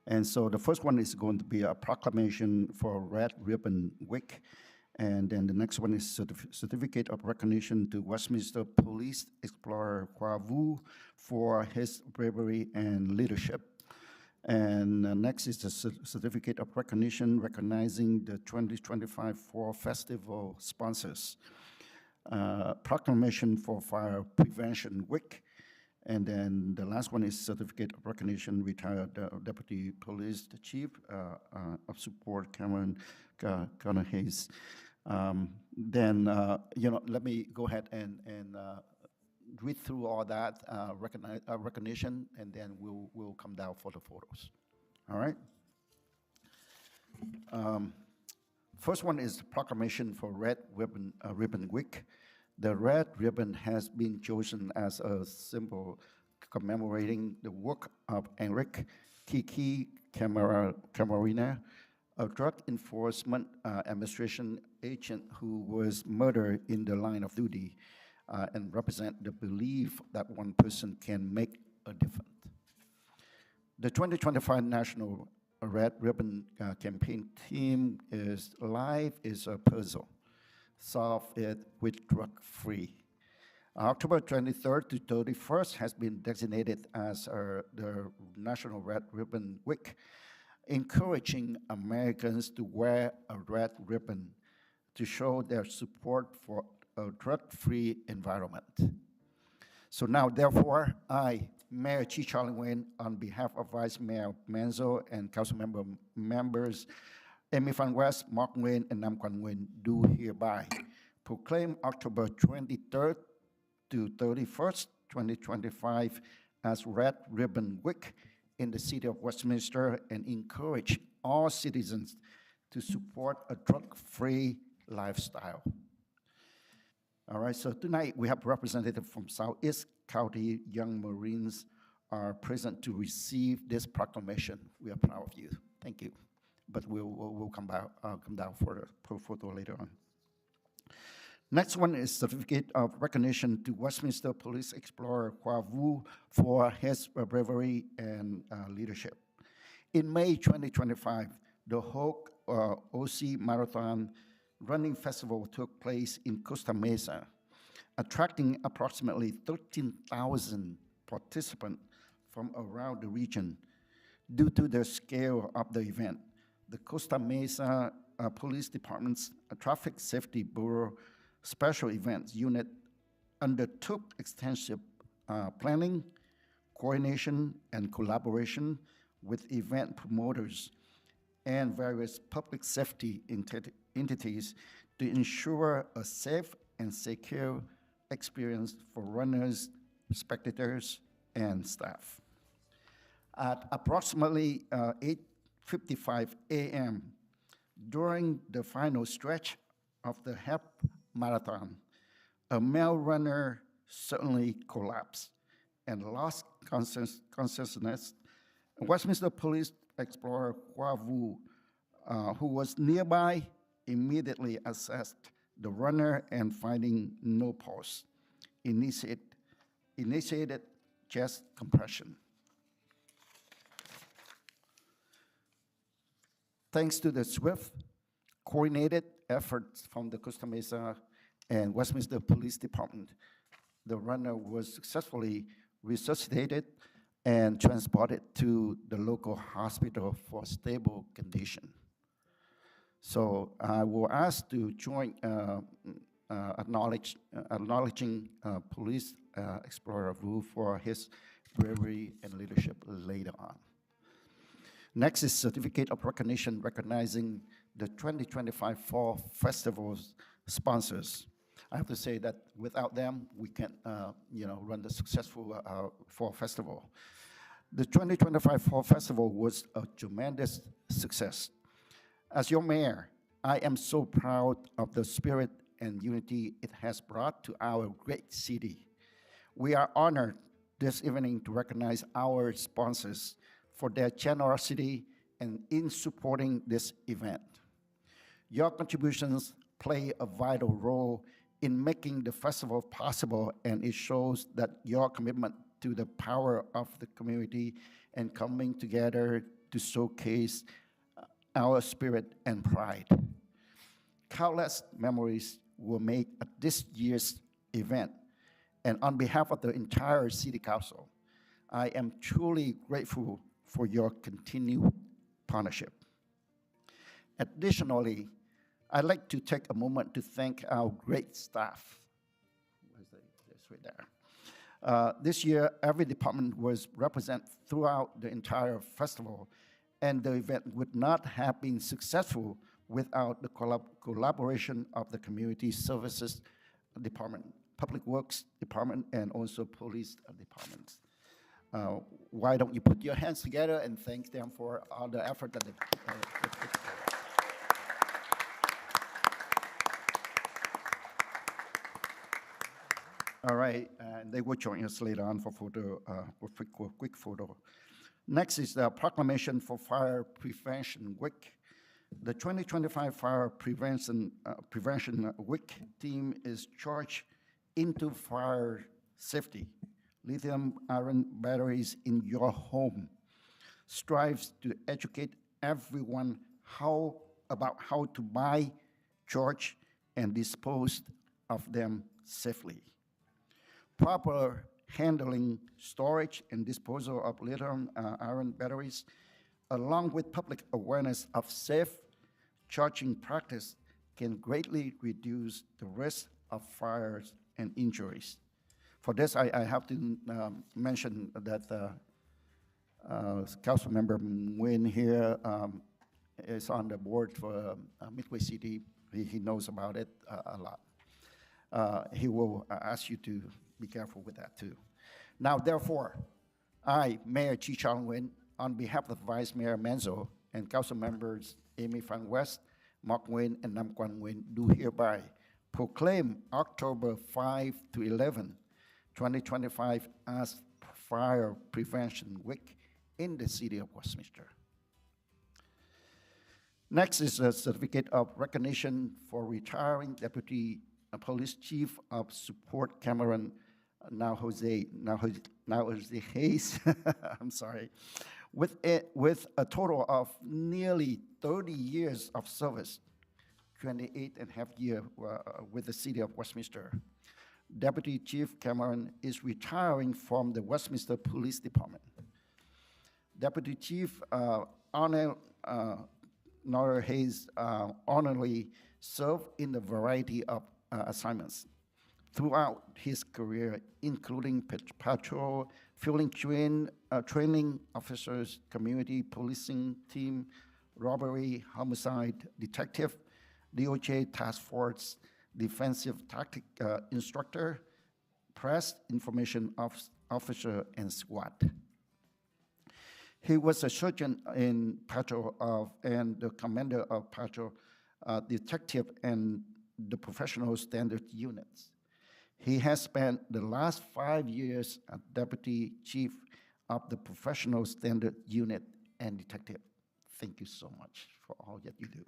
And so the first one is going to be a proclamation for Red Ribbon Week. And then the next one is certificate of recognition to Westminster Police Explorer Khoa Vu for his bravery and leadership. And next is the certificate of recognition recognizing the 2025 Fall Festival sponsors. Proclamation for Fire Prevention Week. And then the last one is certificate of recognition retired Deputy Police Chief of Support Cameron Connor Hayes. Let me go ahead and read through all that recognition, and then we'll come down for the photos. All right? First one is proclamation for Red Ribbon Week. The red ribbon has been chosen as a symbol commemorating the work of Enrique Kiki Camarena, a drug enforcement administration agent who was murdered in the line of duty, and represent the belief that one person can make a difference. The 2025 National Red Ribbon campaign theme is Life is a Puzzle, Solve It with Drug-Free. October 23rd to 31st has been designated as the National Red Ribbon Week, encouraging Americans to wear a red ribbon to show their support for a drug-free environment. So now, therefore, I, Mayor Chi Charlie Nguyen, on behalf of Vice Mayor Manzo and council members Amy Fan West, Mark Nguyen, and Nam Quan Nguyen, do hereby proclaim October 23rd to 31st, 2025 as Red Ribbon Week in the city of Westminster, and encourage all citizens to support a drug-free lifestyle. All right, so tonight we have representatives from Southeast County Young Marines are present to receive this proclamation. We are proud of you. Thank you. But we'll come down for the photo later on. Next one is certificate of recognition to Westminster Police Explorer Khoa Vu for his bravery and leadership. In May 2025, the Hoke OC Marathon Running Festival took place in Costa Mesa, attracting approximately 13,000 participants from around the region. Due to the scale of the event, the Costa Mesa Police Department's Traffic Safety Bureau Special Events Unit undertook extensive planning, coordination, and collaboration with event promoters and various public safety entities to ensure a safe and secure experience for runners, spectators, and staff. At approximately 8:55 a.m., during the final stretch of the half marathon, a male runner suddenly collapsed and lost consciousness. Westminster Police Explorer Khoa Vu, who was nearby, immediately assessed the runner and finding no pulse, initiated chest compression. Thanks to the swift, coordinated efforts from the Costa Mesa and Westminster Police Department, the runner was successfully resuscitated and transported to the local hospital for stable condition. So I will ask to join acknowledging Police Explorer Vu for his bravery and leadership later on. Next is certificate of recognition recognizing the 2025 Fall Festival's sponsors. I have to say that without them, we can't, run the successful Fall Festival. The 2025 Fall Festival was a tremendous success. As your mayor, I am so proud of the spirit and unity it has brought to our great city. We are honored this evening to recognize our sponsors for their generosity and in supporting this event. Your contributions play a vital role in making the festival possible, and it shows that your commitment to the power of the community and coming together to showcase our spirit and pride. Countless memories were made at this year's event, and on behalf of the entire City Council, I am truly grateful for your continued partnership. Additionally, I'd like to take a moment to thank our great staff. It's right there. This year, every department was represented throughout the entire festival, and the event would not have been successful without the collaboration of the Community Services Department, Public Works Department, and also Police Departments. Why don't you put your hands together and thank them for all the effort that they put. All right, and they will join us later on for photo, for quick photo. Next is the proclamation for Fire Prevention Week. The 2025 Fire Prevention Week theme is Charge into Fire Safety. Lithium-ion batteries in your home strives to educate everyone about how to buy, charge, and dispose of them safely. Proper handling, storage, and disposal of lithium-ion batteries, along with public awareness of safe charging practice, can greatly reduce the risk of fires and injuries. For this, I have to mention that Council Member Nguyen here is on the board for Midway City. He knows about it a lot. He will ask you to be careful with that too. Now, therefore, I, Mayor Chi Chong Nguyen, on behalf of Vice Mayor Menzo and Council Members Amy Phan West, Mark Nguyen, and Nam Quan Nguyen, do hereby proclaim October 5 to 11, 2025 as Fire Prevention Week in the city of Westminster. Next is a certificate of recognition for retiring Deputy Police Chief of Support Cameron now Jose Hayes, I'm sorry, with a total of nearly 30 years of service, 28 and a half years with the city of Westminster. Deputy Chief Cameron is retiring from the Westminster Police Department. Deputy Chief Arnold Hayes honorably served in a variety of assignments throughout his career, including patrol, fueling training officers, community policing team, robbery, homicide detective, DOJ task force, defensive tactic instructor, press information officer, and SWAT. He was a sergeant in patrol and the commander of patrol detective and the professional standard units. He has spent the last 5 years as Deputy Chief of the Professional Standard Unit and Detective. Thank you so much for all that you do.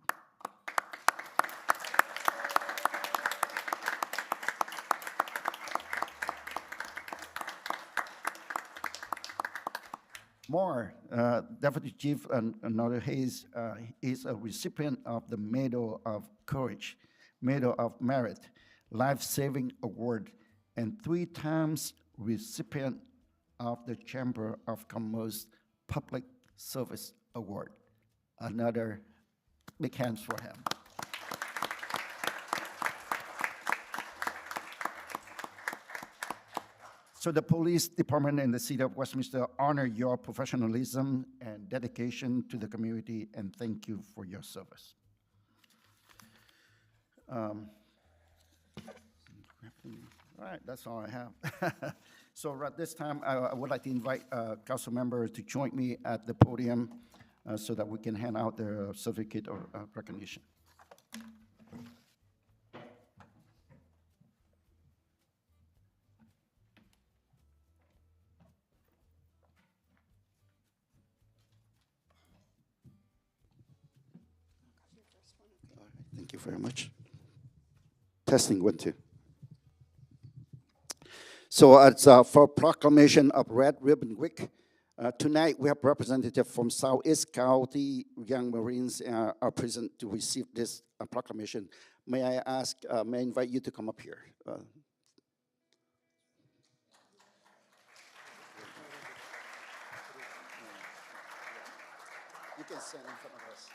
More, Deputy Chief Arnold Hayes is a recipient of the Medal of Courage, Medal of Merit, Life-Saving Award, and 3 times recipient of the Chamber of Commerce Public Service Award. Another big hands for him. So the police department and the city of Westminster honor your professionalism and dedication to the community, and thank you for your service. All right, that's all I have. So at this time, I would like to invite council members to join me at the podium so that we can hand out the certificate of recognition. All right, thank you very much. Testing 1, 2. So it's for proclamation of Red Ribbon Week. Tonight, we have representatives from Southeast County Young Marines are present to receive this proclamation. May I ask, may I invite you to come up here? You can stand in front of us.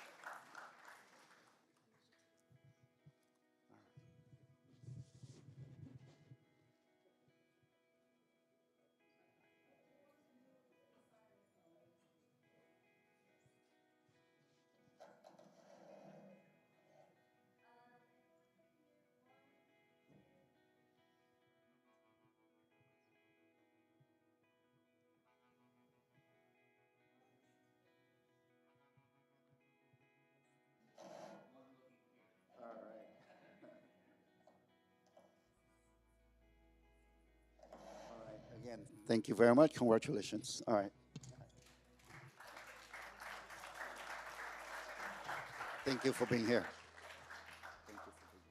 Again, thank you very much. Congratulations. All right. Thank you for being here. Thank you for being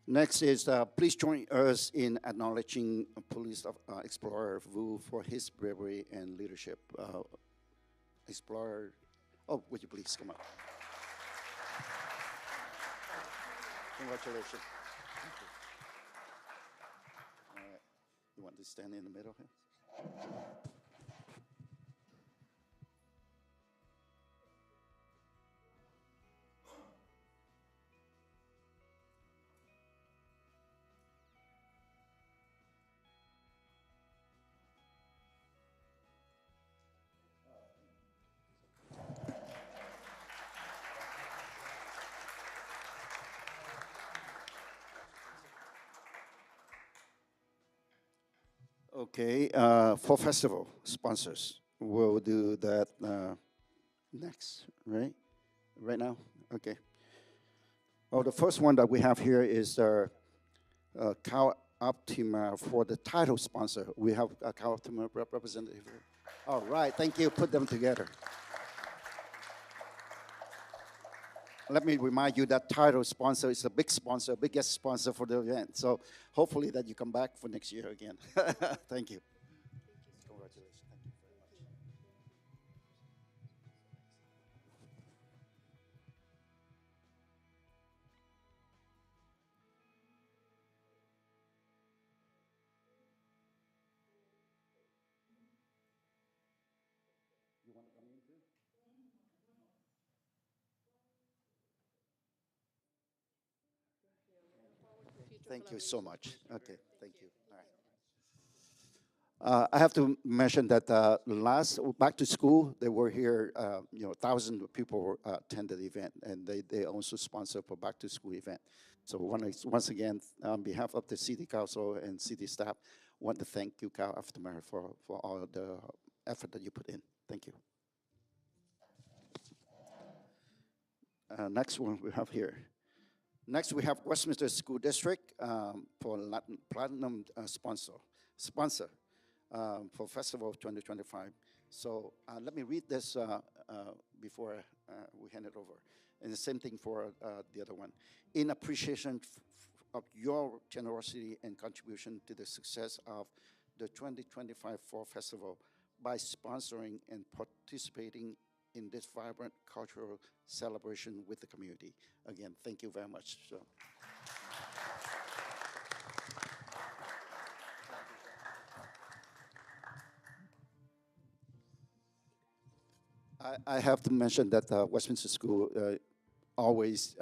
here. Next is, please join us in acknowledging Police Explorer Vu for his bravery and leadership. Explorer, oh, would you please come up? Congratulations. Thank you. All right. You want to stand in the middle here? Okay, for festival sponsors, we'll do that next, right? Right now? Okay. Well, the first one that we have here is Cal Optima for the title sponsor. We have a Cal Optima representative here. All right, thank you. Put them together. Let me remind you that title sponsor is a big sponsor, biggest sponsor for the event. So hopefully that you come back for next year again. Thank you. Congratulations. Thank you very much. You want to come in too? Thank you so much. Okay, thank you. All right. I have to mention that last back to school, they were here. 1,000 people attended the event, and they also sponsor for back to school event. So once again, on behalf of the city council and city staff, want to thank you, Cal Aftermath, for all the effort that you put in. Thank you. Next one we have here. Next, we have Westminster School District for Platinum sponsor for Festival of 2025. So let me read this before we hand it over. And the same thing for the other one. In appreciation of your generosity and contribution to the success of the 2025 Fall Festival by sponsoring and participating in this vibrant cultural celebration with the community. Again, thank you very much. So. I have to mention that Westminster School always,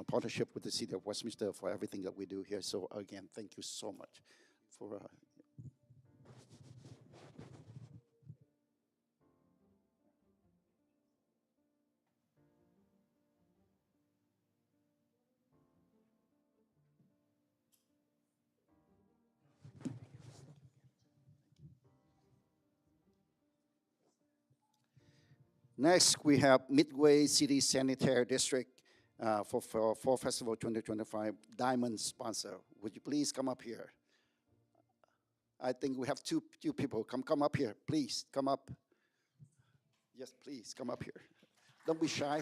partnership with the city of Westminster for everything that we do here. So again, thank you so much for Next, we have Midway City Sanitary District for Fall Festival 2025 Diamond sponsor. Would you please come up here? I think we have two people. Come up here, please. Come up. Yes, please come up here. Don't be shy.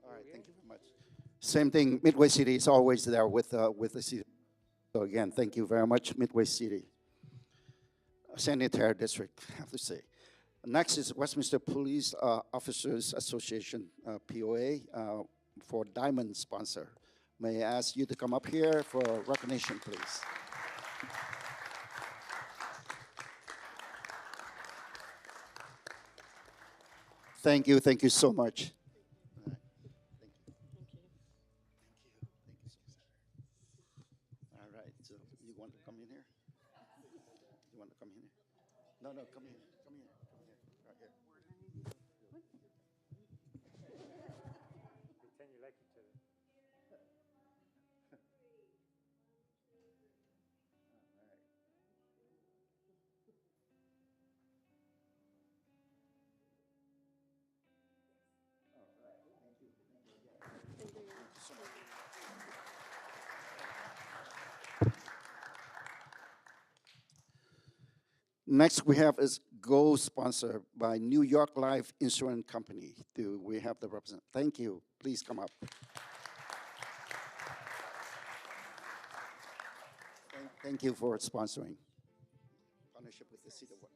All right, thank you very much. Same thing, Midway City is always there with the city. So again, thank you very much, Midway City. Sanitary District, I have to say. Next is Westminster Police Officers Association, POA, for Diamond sponsor. May I ask you to come up here for recognition, please? Thank you so much. All right, thank you. Thank you so much. All right, so you want to come in here? You want to come in here? No, come here, come here, right here. Pretend you like each other. Next, we have is Gold sponsored by New York Life Insurance Company. Do we have the representative? Thank you. Please come up. Thank you for sponsoring. Partnership with the city. Thank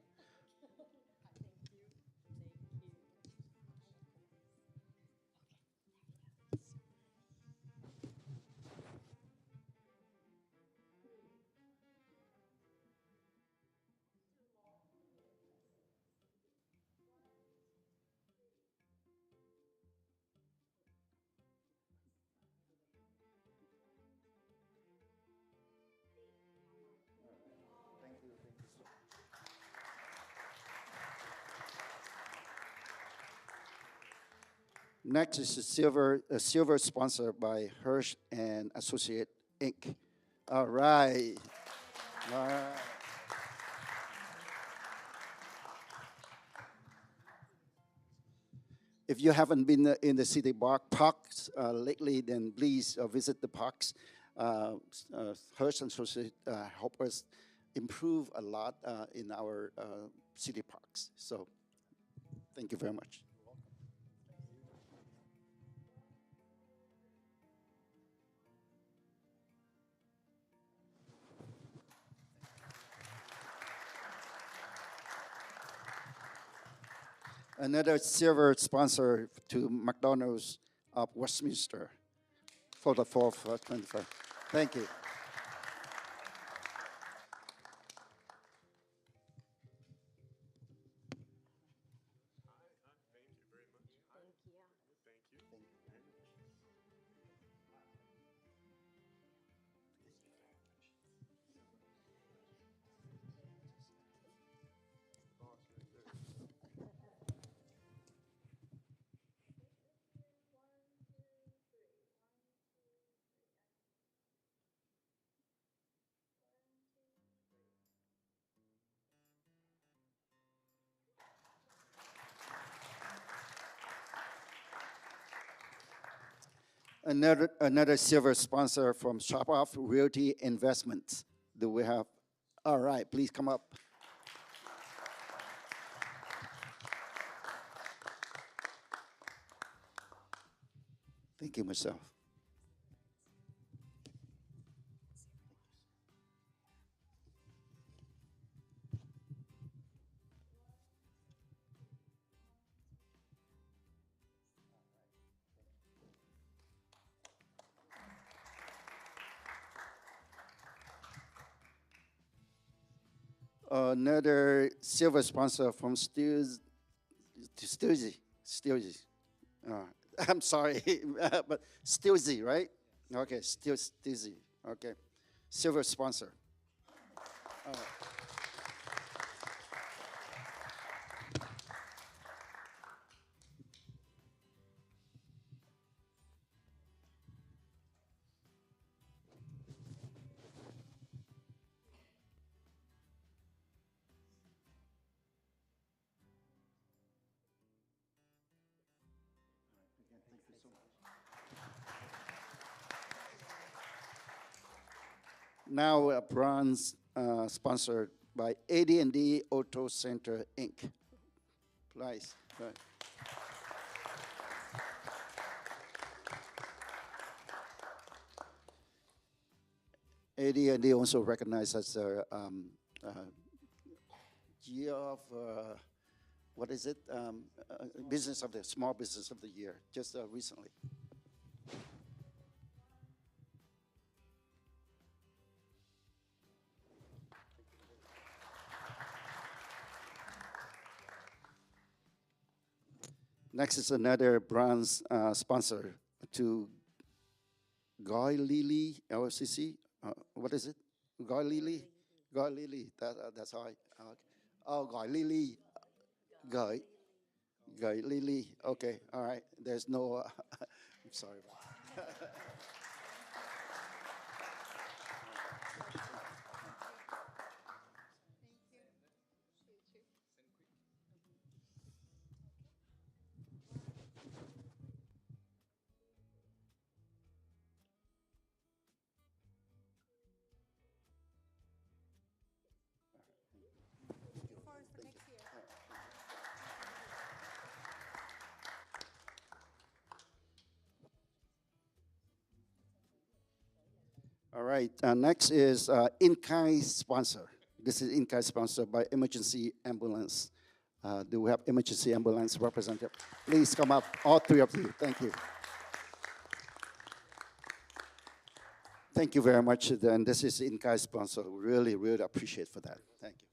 you so much. Next is a silver sponsored by Hirsch and Associate Inc. All right. All right. If you haven't been in the city parks lately, then please visit the parks. Hirsch and Associate help us improve a lot in our city parks. So thank you very much. Another silver sponsor to McDonald's of Westminster for the 4th 25. Thank you. Another silver sponsor from Shop Off Realty Investments. Do we have? All right, please come up. Thank you, myself. Another silver sponsor from Stilzy. I'm sorry, but Stilzy, right? Okay, Stilzy. Okay, silver sponsor. Now a bronze sponsored by AD&D Auto Center Inc. Please. Right. AD&D also recognized as a year of what is it? Business of the small business of the year, just recently. Next is another bronze sponsor to Guy Lily LCC. What is it? Guy Lily? Guy Lily. That's how I. Okay. Oh, Guy Lily. Guy. Guy Lily. Okay. All right. There's no. I'm sorry about that. All right, next is in-kind sponsor. This is in-kind sponsor by Emergency Ambulance. Do we have Emergency Ambulance representative? Please come up, all three of you. Thank you. Thank you very much. And this is in-kind sponsor. Really, really appreciate for that. Thank you.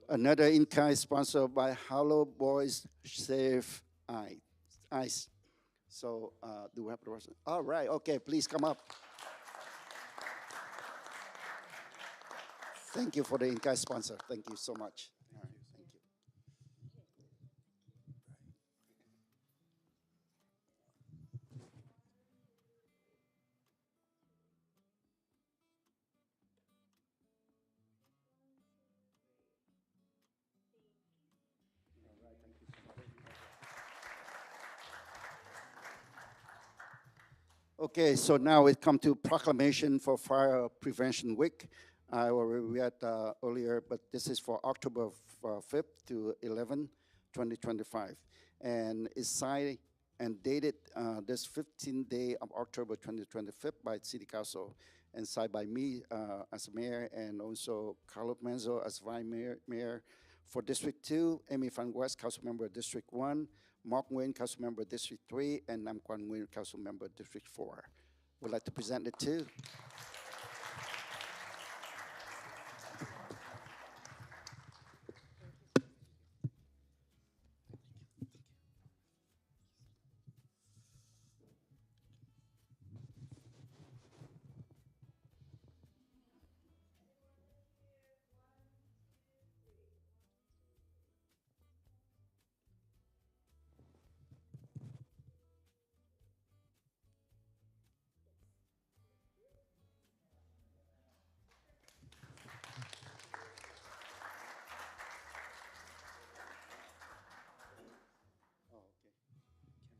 Another in-kind sponsor by Hello Boys Save Ice. So do we have the rest? All right, okay, please come up. Thank you for the in-kind sponsor. Thank you so much. All right, thank you. Okay, so now we come to proclamation for Fire Prevention Week. I already read earlier, but this is for October 5th to 11, 2025. And it's signed and dated this 15th day of October 2025 by City Council and signed by me as mayor and also Carlos Menzo as vice mayor for District 2, Amy Van West, Council Member District 1, Mark Nguyen, Council Member District 3, and Nam Quan Nguyen, Council Member District 4. Would like to present it too.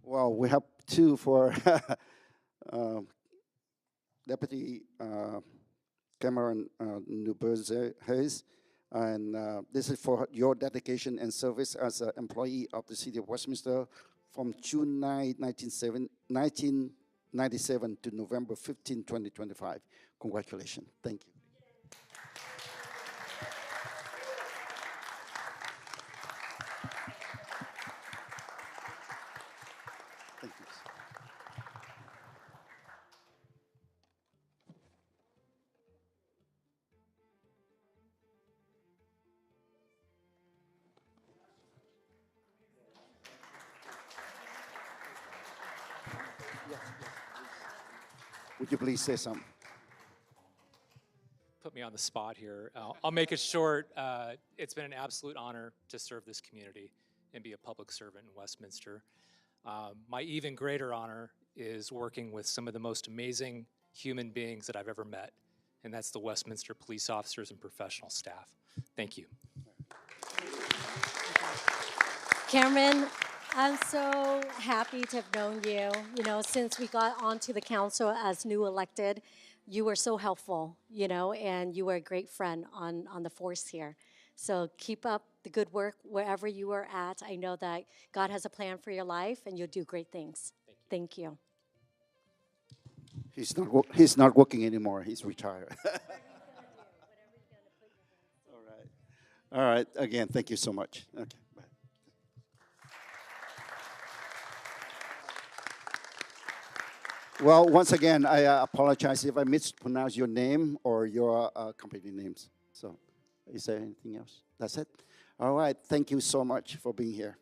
Well, we have two for Deputy Cameron Newberger Hayes. And this is for your dedication and service as an employee of the City of Westminster from June 9, 1997 to November 15, 2025. Congratulations. Thank you. Thank you. Would you please say something? Put me on the spot here. I'll make it short. It's been an absolute honor to serve this community and be a public servant in Westminster. My even greater honor is working with some of the most amazing human beings that I've ever met, and that's the Westminster police officers and professional staff. Thank you. Cameron, I'm so happy to have known you. You know, since we got onto the council as new elected, you were so helpful, you know, and you were a great friend on the force here. So keep up the good work wherever you are at. I know that God has a plan for your life, and you'll do great things. Thank you. He's not working anymore. He's retired. All right. All right. Again, thank you so much. Okay. Bye. Well, once again, I apologize if I mispronounced your name or your company names. So, is there anything else? That's it? All right. Thank you so much for being here.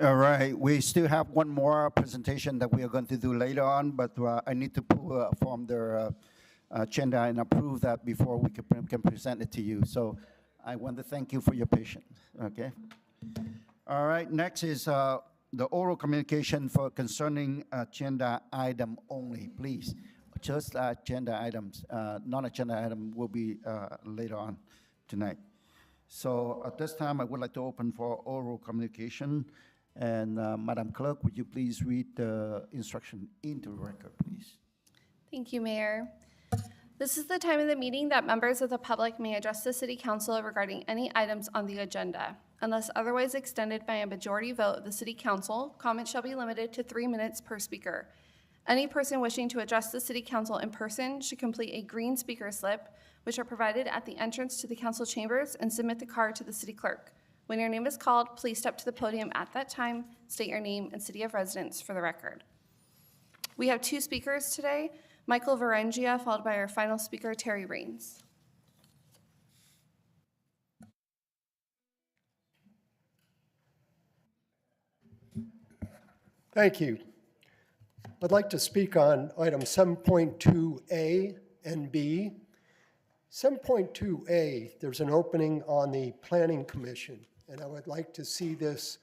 All right, we still have one more presentation that we are going to do later on, but I need to pull from the agenda and approve that before we can present it to you. So I want to thank you for your patience, okay? All right, next is the oral communication for concerning agenda item only, please. Just agenda items, non-agenda item will be later on tonight. So at this time, I would like to open for oral communication. And Madam Clerk, would you please read the instruction into the record, please? Thank you, Mayor. This is the time of the meeting that members of the public may address the City Council regarding any items on the agenda. Unless otherwise extended by a majority vote of the City Council, comments shall be limited to 3 minutes per speaker. Any person wishing to address the City Council in person should complete a green speaker slip, which are provided at the entrance to the council chambers, and submit the card to the City Clerk. When your name is called, please step to the podium at that time, state your name and city of residence for the record. We have 2 speakers today, Michael Varengia, followed by our final speaker, Terry Raines. Thank you. I'd like to speak on item 7.2A and B. 7.2A, there's an opening on the Planning Commission, and I would like to see this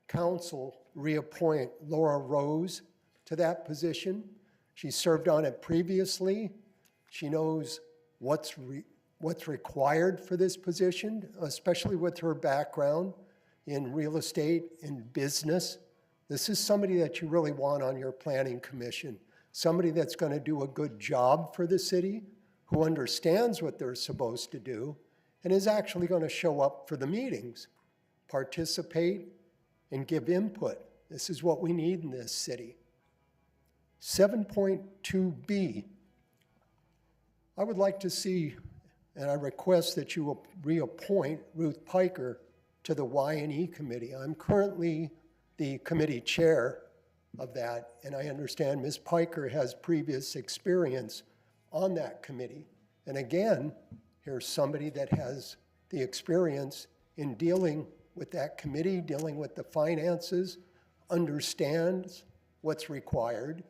council reappoint Laura Rose to that position. She served on it previously. She knows what's required for this position, especially with her background in real estate and business. This is somebody that you really want on your Planning Commission. somebody that's going to do a good job for the city, who understands what they're supposed to do, and is actually going to show up for the meetings, participate, and give input. This is what we need in this city. 7.2B, I would like to see, and I request that you reappoint Ruth Piker to the Y&E committee. I'm currently the committee chair of that, and I understand Ms. Piker has previous experience on that committee. And again, here's somebody that has the experience in dealing with that committee, dealing with the finances, understands what's required,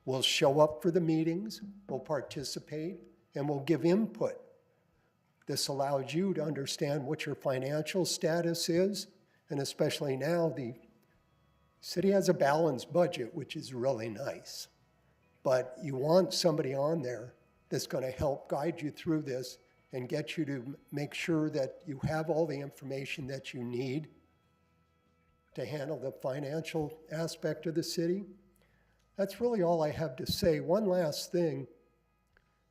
will show up for the meetings, will participate, and will give input. This allows you to understand what your financial status is, and especially now, the city has a balanced budget, which is really nice. But you want somebody on there that's going to help guide you through this and get you to make sure that you have all the information that you need to handle the financial aspect of the city. That's really all I have to say. One last thing,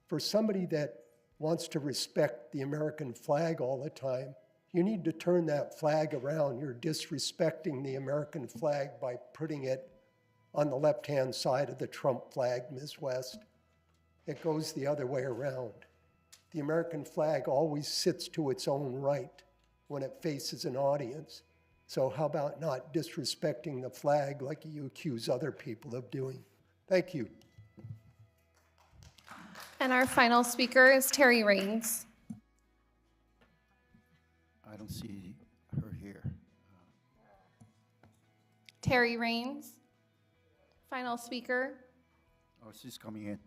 for somebody that wants to respect the American flag all the time, you need to turn that flag around. You're disrespecting the American flag by putting it on the left-hand side of the Trump flag, Ms. West. It goes the other way around. The American flag always sits to its own right when it faces an audience. So how about not disrespecting the flag like you accuse other people of doing? Thank you. And our final speaker is Terry Raines. I don't see her here. Terry Raines, final speaker. Oh, she's coming in.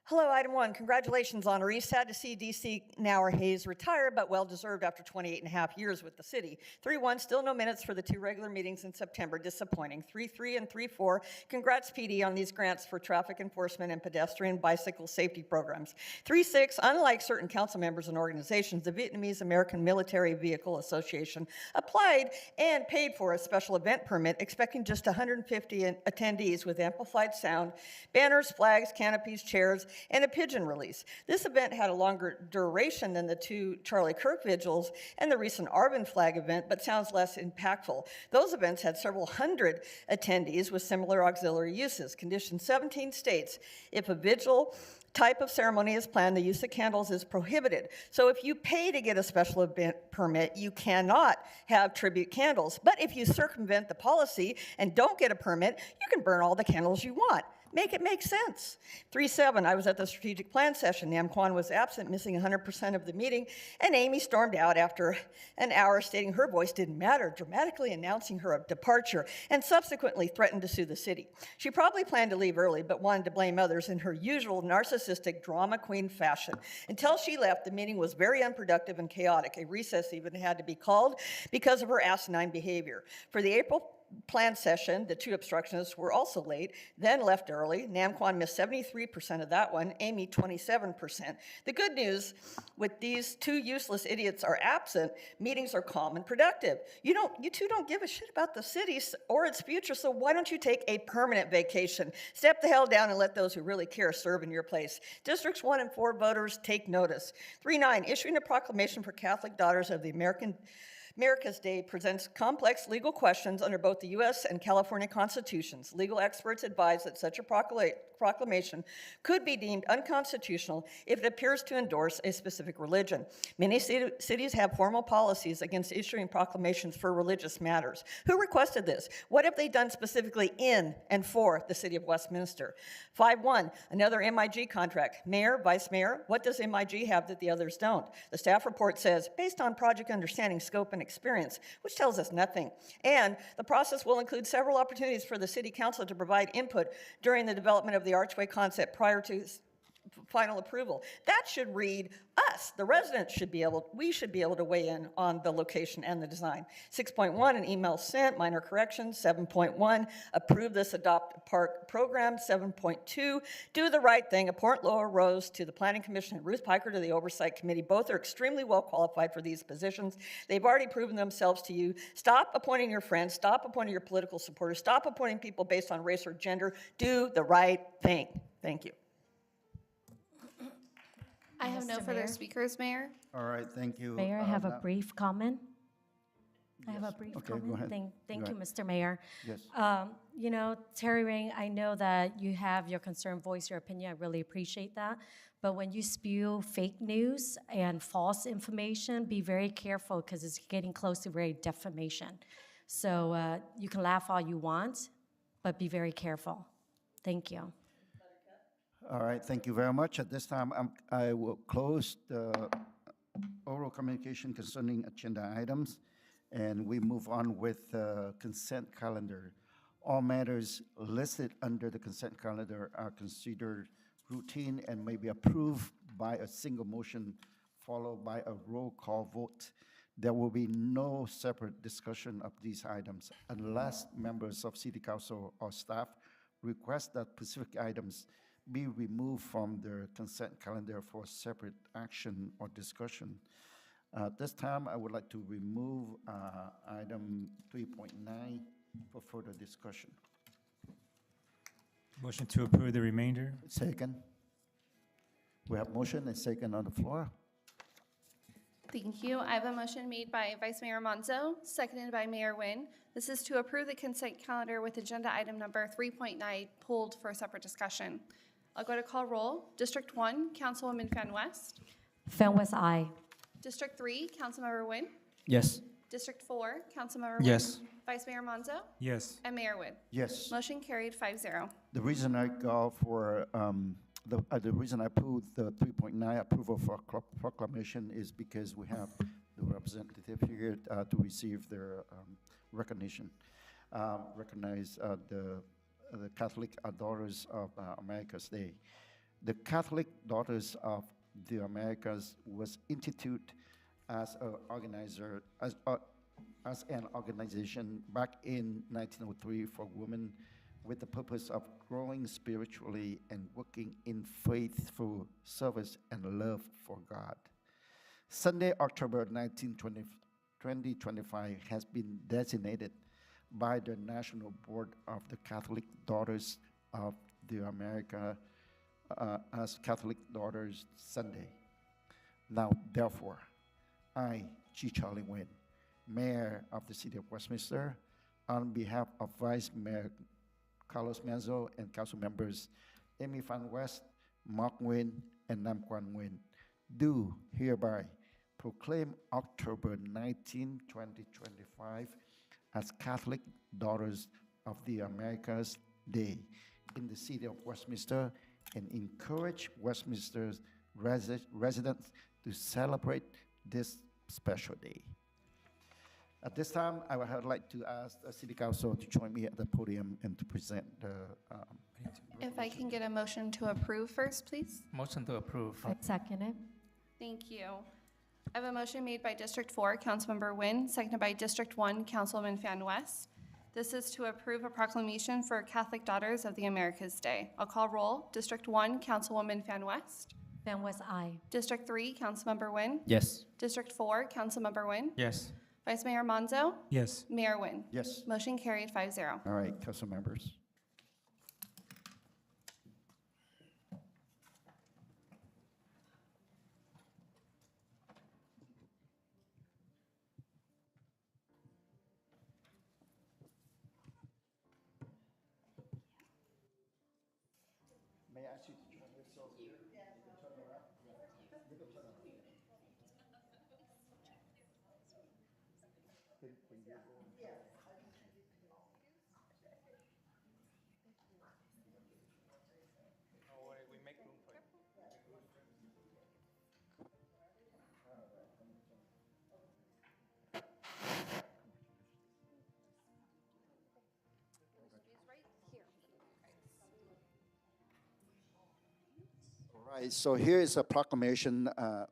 Hello, item 1, congratulations, honoree. Sad to see DC Nauer Hayes retire, but well-deserved after 28 and a half years with the city. 3-1, still no minutes for the 2 regular meetings in September, disappointing. 3-3 and 3-4, congrats PD on these grants for traffic enforcement and pedestrian bicycle safety programs. 3-6, unlike certain council members and organizations, the Vietnamese American Military Vehicle Association applied and paid for a special event permit, expecting just 150 attendees with amplified sound, banners, flags, canopies, chairs, and a pigeon release. This event had a longer duration than the 2 Charlie Kirk vigils and the recent Arvin flag event, but sounds less impactful. Those events had several hundred attendees with similar auxiliary uses. Condition 17 states, if a vigil type of ceremony is planned, the use of candles is prohibited. So if you pay to get a special event permit, you cannot have tribute candles. But if you circumvent the policy and don't get a permit, you can burn all the candles you want. Make it make sense. 3-7, I was at the strategic plan session. Nam Kwan was absent, missing 100% of the meeting, and Amy stormed out after an hour stating her voice didn't matter, dramatically announcing her departure, and subsequently threatened to sue the city. She probably planned to leave early, but wanted to blame others in her usual narcissistic drama queen fashion. Until she left, the meeting was very unproductive and chaotic. A recess even had to be called because of her asinine behavior. For the April plan session, the 2 obstructionists were also late, then left early. Nam Kwan missed 73% of that one, Amy 27%. The good news, with these 2 useless idiots are absent, meetings are calm and productive. You two don't give a shit about the city or its future, so why don't you take a permanent vacation? Step the hell down and let those who really care serve in your place. Districts 1 and 4 voters, take notice. 3-9, issuing a proclamation for Catholic Daughters of the America's Day presents complex legal questions under both the U.S. and California constitutions. Legal experts advise that such a proclamation could be deemed unconstitutional if it appears to endorse a specific religion. Many cities have formal policies against issuing proclamations for religious matters. Who requested this? What have they done specifically in and for the city of Westminster? 5-1, another MIG contract. Mayor, vice mayor, what does MIG have that the others don't? The staff report says, based on project understanding, scope, and experience, which tells us nothing. And the process will include several opportunities for the city council to provide input during the development of the archway concept prior to final approval. That should read us, the residents we should be able to weigh in on the location and the design. 6.1, an email sent, minor corrections. 7.1, approve this adopt park program. 7.2, do the right thing, appoint Laura Rose to the Planning Commission and Ruth Piker to the Oversight Committee. Both are extremely well qualified for these positions. They've already proven themselves to you. Stop appointing your friends, stop appointing your political supporters, stop appointing people based on race or gender. Do the right thing. Thank you. I have no Mr. further Mayor? speakers, Mayor. All right, thank you. Mayor, I have a now- brief comment. I have a brief Okay, go comment. ahead. Thank Go you, ahead. Mr. Mayor. Yes. You know, Terry Ring, I know that you have your concern, voice your opinion. I really appreciate that. But when you spew fake news and false information, be very careful because it's getting close to very defamation. So you can laugh all you want, but be very careful. Thank you. All right, thank you very much. At this time, I will close the oral communication concerning agenda items, and we move on with the consent calendar. All matters listed under the consent calendar are considered routine and may be approved by a single motion followed by a roll call vote. There will be no separate discussion of these items unless members of City Council or staff request that specific items be removed from the consent calendar for separate action or discussion. This time, I would like to remove item 3.9 for further discussion. Motion to approve the remainder. Second. We have motion and second on the floor. Thank you. I have a motion made by Vice Mayor Monzo, seconded by Mayor Nguyen. This is to approve the consent calendar with agenda item number 3.9 pulled for separate discussion. I'll go to call roll. District 1, Councilwoman Fan West. Fan West, aye. District 3, Councilmember Nguyen. Yes. District 4, Councilmember Nguyen. Yes. Vice Mayor Monzo. Yes. And Mayor Nguyen. Yes. Motion carried 5-0. The reason I go for, the reason I pulled the 3.9 approval for proclamation is because we have the representative here to receive their recognition, recognize the Catholic Daughters of America's Day. The Catholic Daughters of the Americas was instituted as an organizer, as an organization back in 1903 for women with the purpose of growing spiritually and working in faithful service and love for God. Sunday, October 19, 2025 has been designated by the National Board of the Catholic Daughters of the America as Catholic Daughters Sunday. Now, therefore, I, Chi Charlie Nguyen, Mayor of the City of Westminster, on behalf of Vice Mayor Carlos Manzo and council members Amy Fan West, Mark Nguyen, and Nam Quan Nguyen, do hereby proclaim October 19, 2025 as Catholic Daughters of the Americas Day in the City of Westminster and encourage Westminster's residents to celebrate this special day. At this time, I would like to ask the City Council to join me at the podium and to present the. If I can get a motion to approve first, please. Motion to approve. I second it. Thank you. I have a motion made by District 4, Councilmember Nguyen, seconded by District 1, Councilwoman Fan West. This is to approve a proclamation for Catholic Daughters of the Americas Day. I'll call roll. District 1, Councilwoman Fan West. Fan West, aye. District 3, Councilmember Nguyen. Yes. District 4, Councilmember Nguyen. Yes. Vice Mayor Monzo. Yes. Mayor Nguyen. Yes. Motion carried 5-0. All right, council members. May I ask you to turn yourself here? You can turn around. You can turn around. We make room for you. All Right, so here is a proclamation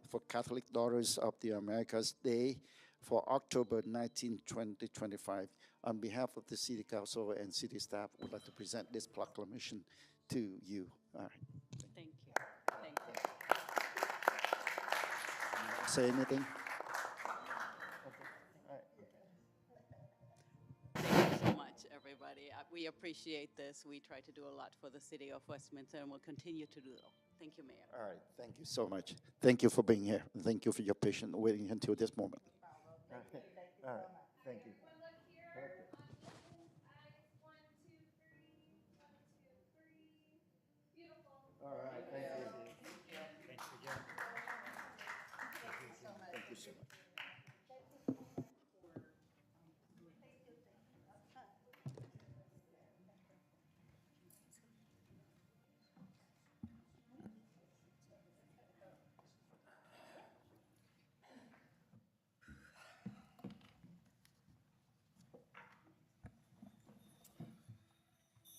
for Catholic Daughters of the Americas Day for October 19, 2025. On behalf of the City Council and City staff, would like to present this proclamation to you. All right. Thank you. Thank you. Say anything? Thank you so much, everybody. We appreciate this. We try to do a lot for the city of Westminster and will continue to do so. Thank you, Mayor. All right, thank you so much. Thank you for being here. Thank you for your patience waiting until this moment. All right, thank you. All right, thank you. Thanks again. Thank you so much.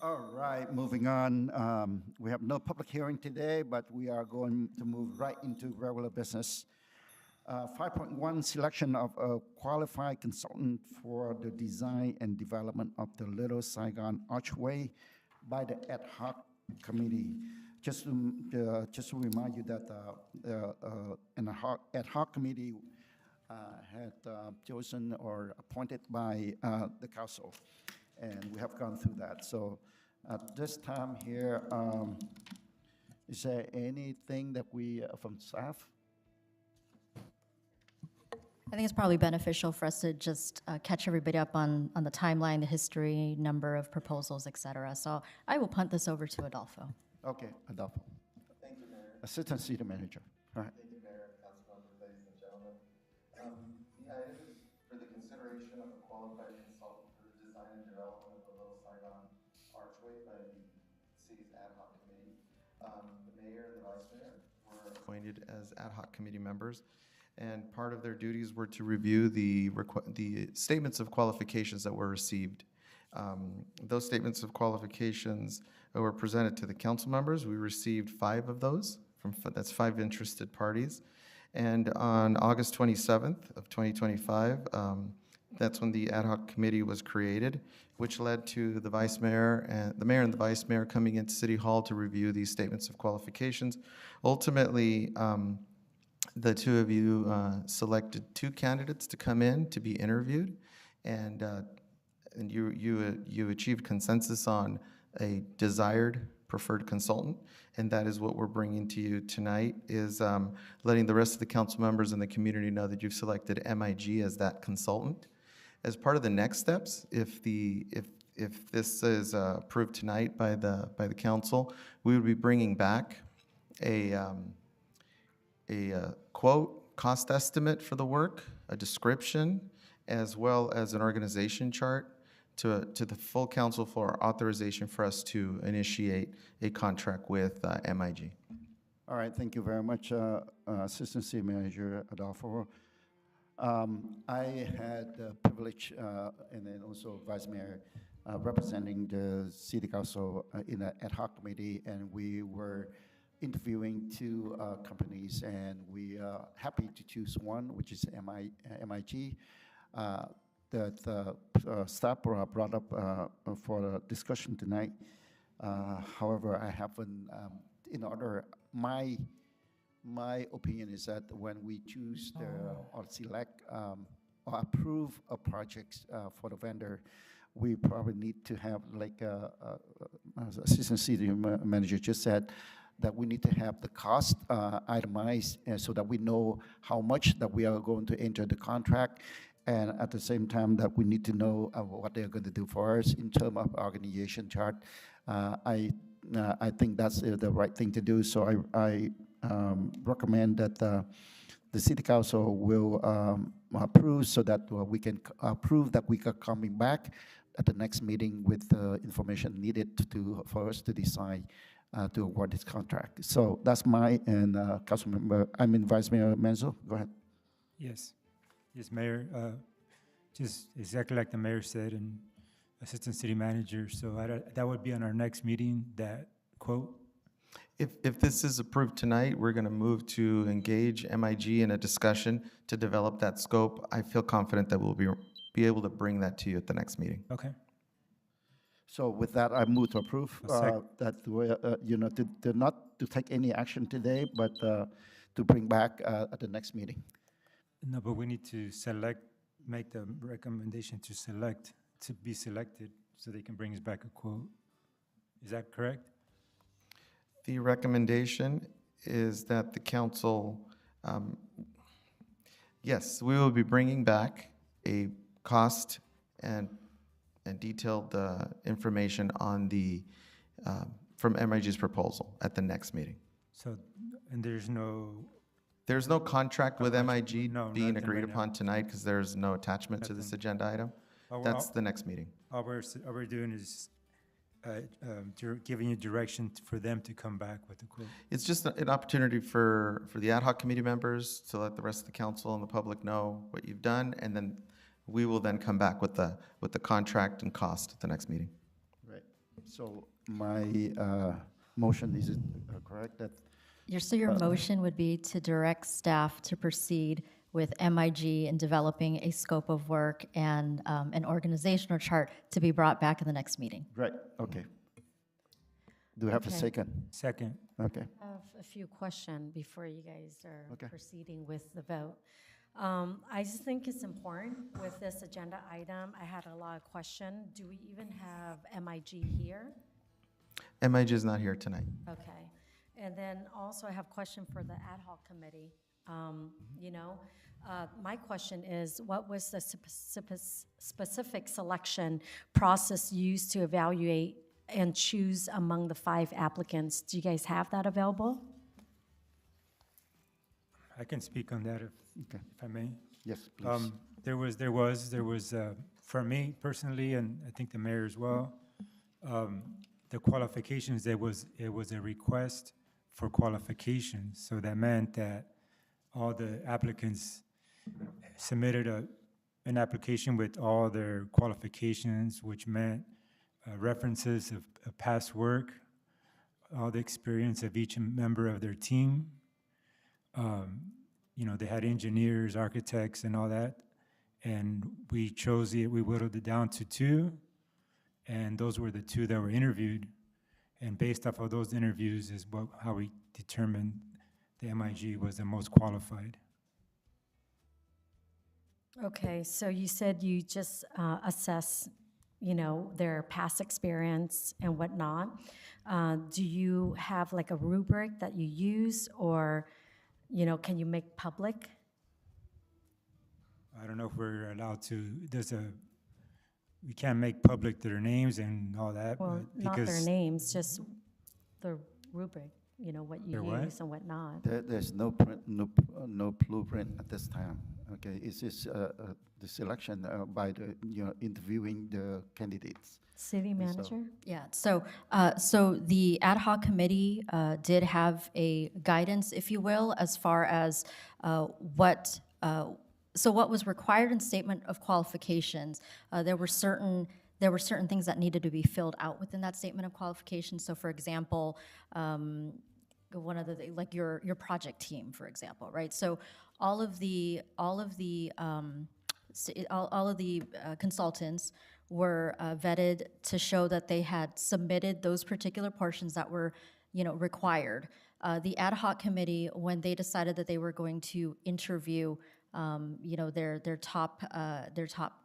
All right, moving on. We have no public hearing today, but we are going to move right into regular business. 5.1, selection of a qualified consultant for the design and development of the Little Saigon Archway by the ad hoc committee. Just to remind you that an ad hoc committee had chosen or appointed by the council, and we have gone through that. So at this time here, is there anything that we, from staff? I think it's probably beneficial for us to just catch everybody up on the timeline, the history, number of proposals, et cetera. So I will punt this over to Adolfo. Okay, Adolfo. Thank you, Mayor. Assistant City Manager. All right. Thank you, Mayor, council members, ladies and gentlemen. The item is for the consideration of a qualified consultant for the design and development of the Little Saigon Archway by the city's ad hoc committee. The mayor and the vice mayor were appointed as ad hoc committee members, and part of their duties were to review the statements of qualifications that were received. Those statements of qualifications were presented to the council members. We received 5 of those, that's 5 interested parties. And on August 27th of 2025, that's when the ad hoc committee was created, which led to the vice mayor and the mayor and the vice mayor coming into City Hall to review these statements of qualifications. Ultimately, the two of you selected 2 candidates to come in to be interviewed, and you achieved consensus on a desired preferred consultant, and that is what we're bringing to you tonight, is letting the rest of the council members and the community know that you've selected MIG as that consultant. As part of the next steps, if this is approved tonight by the council, we would be bringing back a quote, cost estimate for the work, a description, as well as an organization chart to the full council for authorization for us to initiate a contract with MIG. All right, thank you very much, Assistant City Manager Adolfo. I had the privilege, and then also Vice Mayor, representing the City Council in an ad hoc committee, and we were interviewing 2 companies, and we are happy to choose one, which is MIG. That staff brought up for discussion tonight. However, I haven't, my opinion is that when we choose or select or approve a project for the vendor, we probably need to have, like as Assistant City Manager just said, that we need to have the cost itemized so that we know how much that we are going to enter the contract, and at the same time that we need to know what they're going to do for us in terms of organization chart. I think that's the right thing to do, so I recommend that the City Council will approve, so that we can approve that we are coming back at the next meeting with the information needed for us to decide to award this contract. So that's my and Council Member, Vice Mayor Menzel, go ahead. Yes, Mayor. Just exactly like the mayor said, and Assistant City Manager. So that would be on our next meeting, that quote. If this is approved tonight, we're going to move to engage MIG in a discussion to develop that scope. I feel confident that we'll be able to bring that to you at the next meeting. Okay. So with that, I move to approve that, not to take any action today, but to bring back at the next meeting. No, but we need to make the recommendation to be selected, so they can bring us back a quote. Is that correct? The recommendation is that the council, yes, we will be bringing back a cost and detailed information on the, from MIG's proposal at the next meeting. So, and there's no, There's no contract with MIG No, being nothing agreed right now. upon tonight because there's no attachment to this agenda item. That's the next meeting. all we're doing is giving you direction for them to come back with the quote. It's just an opportunity for the ad hoc committee members to let the rest of the council and the public know what you've done, and then we will then come back with the contract and cost at the next meeting. Right. So my motion, is it correct that? Your motion would be to direct staff to proceed with MIG in developing a scope of work and an organizational chart to be brought back in the next meeting. Right, okay. Do we have a Okay. second? Second. Okay. I have a few questions before you guys are Okay. proceeding with the vote. I just think it's important with this agenda item. I had a lot of questions. Do we even have MIG here? MIG is not here tonight. Okay. And then also I have a question for the ad hoc committee. My question is, what was the specific selection process used to evaluate and choose among the 5 applicants? Do you guys have that available? I can speak on that if I may. Yes, please. There was, for me personally, and I think the mayor as well, the qualifications, it was a request for qualifications. So that meant that all the applicants submitted an application with all their qualifications, which meant references of past work, all the experience of each member of their team. They had engineers, architects, and all that. And we whittled it down to 2, and those were the 2 that were interviewed. And based off of those interviews is how we determined the MIG was the most qualified. Okay, so you said you just assess, their past experience and whatnot. Do you have like a rubric that you use, or, can you make public? I don't know if we're allowed to, we can't make public their names and all that. Well, but not their because names, just the rubric, what you Their what? use and whatnot. There's no blueprint at this time. Okay, it's just the selection by the interviewing the candidates. City manager? Yeah, so the ad hoc committee did have a guidance, if you will, as far as what was required in statement of qualifications. There were certain things that needed to be filled out within that statement of qualifications. So for example, one of the, like your project team, for example, right? So all of the consultants were vetted to show that they had submitted those particular portions that were, required. The ad hoc committee, when they decided that they were going to interview, their top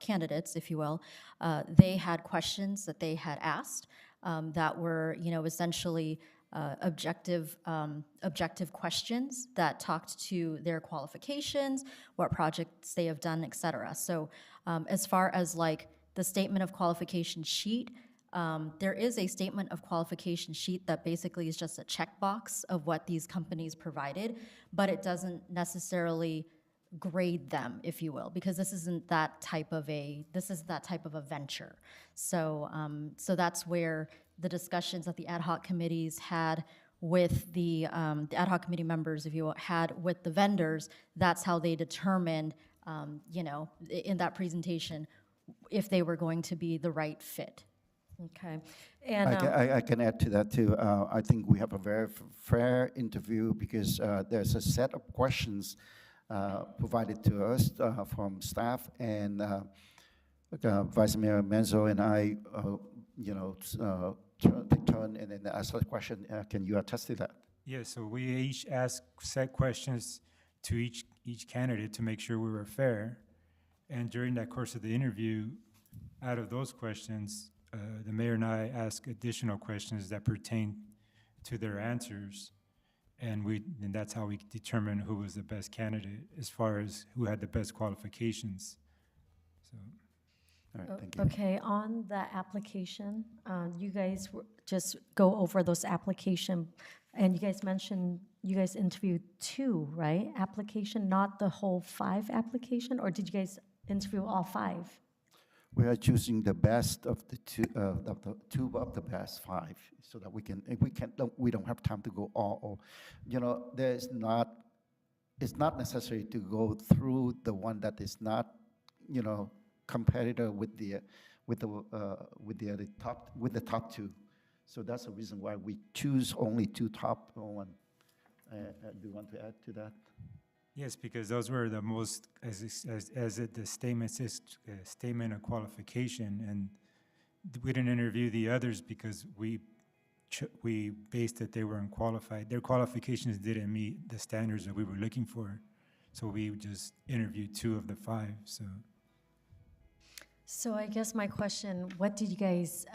candidates, if you will, they had questions that they had asked that were, essentially objective questions that talked to their qualifications, what projects they have done, et cetera. So as far as like the statement of qualification sheet, there is a statement of qualification sheet that basically is just a checkbox of what these companies provided, but it doesn't necessarily grade them, if you will, because this isn't that type of a venture. So so that's where the discussions that the ad hoc committees had with the ad hoc committee members, if you will, had with the vendors. That's how they determined, in that presentation, if they were going to be the right fit. Okay. And I can add to that too. I think we have a very fair interview because there's a set of questions provided to us from staff, and Vice Mayor Menzo and I, take turn and then ask a question. Can you attest to that? Yeah, so we each asked set questions to each candidate to make sure we were fair. And during that course of the interview, out of those questions, the mayor and I asked additional questions that pertain to their answers. And that's how we determined who was the best candidate as far as who had the best qualifications. So. All right, thank you. okay, on the application, you guys just go over those application, and you guys mentioned you guys interviewed 2, right? Application, not the whole 5 application, or did you guys interview all 5? We are choosing the best of the two of the best 5, so that we don't have time to go all. It's not necessary to go through the one that is not, competitor with the top 2. So that's the reason why we choose only 2 top 1. Do you want to add to that? Yes, because those were the most, the statement says, statement of qualification, and we didn't interview the others because we based that they were unqualified. Their qualifications didn't meet the standards that we were looking for, so we just interviewed 2 of the 5. So I guess my question, what did you guys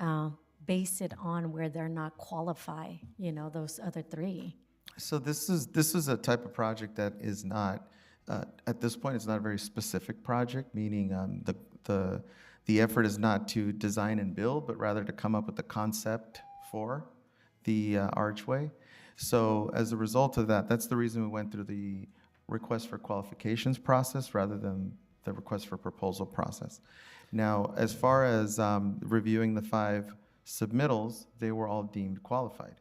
base it on where they're not qualified, those other 3? So this is a type of project that is not, at this point, it's not a very specific project, meaning the effort is not to design and build, but rather to come up with the concept for the archway. So as a result of that, that's the reason we went through the request for qualifications process rather than the request for proposal process. Now, as far as reviewing the 5 submittals, they were all deemed qualified.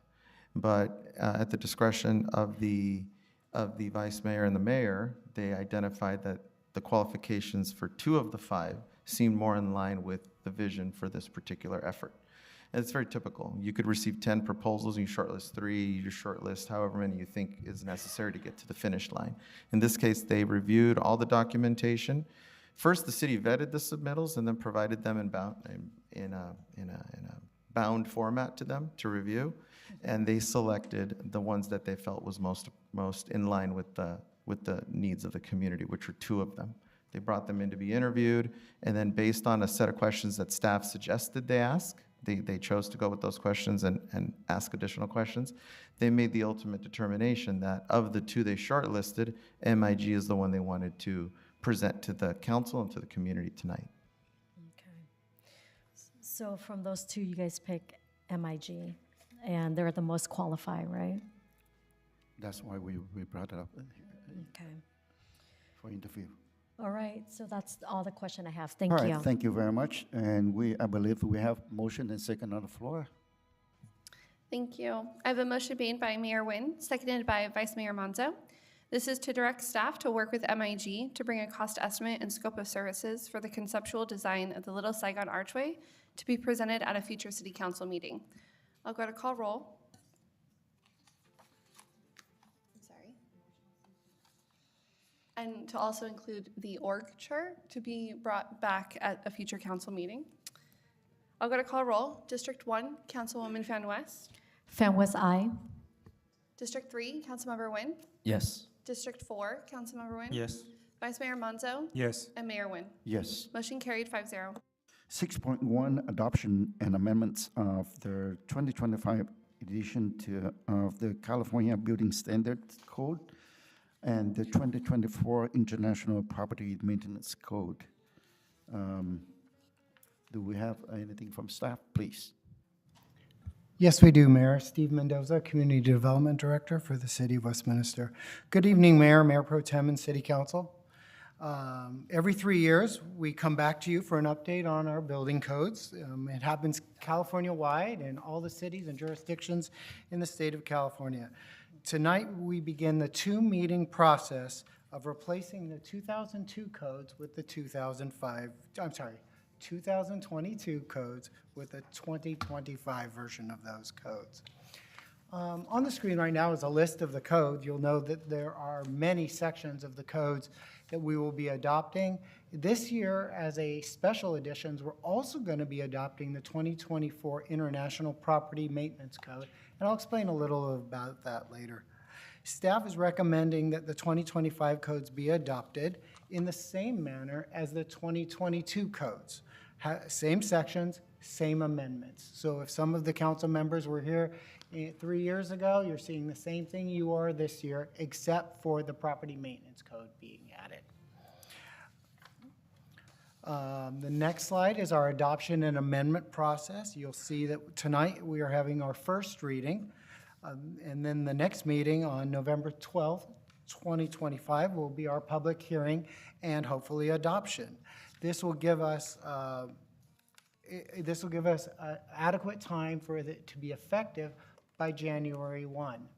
But at the discretion of the vice mayor and the mayor, they identified that the qualifications for 2 of the 5 seemed more in line with the vision for this particular effort. And it's very typical. You could receive 10 proposals, and you shortlist 3, you shortlist however many you think is necessary to get to the finish line. In this case, they reviewed all the documentation. First, the city vetted the submittals and then provided them in a bound format to them to review, and they selected the ones that they felt was most in line with the needs of the community, which were 2 of them. They brought them in to be interviewed, and then based on a set of questions that staff suggested they ask, they chose to go with those questions and ask additional questions. They made the ultimate determination that of the 2 they shortlisted, MIG is the one they wanted to present to the council and to the community tonight. Okay. So from those 2, you guys pick MIG, and they're the most qualified, right? That's why we brought it up Okay. for interview. All right, so that's all the question I have. Thank All you. right, thank you very much. And I believe we have motion and second on the floor. Thank you. I have a motion made by Mayor Nguyen, seconded by Vice Mayor Manzo. This is to direct staff to work with MIG to bring a cost estimate and scope of services for the conceptual design of the Little Saigon Archway to be presented at a future city council meeting. I'll go to call roll. I'm sorry. And to also include the org chart to be brought back at a future council meeting. I'll go to call roll. District 1, Councilwoman Fan West. Fan West, aye. District 3, Councilmember Nguyen. Yes. District 4, Councilmember Nguyen. Yes. Vice Mayor Manzo. Yes. And Mayor Nguyen. Yes. Motion carried 5-0. 6.1, adoption and amendments of the 2025 edition of the California Building Standards Code and the 2024 International Property Maintenance Code. Do we have anything from staff, please? Yes, we do, Mayor. Steve Mendoza, Community Development Director for the City of Westminster. Good evening, Mayor, Mayor Pro Tem, and City Council. Every 3 years, we come back to you for an update on our building codes. It happens California-wide in all the cities and jurisdictions in the state of California. Tonight, we begin the 2-meeting process of replacing the 2002 codes with the 2022 codes with a 2025 version of those codes. On the screen right now is a list of the codes. You'll know that there are many sections of the codes that we will be adopting. This year, as a special editions, we're also going to be adopting the 2024 International Property Maintenance Code, and I'll explain a little about that later. Staff is recommending that the 2025 codes be adopted in the same manner as the 2022 codes. Same sections, same amendments. So if some of the council members were here 3 years ago, you're seeing the same thing you are this year, except for the property maintenance code being added. The next slide is our adoption and amendment process. You'll see that tonight we are having our first reading, and then the next meeting on November 12th, 2025 will be our public hearing and hopefully adoption. This will give us adequate time for it to be effective by January 1.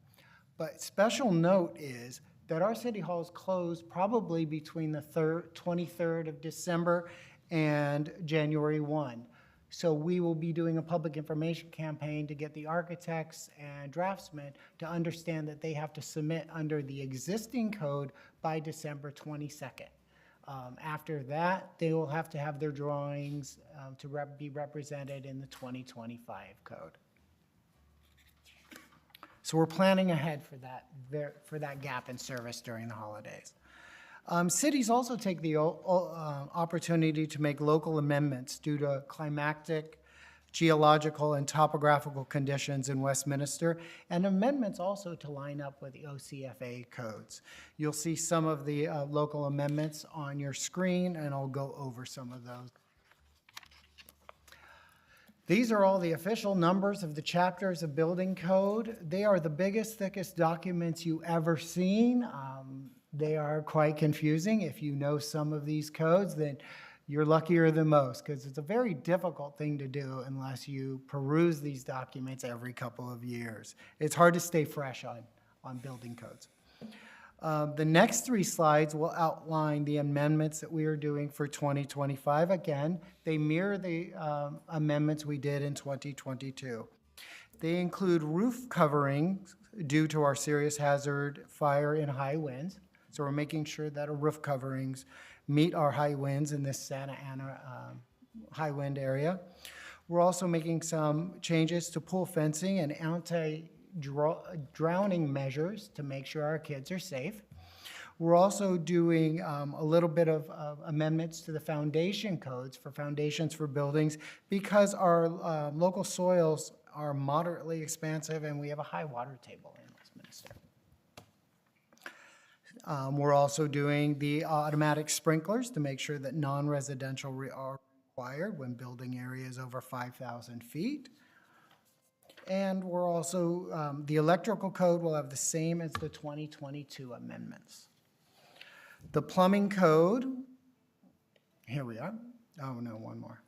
But special note is that our city hall is closed probably between the 23rd of December and January 1. So we will be doing a public information campaign to get the architects and draftsmen to understand that they have to submit under the existing code by December 22nd. After that, they will have to have their drawings to be represented in the 2025 code. So we're planning ahead for that gap in service during the holidays. Cities also take the opportunity to make local amendments due to climatic, geological, and topographical conditions in Westminster, and amendments also to line up with the OCFA codes. You'll see some of the local amendments on your screen, and I'll go over some of those. These are all the official numbers of the chapters of building code. They are the biggest, thickest documents you ever seen. They are quite confusing. If you know some of these codes, then you're luckier than most, because it's a very difficult thing to do unless you peruse these documents every couple of years. It's hard to stay fresh on building codes. The next 3 slides will outline the amendments that we are doing for 2025. Again, they mirror the amendments we did in 2022. They include roof coverings due to our serious hazard fire and high winds. So we're making sure that our roof coverings meet our high winds in this Santa Ana high wind area. We're also making some changes to pool fencing and anti-drowning measures to make sure our kids are safe. We're also doing a little bit of amendments to the foundation codes for foundations for buildings because our local soils are moderately expansive and we have a high water table in Westminster. We're also doing the automatic sprinklers to make sure that non-residential are required when building areas over 5,000 feet. And we're also, the electrical code will have the same as the 2022 amendments. The plumbing code, here we are. Oh no, one more.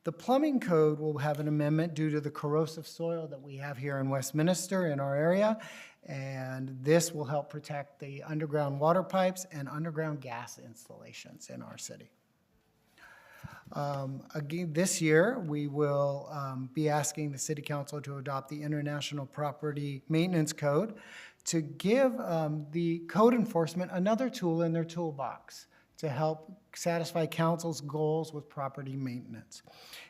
The plumbing code will have an amendment due to the corrosive soil that we have here in Westminster in our area, and this will help protect the underground water pipes and underground gas installations in our city. Again, this year, we will be asking the City Council to adopt the International Property Maintenance Code to give the code enforcement another tool in their toolbox to help satisfy council's goals with property maintenance.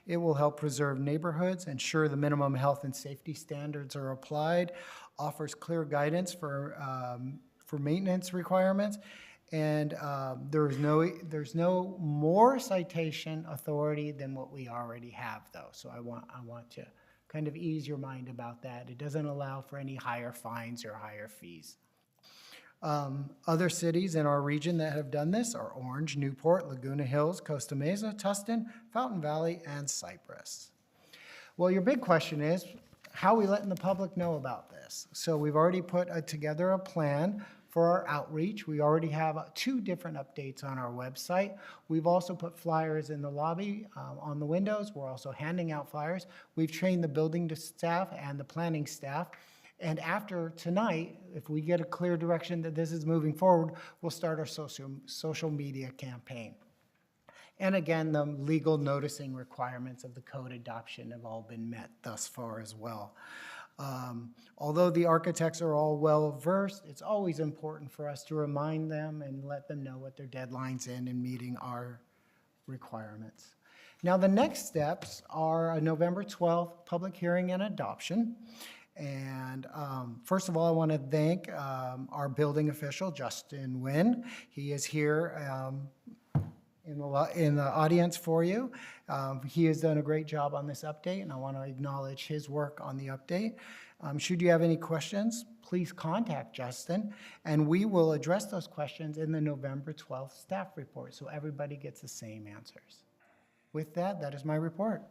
It will help preserve neighborhoods, ensure the minimum health and safety standards are applied, offers clear guidance for maintenance requirements, and there's no more citation authority than what we already have, though. So I want to kind of ease your mind about that. It doesn't allow for any higher fines or higher fees. Other cities in our region that have done this are Orange, Newport, Laguna Hills, Costa Mesa, Tustin, Fountain Valley, and Cypress. Well, your big question is, how are we letting the public know about this? So we've already put together a plan for our outreach. We already have 2 different updates on our website. We've also put flyers in the lobby on the windows. We're also handing out flyers. We've trained the building staff and the planning staff. And after tonight, if we get a clear direction that this is moving forward, we'll start our social media campaign. And again, the legal noticing requirements of the code adoption have all been met thus far as well. Although the architects are all well-versed, it's always important for us to remind them and let them know what their deadlines in meeting our requirements. Now, the next steps are a November 12th public hearing and adoption. And first of all, I want to thank our building official, Justin Nguyen. He is here in the audience for you. He has done a great job on this update, and I want to acknowledge his work on the update. Should you have any questions, please contact Justin, and we will address those questions in the November 12th staff report, so everybody gets the same answers. With that, that is my report.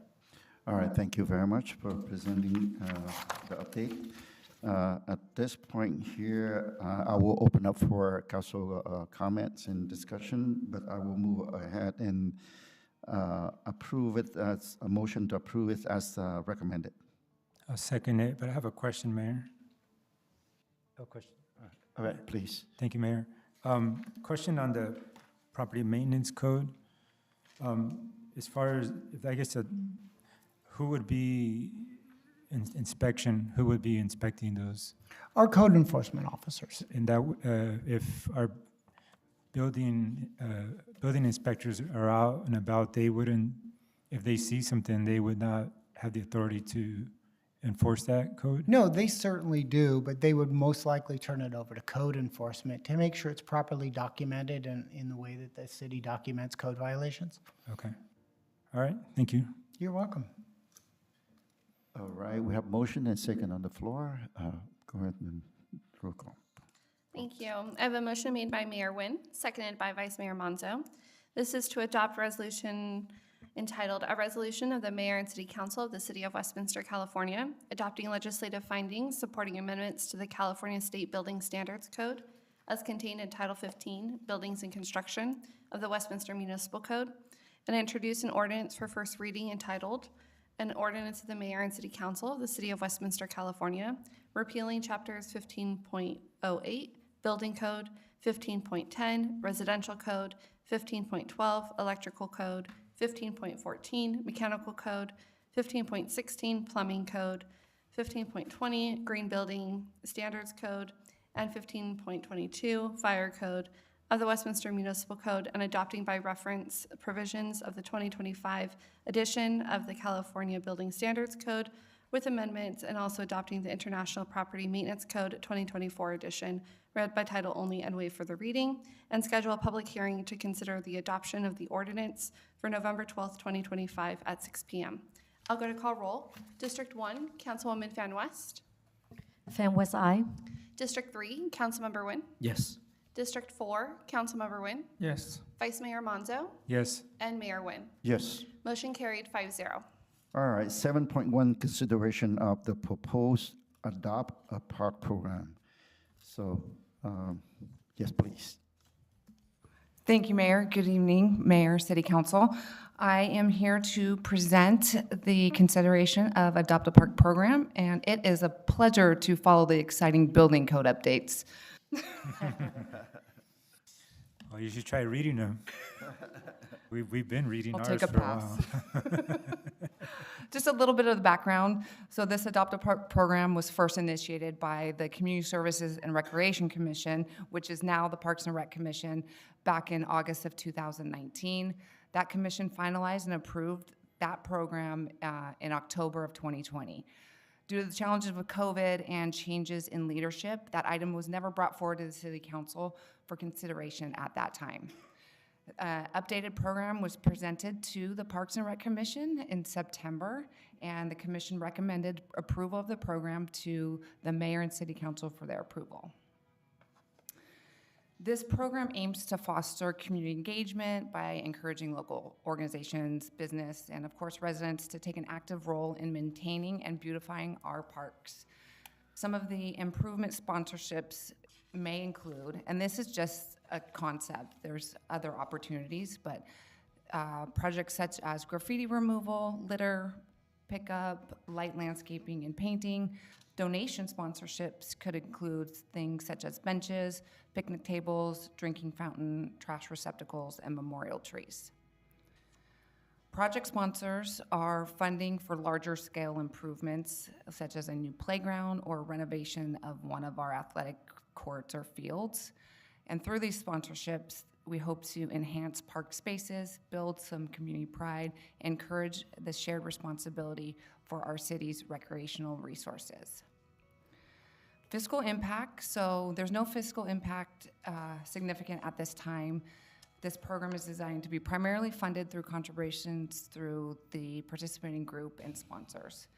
All right, thank you very much for presenting the update. At this point here, I will open up for council comments and discussion, but I will move ahead and approve it as a motion to approve it as recommended. I'll second it, but I have a question, Mayor. A question. All right, please. Thank you, Mayor. Question on the property maintenance code. As far as, I guess, who would be who would be inspecting those? Our code enforcement officers. And that, if our building inspectors are out and about, they wouldn't, if they see something, they would not have the authority to enforce that code? No, they certainly do, but they would most likely turn it over to code enforcement to make sure it's properly documented in the way that the city documents code violations. Okay. All right, thank you. You're welcome. All right, we have motion and second on the floor. Go ahead and roll call. Thank you. I have a motion made by Mayor Nguyen, seconded by Vice Mayor Monzo. This is to adopt resolution entitled, "A Resolution of the Mayor and City Council of the City of Westminster, California, adopting legislative findings supporting amendments to the California State Building Standards Code as contained in Title 15, Buildings and Construction of the Westminster Municipal Code, and introduce an ordinance for first reading entitled, An Ordinance of the Mayor and City Council of the City of Westminster, California, repealing chapters 15.08, Building Code, 15.10, Residential Code, 15.12, Electrical Code, 15.14, Mechanical Code, 15.16, Plumbing Code, 15.20, Green Building Standards Code, and 15.22, Fire Code of the Westminster Municipal Code, and adopting by reference provisions of the 2025 edition of the California Building Standards Code with amendments, and also adopting the International Property Maintenance Code 2024 edition, read by title only and waive further reading, and schedule a public hearing to consider the adoption of the ordinance for November 12th, 2025 at 6 p.m. I'll go to call roll. District 1, Councilwoman Fan West. Fan West, aye. District 3, Councilmember Nguyen. Yes. District 4, Councilmember Nguyen. Yes. Vice Mayor Monzo. Yes. And Mayor Nguyen. Yes. Motion carried 5-0. All right, 7.1, consideration of the proposed Adopt a Park program. So, yes, please. Thank you, Mayor. Good evening, Mayor, City Council. I am here to present the consideration of Adopt a Park program, and it is a pleasure to follow the exciting building code updates. Well, you should try reading them. We've been reading I'll ours take a for a pass. while. Just a little bit of the background. So this Adopt a Park program was first initiated by the Community Services and Recreation Commission, which is now the Parks and Rec Commission, back in August of 2019. That commission finalized and approved that program in October of 2020. Due to the challenges with COVID and changes in leadership, that item was never brought forward to the City Council for consideration at that time. Updated program was presented to the Parks and Rec Commission in September, and the commission recommended approval of the program to the mayor and city council for their approval. This program aims to foster community engagement by encouraging local organizations, business, and of course residents to take an active role in maintaining and beautifying our parks. Some of the improvement sponsorships may include, and this is just a concept, there's other opportunities, but projects such as graffiti removal, litter pickup, light landscaping and painting. Donation sponsorships could include things such as benches, picnic tables, drinking fountain, trash receptacles, and memorial trees. Project sponsors are funding for larger scale improvements, such as a new playground or renovation of one of our athletic courts or fields. And through these sponsorships, we hope to enhance park spaces, build some community pride, encourage the shared responsibility for our city's recreational resources. Fiscal impact, so there's no fiscal impact significant at this time. This program is designed to be primarily funded through contributions through the participating group and sponsors.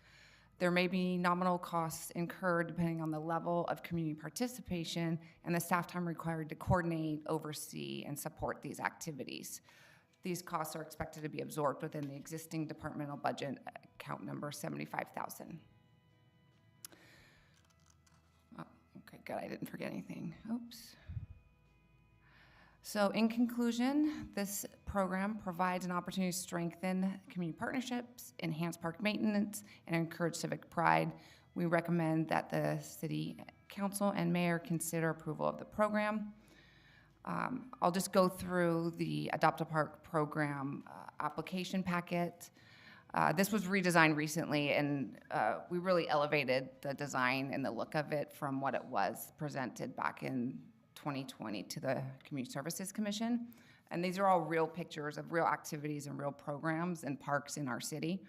There may be nominal costs incurred depending on the level of community participation and the staff time required to coordinate, oversee, and support these activities. These costs are expected to be absorbed within the existing departmental budget, account number 75,000. Okay, good, I didn't forget anything. Oops. So in conclusion, this program provides an opportunity to strengthen community partnerships, enhance park maintenance, and encourage civic pride. We recommend that the City Council and Mayor consider approval of the program. I'll just go through the Adopt a Park program application packet. This was redesigned recently, and we really elevated the design and the look of it from what it was presented back in 2020 to the Community Services Commission. And these are all real pictures of real activities and real programs and parks in our city.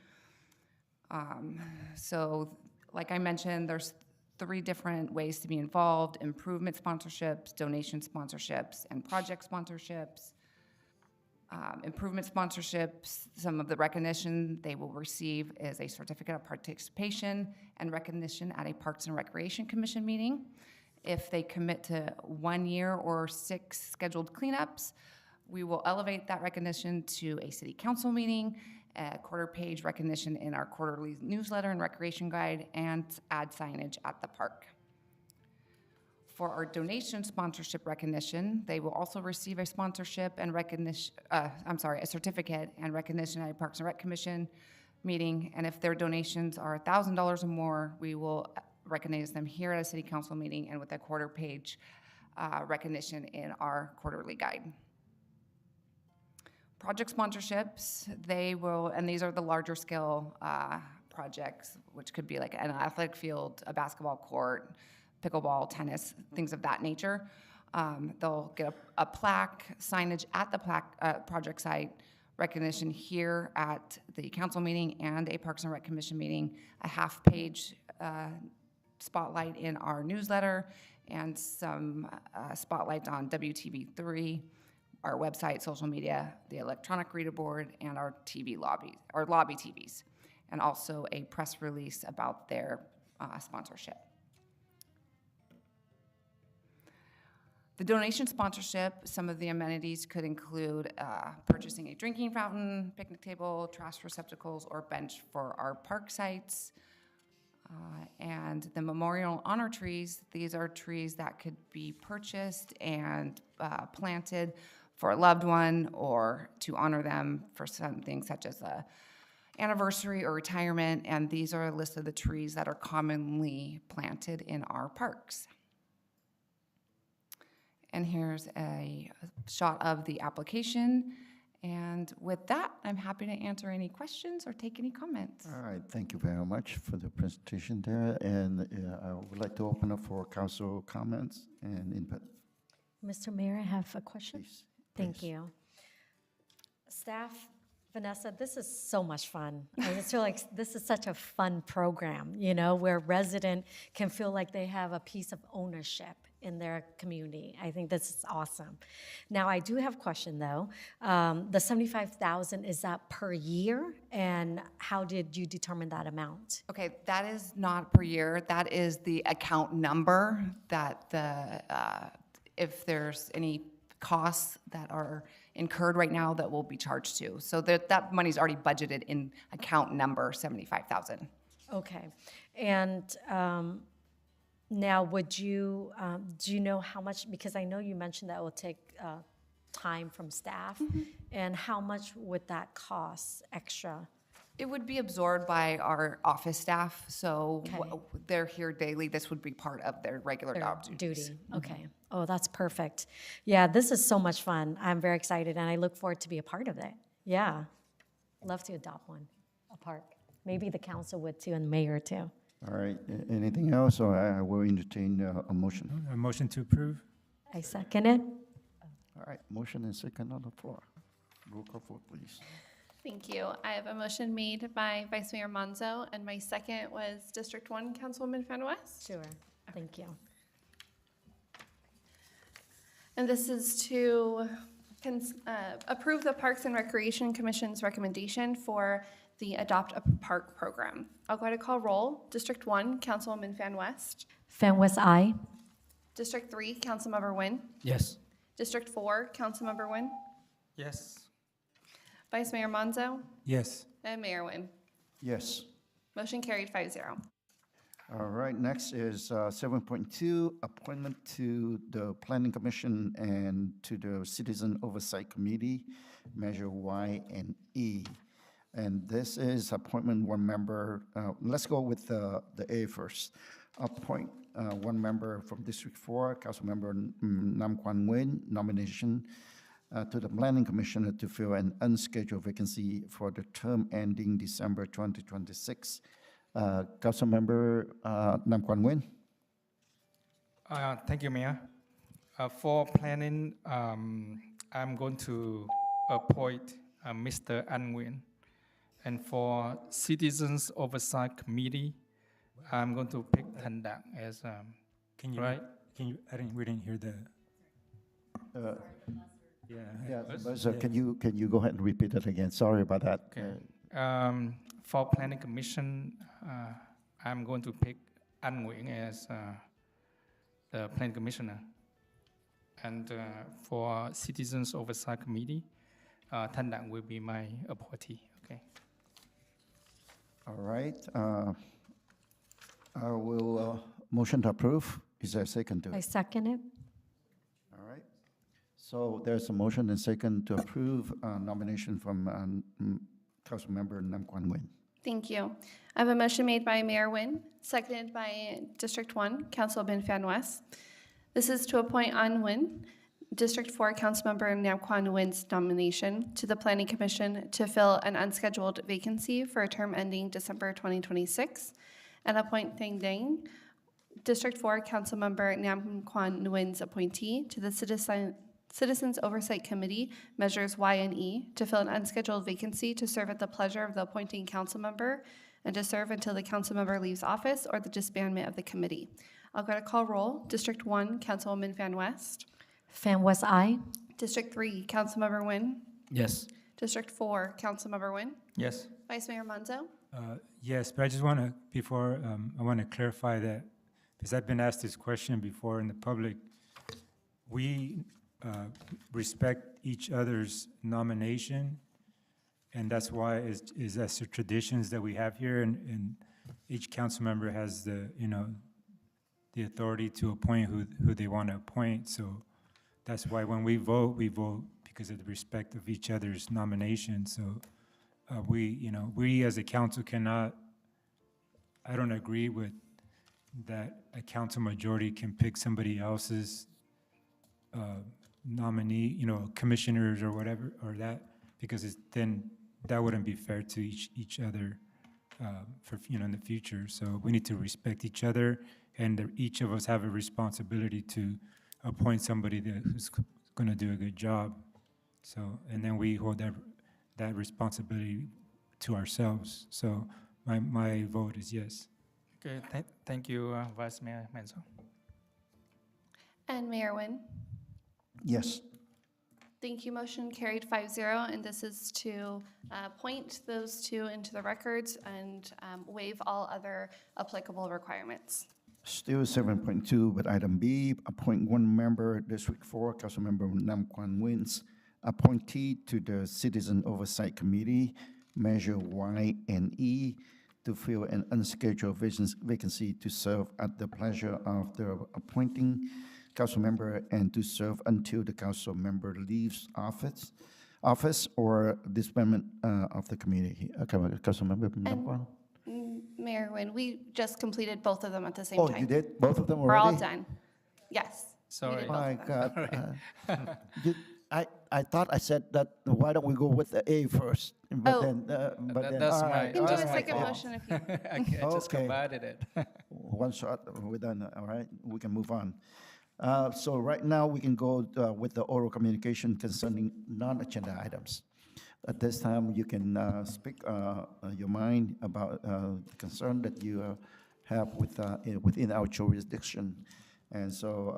So like I mentioned, there's 3 different ways to be involved: improvement sponsorships, donation sponsorships, and project sponsorships. Improvement sponsorships, some of the recognition they will receive is a certificate of participation and recognition at a Parks and Recreation Commission meeting. If they commit to 1 year or 6 scheduled cleanups, we will elevate that recognition to a city council meeting, a quarter-page recognition in our quarterly newsletter and recreation guide, and add signage at the park. For our donation sponsorship recognition, they will also receive a sponsorship and recognition, a certificate and recognition at a Parks and Rec Commission meeting. And if their donations are $1,000 or more, we will recognize them here at a city council meeting and with a quarter-page recognition in our quarterly guide. Project sponsorships, and these are the larger scale projects, which could be like an athletic field, a basketball court, pickleball, tennis, things of that nature. They'll get a plaque, signage at the project site, recognition here at the council meeting and a Parks and Rec Commission meeting, a half-page spotlight in our newsletter, and some spotlights on WTV3, our website, social media, the electronic reader board, and our TV lobby, or lobby TVs, and also a press release about their sponsorship. The donation sponsorship, some of the amenities could include purchasing a drinking fountain, picnic table, trash receptacles, or bench for our park sites. And the memorial honor trees, these are trees that could be purchased and planted for a loved one or to honor them for something such as a anniversary or retirement. And these are a list of the trees that are commonly planted in our parks. And here's a shot of the application. And with that, I'm happy to answer any questions or take any comments. All right, thank you very much for the presentation there. And I would like to open up for council comments and input. Mr. Mayor, I have a question. Please. Thank you. Staff, Vanessa, this is so much fun. I just feel like this is such a fun program, where resident can feel like they have a piece of ownership in their community. I think this is awesome. Now, I do have a question, though. The $75,000, is that per year? And how did you determine that amount? Okay, that is not per year. That is the account number that if there's any costs that are incurred right now that will be charged to. So that money's already budgeted in account number 75,000. Okay. And now, would you, do you know how much, because I know you mentioned that it will take time from staff, and how much would that cost extra? It would be absorbed by our office staff, so they're here daily. This would be part of their regular job duties. Duty, okay. Oh, that's perfect. Yeah, this is so much fun. I'm very excited, and I look forward to be a part of it. Yeah. Love to adopt one, a park. Maybe the council would too, and mayor too. All right, anything else, or I will entertain a motion? A motion to approve? I second it. All right, motion and second on the floor. Roll call vote, please. Thank you. I have a motion made by Vice Mayor Monzo, and my second was District 1, Councilwoman Fan West. Sure, thank you. And this is to approve the Parks and Recreation Commission's recommendation for the Adopt a Park program. I'll go ahead and call roll. District 1, Councilwoman Fan West. Fan West, aye. District 3, Councilmember Nguyen. Yes. District 4, Councilmember Nguyen. Yes. Vice Mayor Monzo. Yes. And Mayor Nguyen. Yes. Motion carried 5-0. All right, next is 7.2, appointment to the Planning Commission and to the Citizen Oversight Committee, Measure Y and E. And this is appointment one member. Let's go with the A first. Appoint one member from District 4, Councilmember Nam Quan Nguyen, nomination to the Planning Commission to fill an unscheduled vacancy for the term ending December 2026. Councilmember Nam Quan Nguyen. Thank you, Mayor. For planning, I'm going to appoint Mr. An Nguyen. And for Citizens Oversight Committee, I'm going to pick Thanh Dang as, Can you, right? we didn't hear the, yeah. Yeah, so can you go ahead and repeat that again? Sorry about that. Okay. For Planning Commission, I'm going to pick An Nguyen as the Planning Commissioner. And for Citizens Oversight Committee, Thanh Dang will be my appointee. Okay. All right. I will motion to approve. Is there a second to I it? second it. All right. So there's a motion and second to approve nomination from Councilmember Nam Quan Nguyen. Thank you. I have a motion made by Mayor Nguyen, seconded by District 1, Councilwoman Fan West. This is to appoint An Nguyen, District 4 Councilmember Nam Quan Nguyen's nomination to the Planning Commission to fill an unscheduled vacancy for a term ending December 2026, and appoint Thanh Dang, District 4 Councilmember Nam Quan Nguyen's appointee to the Citizens Oversight Committee, Measures Y and E, to fill an unscheduled vacancy to serve at the pleasure of the appointing council member and to serve until the council member leaves office or the disbandment of the committee. I'll go to call roll. District 1, Councilwoman Fan West. Fan West, aye. District 3, Councilmember Nguyen. Yes. District 4, Councilmember Nguyen. Yes. Vice Mayor Monzo. Yes, but I just want to, before, I want to clarify that, because I've been asked this question before in the public. We respect each other's nomination, and that's why that's the traditions that we have here, and each council member has the, the authority to appoint who they want to appoint. So that's why when we vote because of the respect of each other's nomination. So we as a council cannot, I don't agree with that a council majority can pick somebody else's nominee, commissioners or whatever, or that, because then that wouldn't be fair to each other for, in the future. So we need to respect each other, and each of us have a responsibility to appoint somebody who's going to do a good job. So, and then we hold that responsibility to ourselves. So my vote is yes. Okay, thank you, Vice Mayor Menzo. And Mayor Nguyen. Yes. Thank you. Motion carried 5-0, and this is to point those two into the records and waive all other applicable requirements. Still 7.2, but item B, appoint one member, District 4, Councilmember Nam Quan Nguyen's appointee to the Citizen Oversight Committee, Measure Y and E, to fill an unscheduled vacancy to serve at the pleasure of the appointing council member and to serve until the council member leaves office or disbandment of the committee. Council member Nam Quan. Mayor Nguyen, we just completed both of them at the same Oh, time. you did both of them already? We're all done. Yes. we Sorry. did both My of them. God. I thought I said that, why don't we go with the A first? But Oh. then, That's all my, right, You can do all a right. second motion if you. I just Okay. combined it. One shot, we're done, all right, we can move on. So right now, we can go with the oral communication concerning non-agenda items. At this time, you can speak your mind about the concern that you have within our jurisdiction. And so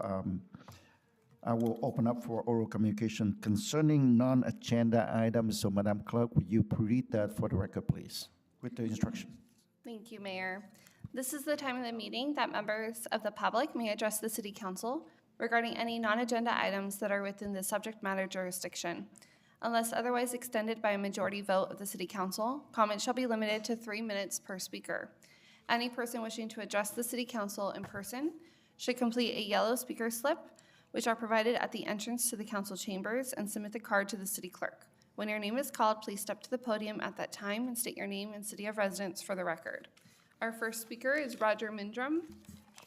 I will open up for oral communication concerning non-agenda items. So Madam Clerk, would you read that for the record, please, with the instruction? Thank you, Mayor. This is the time of the meeting that members of the public may address the City Council regarding any non-agenda items that are within the subject matter jurisdiction. Unless otherwise extended by a majority vote of the City Council, comments shall be limited to 3 minutes per speaker. Any person wishing to address the City Council in person should complete a yellow speaker slip, which are provided at the entrance to the council chambers, and submit the card to the city clerk. When your name is called, please step to the podium at that time and state your name and city of residence for the record. Our first speaker is Roger Mindrum,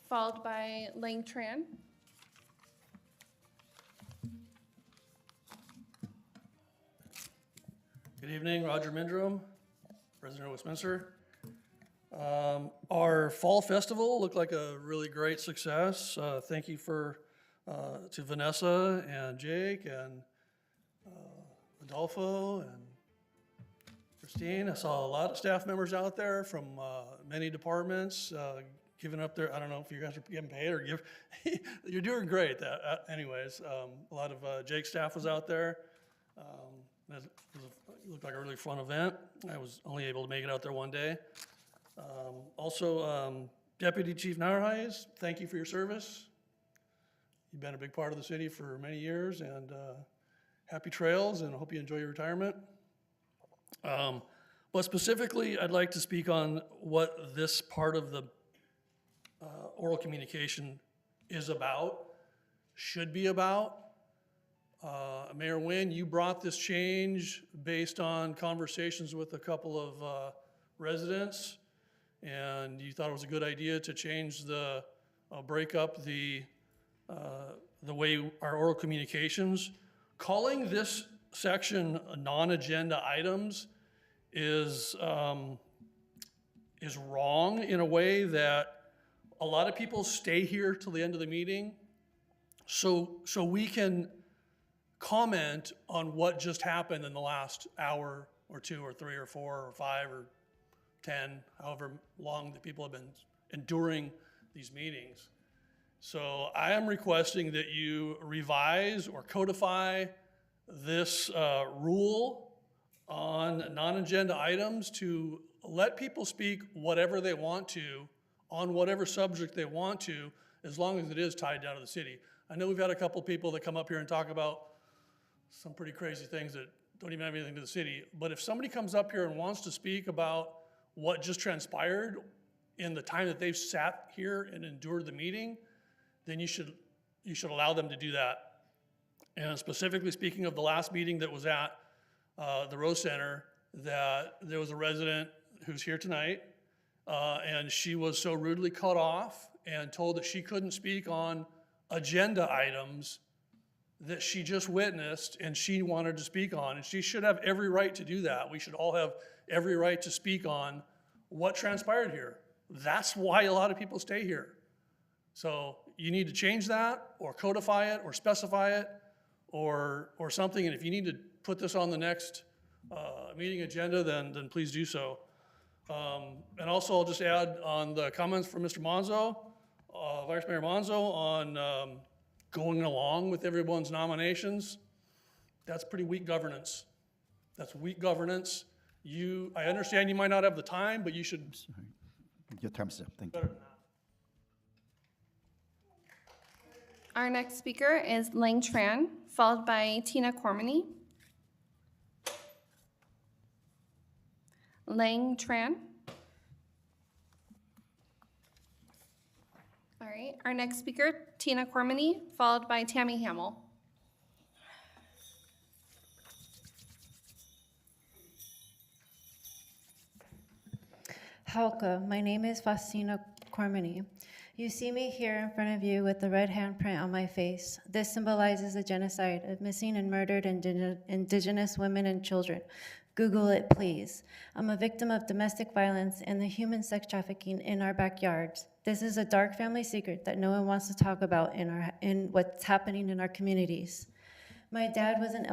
followed by Lang Tran. Good evening, Roger Mindrum, President of Westminster. Our fall festival looked like a really great success. Thank you to Vanessa and Jake and Adolfo and Christine. I saw a lot of staff members out there from many departments giving up their, I don't know if you guys are getting paid or you're doing great. Anyways, a lot of Jake's staff was out there. It looked like a really fun event. I was only able to make it out there one day. Also, Deputy Chief Narhais, thank you for your service. You've been a big part of the city for many years, and happy trails, and I hope you enjoy your retirement. But specifically, I'd like to speak on what this part of the oral communication is about, should be about. Mayor Nguyen, you brought this change based on conversations with a couple of residents, and you thought it was a good idea to change break up the way our oral communications. Calling this section non-agenda items is wrong in a way that a lot of people stay here till the end of the meeting so we can comment on what just happened in the last hour or 2 or 3 or 4 or 5 or 10, however long the people have been enduring these meetings. So I am requesting that you revise or codify this rule on non-agenda items to let people speak whatever they want to on whatever subject they want to, as long as it is tied down to the city. I know we've had a couple people that come up here and talk about some pretty crazy things that don't even have anything to do with the city. But if somebody comes up here and wants to speak about what just transpired in the time that they've sat here and endured the meeting, then you should allow them to do that. And specifically speaking of the last meeting that was at the Rose Center, that there was a resident who's here tonight, and she was so rudely cut off and told that she couldn't speak on agenda items that she just witnessed and she wanted to speak on, and she should have every right to do that. We should all have every right to speak on what transpired here. That's why a lot of people stay here. So you need to change that or codify it or specify it or something, and if you need to put this on the next meeting agenda, then please do so. And also I'll just add on the comments from Mr. Monzo, Vice Mayor Monzo, on going along with everyone's nominations. That's pretty weak governance. That's weak governance. I understand you might not have the time, but you should. Sorry. Your time's up, thank you. Better than that. Our next speaker is Lang Tran, followed by Tina Cormany. Lang Tran. All right, our next speaker, Tina Cormany, followed by Tammy Hamill. Hauka, my name is Faustina Cormany. You see me here in front of you with the red handprint on my face. This symbolizes the genocide of missing and murdered indigenous women and children. Google it, please. I'm a victim of domestic violence and the human sex trafficking in our backyards. This is a dark family secret that no one wants to talk about in what's happening in our communities. My dad was an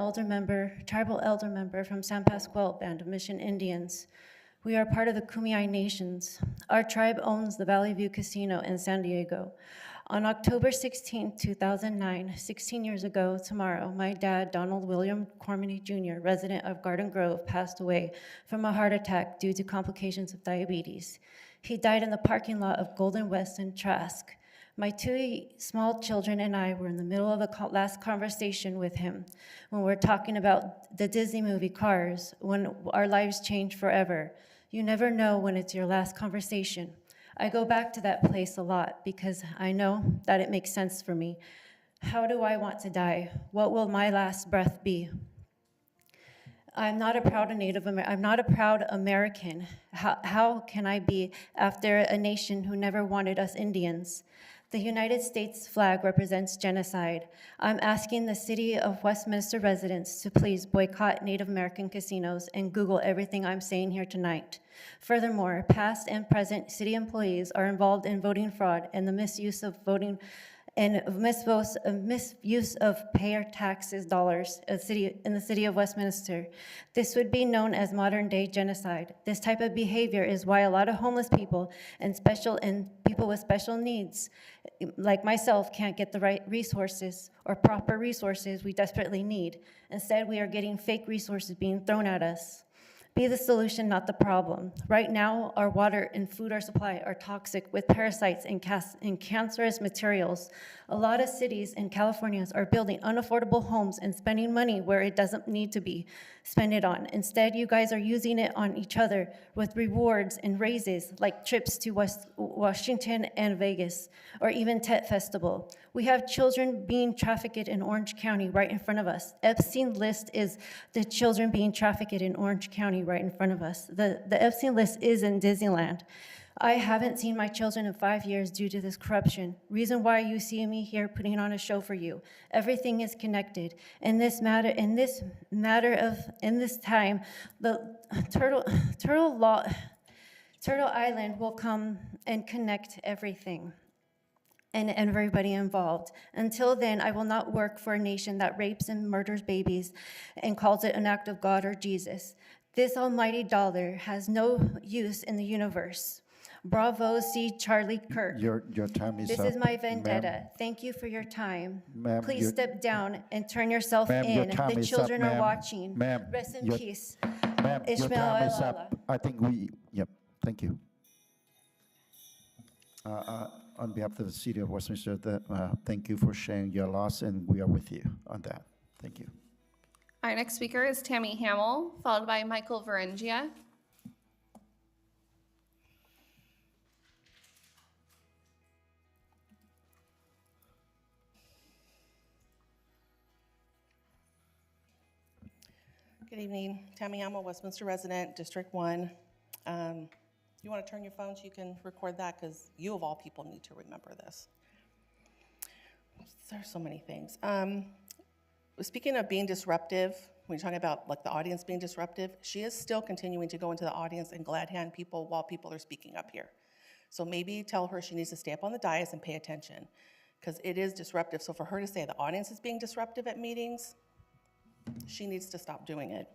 tribal elder member from San Pasqual Band of Mission Indians. We are part of the Kumeyaay Nations. Our tribe owns the Valley View Casino in San Diego. On October 16, 2009, 16 years ago tomorrow, my dad, Donald William Cormany Jr., resident of Garden Grove, passed away from a heart attack due to complications of diabetes. He died in the parking lot of Golden West and Trask. My 2 small children and I were in the middle of a last conversation with him when we're talking about the Disney movie Cars, when our lives change forever. You never know when it's your last conversation. I go back to that place a lot because I know that it makes sense for me. How do I want to die? What will my last breath be? I'm not a proud American. How can I be after a nation who never wanted us Indians? The United States flag represents genocide. I'm asking the City of Westminster residents to please boycott Native American casinos and Google everything I'm saying here tonight. Furthermore, past and present city employees are involved in voting fraud and the misuse of voting and misuse of payer taxes dollars in the city of Westminster. This would be known as modern-day genocide. This type of behavior is why a lot of homeless people and people with special needs, like myself, can't get the right resources or proper resources we desperately need. Instead, we are getting fake resources being thrown at us. Be the solution, not the problem. Right now, our water and food supply are toxic with parasites and cancerous materials. A lot of cities in California are building unaffordable homes and spending money where it doesn't need to be spent it on. Instead, you guys are using it on each other with rewards and raises like trips to Washington and Vegas, or even Tet Festival. We have children being trafficked in Orange County right in front of us. Epstein list is the children being trafficked in Orange County right in front of us. The Epstein list is in Disneyland. I haven't seen my children in 5 years due to this corruption. Reason why you see me here putting on a show for you. Everything is connected. In this time, the Turtle Island will come and connect everything and everybody involved. Until then, I will not work for a nation that rapes and murders babies and calls it an act of God or Jesus. This almighty dollar has no use in the universe. Bravo, C. Charlie Kirk. Your time is up. This is my vendetta. Ma'am. Thank you for your time. Ma'am, Please step down and turn yourself Ma'am, your in. time The is children up, are ma'am. watching. Ma'am, Rest in your- peace. Ma'am, your Ishmael time is Ayala. up. I think yep, thank you. On behalf of the City of Westminster, thank you for sharing your loss, and we are with you on that. Thank you. Our next speaker is Tammy Hamill, followed by Michael Varengia. Good evening, Tammy Hamill, Westminster resident, District 1. You want to turn your phone so you can record that, because you of all people need to remember this. There's so many things. Speaking of being disruptive, when you're talking about like the audience being disruptive, she is still continuing to go into the audience and glad hand people while people are speaking up here. So maybe tell her she needs to stay up on the dais and pay attention, because it is disruptive. So for her to say the audience is being disruptive at meetings, she needs to stop doing it.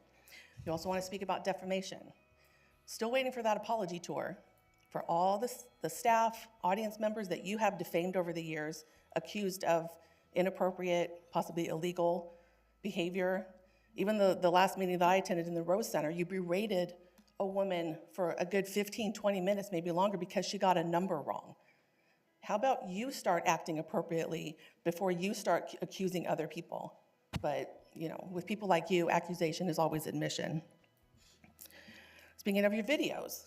You also want to speak about defamation. Still waiting for that apology tour for all the staff, audience members that you have defamed over the years, accused of inappropriate, possibly illegal behavior. Even the last meeting that I attended in the Rose Center, you berated a woman for a good 15, 20 minutes, maybe longer, because she got a number wrong. How about you start acting appropriately before you start accusing other people? But, you know, with people like you, accusation is always admission. Speaking of your videos,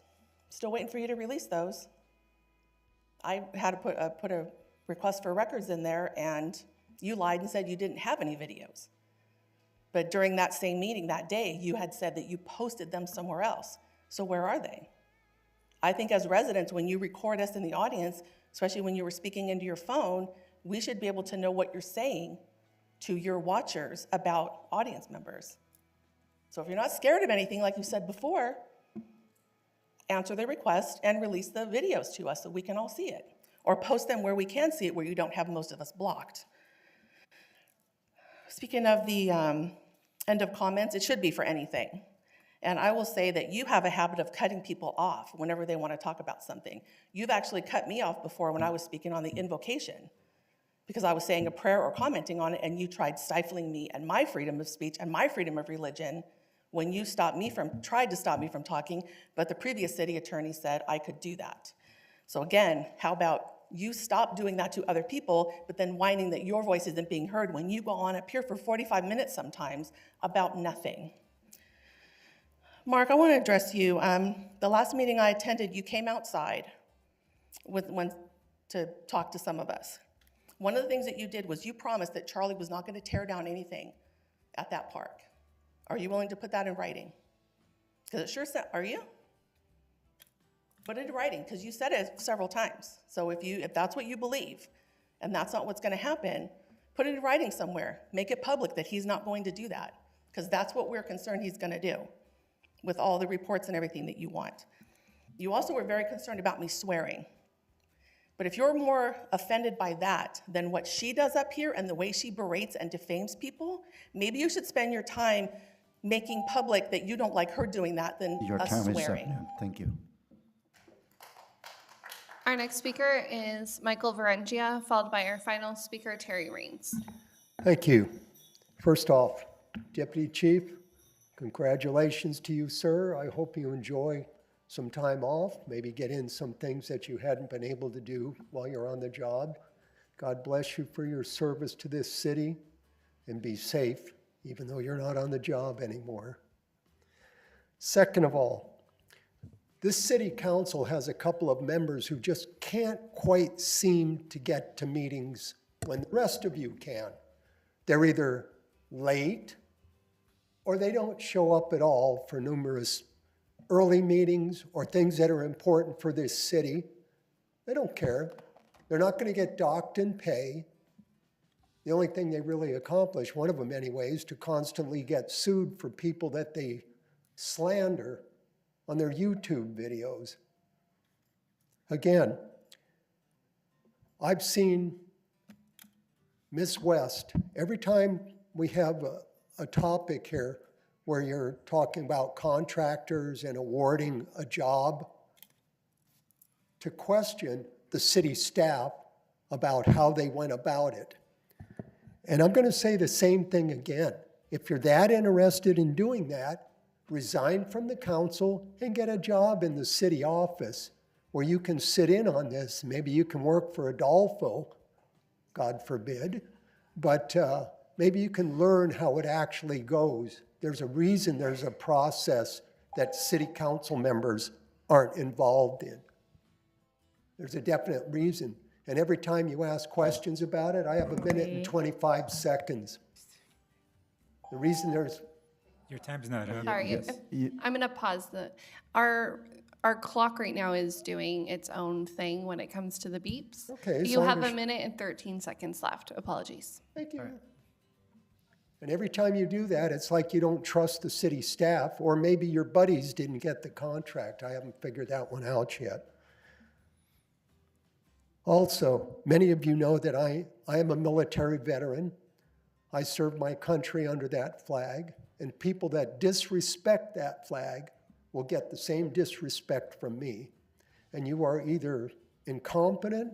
still waiting for you to release those. I had to put a request for records in there, and you lied and said you didn't have any videos. But during that same meeting that day, you had said that you posted them somewhere else. So where are they? I think as residents, when you record us in the audience, especially when you were speaking into your phone, we should be able to know what you're saying to your watchers about audience members. So if you're not scared of anything, like you said before, answer the request and release the videos to us so we can all see it. Or post them where we can see it, where you don't have most of us blocked. Speaking of the end of comments, it should be for anything. And I will say that you have a habit of cutting people off whenever they want to talk about something. You've actually cut me off before when I was speaking on the invocation, because I was saying a prayer or commenting on it, and you tried stifling me and my freedom of speech and my freedom of religion when you tried to stop me from talking, but the previous city attorney said I could do that. So again, how about you stop doing that to other people, but then whining that your voice isn't being heard when you go on up here for 45 minutes sometimes about nothing. Mark, I want to address you. The last meeting I attended, you came outside to talk to some of us. One of the things that you did was you promised that Charlie was not going to tear down anything at that park. Are you willing to put that in writing? Because it sure said, are you? Put it in writing, because you said it several times. So if that's what you believe, and that's not what's going to happen, put it in writing somewhere. Make it public that he's not going to do that, because that's what we're concerned he's going to do with all the reports and everything that you want. You also were very concerned about me swearing. But if you're more offended by that than what she does up here and the way she berates and defames people, maybe you should spend your time making public that you don't like her doing that than Your us time is up swearing. now. Thank you. Our next speaker is Michael Varengia, followed by our final speaker, Terry Raines. Thank you. First off, Deputy Chief, congratulations to you, sir. I hope you enjoy some time off, maybe get in some things that you hadn't been able to do while you're on the job. God bless you for your service to this city, and be safe, even though you're not on the job anymore. Second of all, this city council has a couple of members who just can't quite seem to get to meetings when the rest of you can. They're either late or they don't show up at all for numerous early meetings or things that are important for this city. They don't care. They're not going to get docked in pay. The only thing they really accomplish, one of them anyway, is to constantly get sued for people that they slander on their YouTube videos. Again, I've seen Miss West, every time we have a topic here where you're talking about contractors and awarding a job, to question the city staff about how they went about it. And I'm going to say the same thing again. If you're that interested in doing that, resign from the council and get a job in the city office where you can sit in on this. Maybe you can work for Adolfo, God forbid, but maybe you can learn how it actually goes. There's a reason there's a process that city council members aren't involved in. There's a definite reason. And every time you ask questions about it, I have a minute and 25 seconds. The reason there's... Your time's not up. Sorry, I'm going to pause. Our clock right now is doing its own thing when it comes to the beeps. Okay, You so have a minute and 13 seconds left. Apologies. Thank you. And every time you do that, it's like you don't trust the city staff, or maybe your buddies didn't get the contract. I haven't figured that one out yet. Also, many of you know that I am a military veteran. I served my country under that flag, and people that disrespect that flag will get the same disrespect from me. And you are either incompetent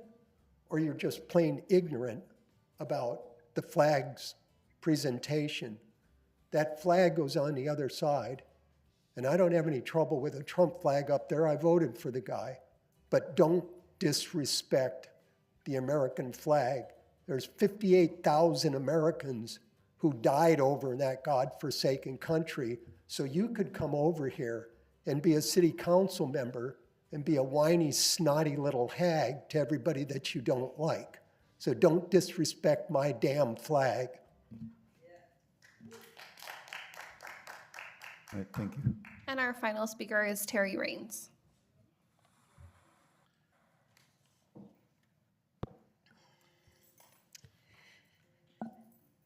or you're just plain ignorant about the flag's presentation. That flag goes on the other side, and I don't have any trouble with a Trump flag up there. I voted for the guy, but don't disrespect the American flag. There's 58,000 Americans who died over in that godforsaken country, so you could come over here and be a city council member and be a whiny, snotty little hag to everybody that you don't like. So don't disrespect my damn flag. All right, thank you. And our final speaker is Terry Raines.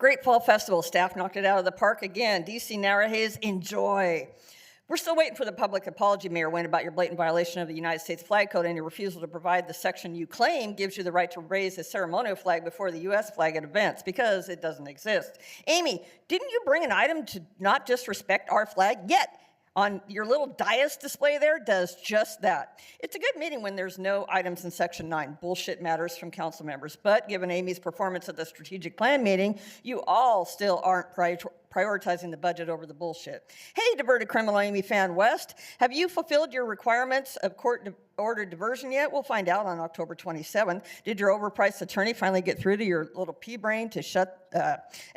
Great Fall Festival, staff knocked it out of the park again. DC Narragansett, enjoy. We're still waiting for the public apology, Mayor Nguyen, about your blatant violation of the United States flag code and your refusal to provide the section you claim gives you the right to raise a ceremonial flag before the U.S. flag at events, because it doesn't exist. Amy, didn't you bring an item to not disrespect our flag? Yet, on your little dais display there does just that. It's a good meeting when there's no items in Section 9, bullshit matters from council members. But given Amy's performance at the strategic plan meeting, you all still aren't prioritizing the budget over the bullshit. Hey, diverted criminal Amy Fan West, have you fulfilled your requirements of court-ordered diversion yet? We'll find out on October 27th. Did your overpriced attorney finally get through to your little pea brain to shut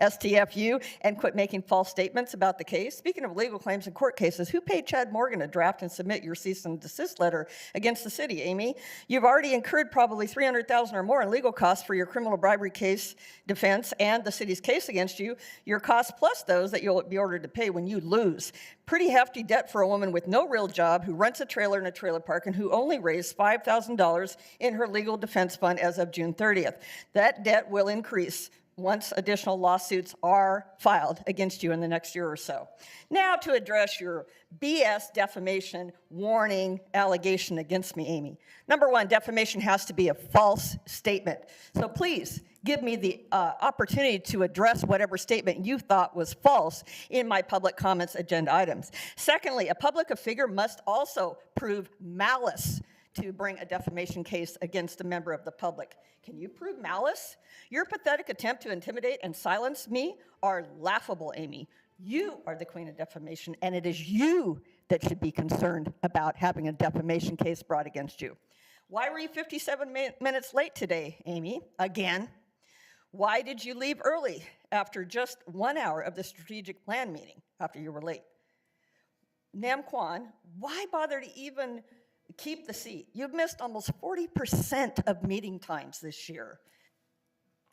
STFU and quit making false statements about the case? Speaking of legal claims and court cases, who paid Chad Morgan to draft and submit your cease and desist letter against the city, Amy? You've already incurred probably $300,000 or more in legal costs for your criminal bribery case defense and the city's case against you. Your costs plus those that you'll be ordered to pay when you lose. Pretty hefty debt for a woman with no real job who rents a trailer in a trailer park and who only raised $5,000 in her legal defense fund as of June 30th. That debt will increase once additional lawsuits are filed against you in the next year or so. Now to address your BS defamation warning allegation against me, Amy. Number one, defamation has to be a false statement. So please give me the opportunity to address whatever statement you thought was false in my public comments agenda items. Secondly, a public figure must also prove malice to bring a defamation case against a member of the public. Can you prove malice? Your pathetic attempt to intimidate and silence me are laughable, Amy. You are the queen of defamation, and it is you that should be concerned about having a defamation case brought against you. Why were you 57 minutes late today, Amy? Again. Why did you leave early after just 1 hour of the strategic plan meeting after you were late? Nam Kwan, why bother to even keep the seat? You've missed almost 40% of meeting times this year.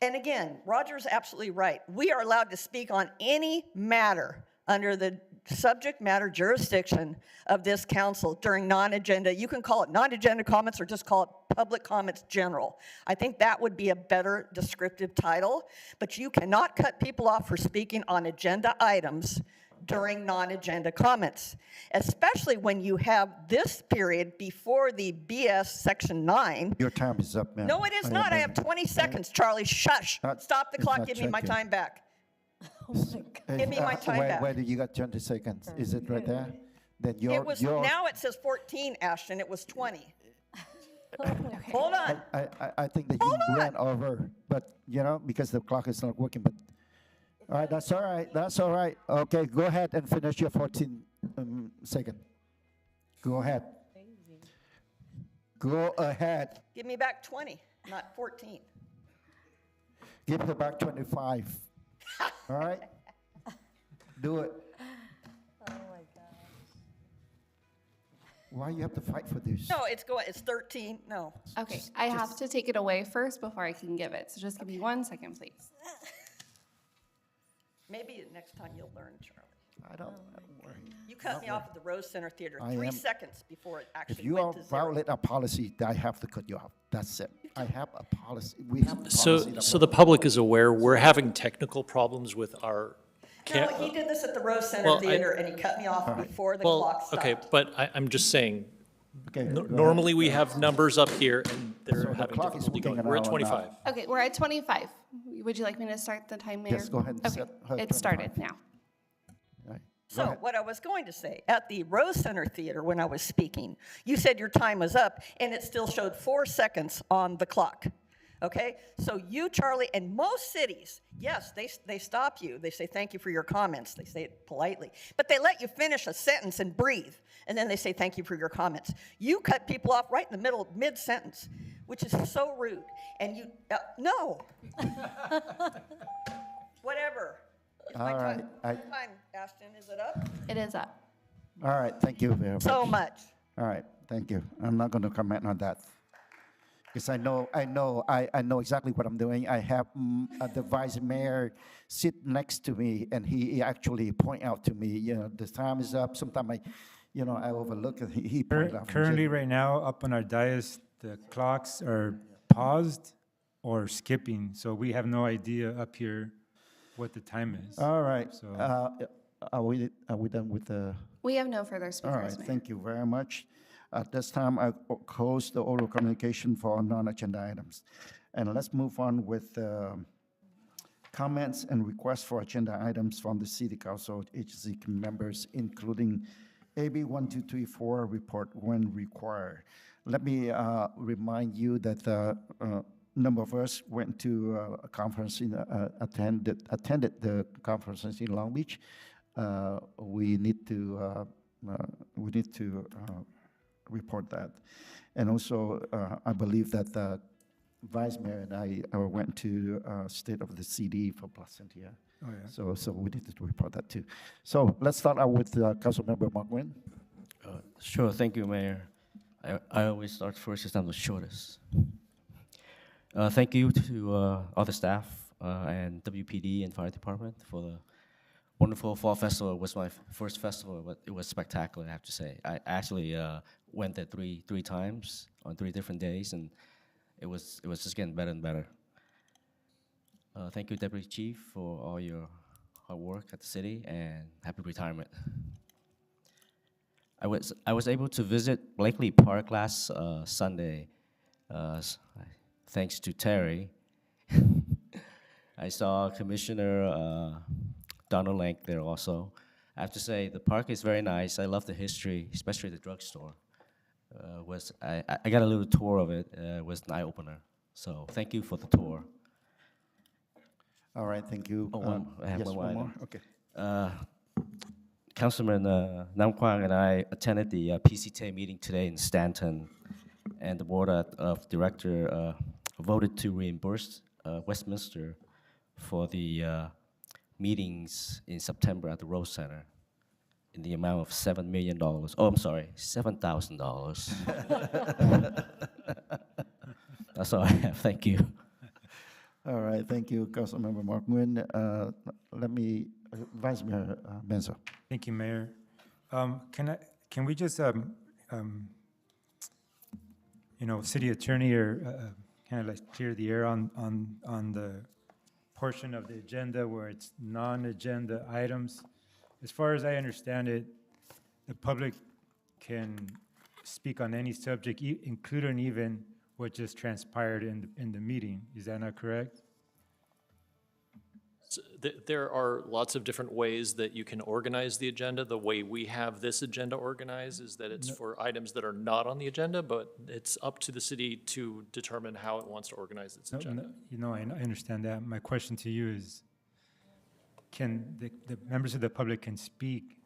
And again, Roger's absolutely right. We are allowed to speak on any matter under the subject matter jurisdiction of this council during non-agenda. You can call it non-agenda comments or just call it public comments general. I think that would be a better descriptive title, but you cannot cut people off for speaking on agenda items during non-agenda comments, especially when you have this period before the BS Section 9. Your time is up, ma'am. No, it is not. I have 20 seconds, Charlie. Shush. Stop the clock. Give me my time back. Give me my time back. Where did you got 20 seconds? Is it right there? Then Now it says 14, Ashton. It was 20. Hold on. I think that you ran over, but because the clock is not working. But all right, that's all right. That's all right. Okay, go ahead and finish your 14 second. Go ahead. Go ahead. Give me back 20, not 14. Give her back 25. All right? Do it. Oh my gosh. Why you have to fight for this? No, it's 13. No. Okay, I have to take it away first before I can give it. So just give me 1 second, please. Maybe next time you'll learn, Charlie. I don't worry. You cut me off at the Rose Center Theater I 3 am- seconds before it actually If you went to zero. violate a policy, I have to cut you off. That's it. I have a policy. We have a policy. So the public is aware, we're having technical problems with our. No, he did this at the Rose Center Well, Theater, and he cut me off before the clock stopped. Okay, but I'm just saying, Okay, go ahead. normally we have numbers up here and So they're the having clock is difficulty ticking going. We're at an hour now. 25. Okay, we're at 25. Would you like me to start the time, Mayor? Yes, go ahead and Okay, set her it started 25. now. All right. Go So ahead. what I was going to say, at the Rose Center Theater when I was speaking, you said your time was up, and it still showed 4 seconds on the clock. Okay? So you, Charlie, and most cities, yes, they stop you. They say, thank you for your comments. They say it politely. But they let you finish a sentence and breathe, and then they say, thank you for your comments. You cut people off right in the middle, mid-sentence, which is so rude. And you, no. Whatever. It's my All right. time, Ashton. Is it up? It is up. All right, thank you very much. So much. All right, thank you. I'm not going to comment on that. Because I know exactly what I'm doing. I have the vice mayor sit next to me, and he actually point out to me, the time is up. Sometimes I overlook it. He pointed out. Currently, right now, up on our dais, the clocks are paused or skipping, so we have no idea up here what the time is. All right. So, Are we done with the? We have no further All speakers, right, Mayor. thank you very much. At this time, I close the oral communication for non-agenda items. And let's move on with comments and requests for agenda items from the City Council agency members, including AB 1234 report when required. Let me remind you that a number of us went to a conference, attended the conference in Long Beach. We need to report that. And also, I believe that the Vice Mayor and I went to State of the CD for Placentia. Oh, yeah. So we need to report that too. So let's start out with Councilmember Mark Nguyen. Sure, thank you, Mayor. I always start first because I'm the shortest. Thank you to all the staff and WPD and Fire Department for the wonderful fall festival. It was my first festival, but it was spectacular, I have to say. I actually went there three times on 3 different days, and it was just getting better and better. Thank you, Deputy Chief, for all your hard work at the city, and happy retirement. I was able to visit Blakely Park last Sunday, thanks to Terry. I saw Commissioner Donald Lank there also. I have to say, the park is very nice. I love the history, especially the drugstore. I got a little tour of it. It was an eye-opener. So thank you for the tour. All right, thank you. Oh, I have yes, one one more more. item. Okay. Councilman Nam Quang and I attended the PCTA meeting today in Stanton, and the board of director voted to reimburse Westminster for the meetings in September at the Rose Center in the amount of $7 million. Oh, I'm sorry, $7,000. That's all I have. Thank you. All right, thank you, Councilmember Mark Nguyen. Let me, Vice Mayor Benzo. thank you, Mayor. Can we just, City Attorney, or kind of like clear the air on the portion of the agenda where it's non-agenda items? As far as I understand it, the public can speak on any subject, including even what just transpired in the meeting. Is that not correct? So there are lots of different ways that you can organize the agenda. The way we have this agenda organized is that it's for items that are not on the agenda, but it's up to the city to determine how it wants to organize its agenda. I understand that. My question to you is, can the members of the public can speak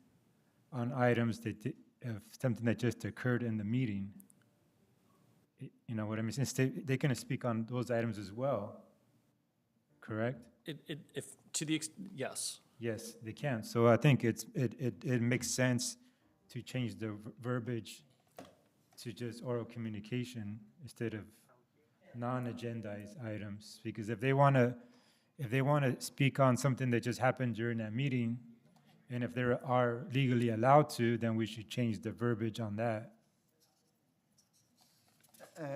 on items of something that just occurred in the meeting? You know what I mean? Since they can speak on those items as well, correct? Yes. Yes, they can. So I think it makes sense to change the verbiage to just oral communication instead of non-agendized items. Because if they want to speak on something that just happened during that meeting, and if they are legally allowed to, then we should change the verbiage on that.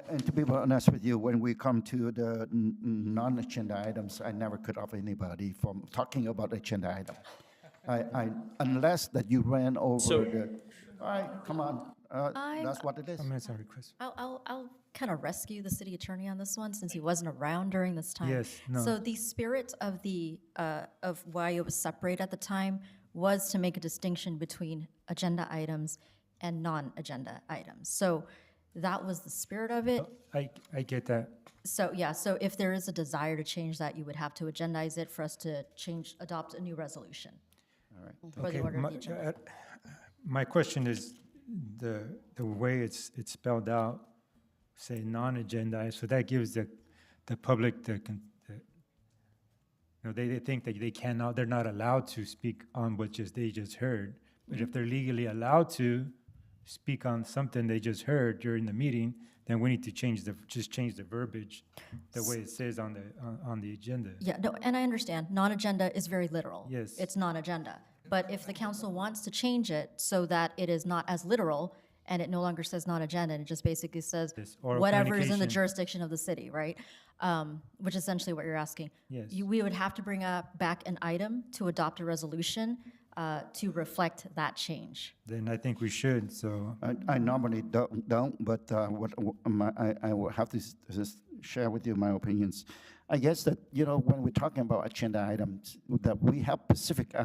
And to be honest with you, when we come to the non-agenda items, I never cut off anybody from talking about agenda item. Unless that you ran over all right, come on, that's what it is. I'll kind of rescue the city attorney on this one since he wasn't around during this time. Yes, no. So the spirit of of why it was separated at the time was to make a distinction between agenda items and non-agenda items. So that was the spirit of it. I get that. So yeah, so if there is a desire to change that, you would have to agendize it for us to adopt a new resolution. All right. For the order of the agenda. My question is the way it's spelled out, say non-agendized, so that gives the public they think that they're not allowed to speak on what they just heard. But if they're legally allowed to speak on something they just heard during the meeting, then we need to change the verbiage the way it says on the agenda. Yeah, no, and I understand, non-agenda is very literal. Yes. It's non-agenda. But if the council wants to change it so that it is not as literal and it no longer says non-agenda, and it just basically says This oral whatever is in the communication. jurisdiction of the city, right? Which is essentially what you're asking. Yes. We would have to bring back an item to adopt a resolution to reflect that change. Then I think we should, so. I normally don't, but I will have to just share with you my opinions. I guess that, when we're talking about agenda items, that we have specific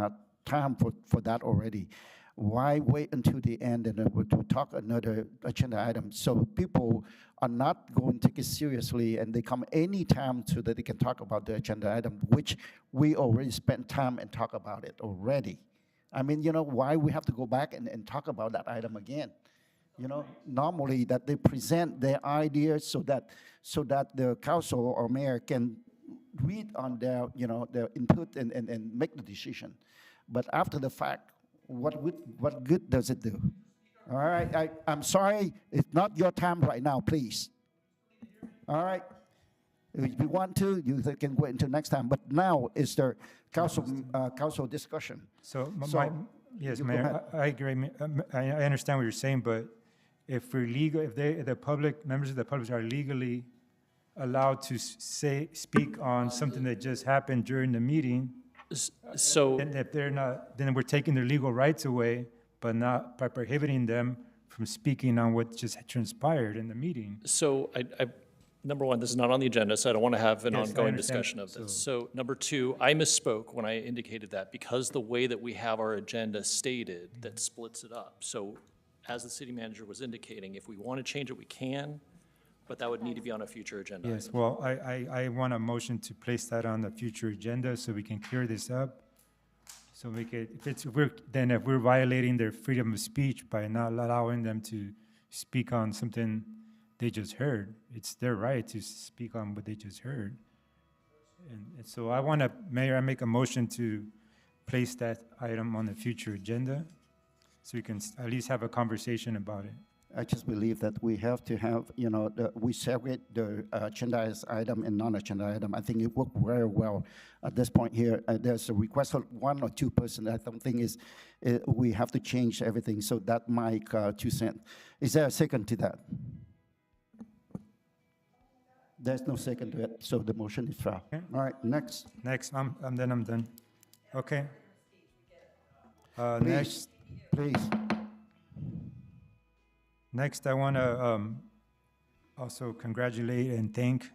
time for that already. Why wait until the end and then we'll talk another agenda item? So people are not going to take it seriously and they come anytime so that they can talk about the agenda item, which we already spent time and talk about it already. I mean, why we have to go back and talk about that item again? Normally that they present their ideas so that the council or mayor can read on their, their input and make the decision. But after the fact, what good does it do? All right, I'm sorry, it's not your time right now, please. All right, if you want to, you can go into next time. But now is the council discussion. So, yes, you go Mayor, ahead. I agree. I understand what you're saying, but if we're legal, if the public, members of the public are legally allowed to speak on something that just happened during the meeting, So, and if they're not, then we're taking their legal rights away, but not by prohibiting them from speaking on what just transpired in the meeting. so number one, this is not on the agenda, so I don't want to have an Yes, I ongoing understand. discussion of this. So number two, I misspoke when I indicated that because the way that we have our agenda stated, that splits it up. So as the city manager was indicating, if we want to change it, we can, but that would need to be on a future agenda. Yes, item. well, I want a motion to place that on the future agenda so we can clear this up. So we could, if we're violating their freedom of speech by not allowing them to speak on something they just heard, it's their right to speak on what they just heard. And so Mayor, I make a motion to place that item on the future agenda so we can at least have a conversation about it. I just believe that we have to have, we separate the agendized item and non-agenda item. I think it worked very well at this point here. There's a request of one or two person. I don't think we have to change everything. So that my 2 cents. Is there a second to that? There's no second to it, so the motion is filed. Okay. All right, next. Next, I'm done. Okay. Please, Next. please. Next, I want to also congratulate and thank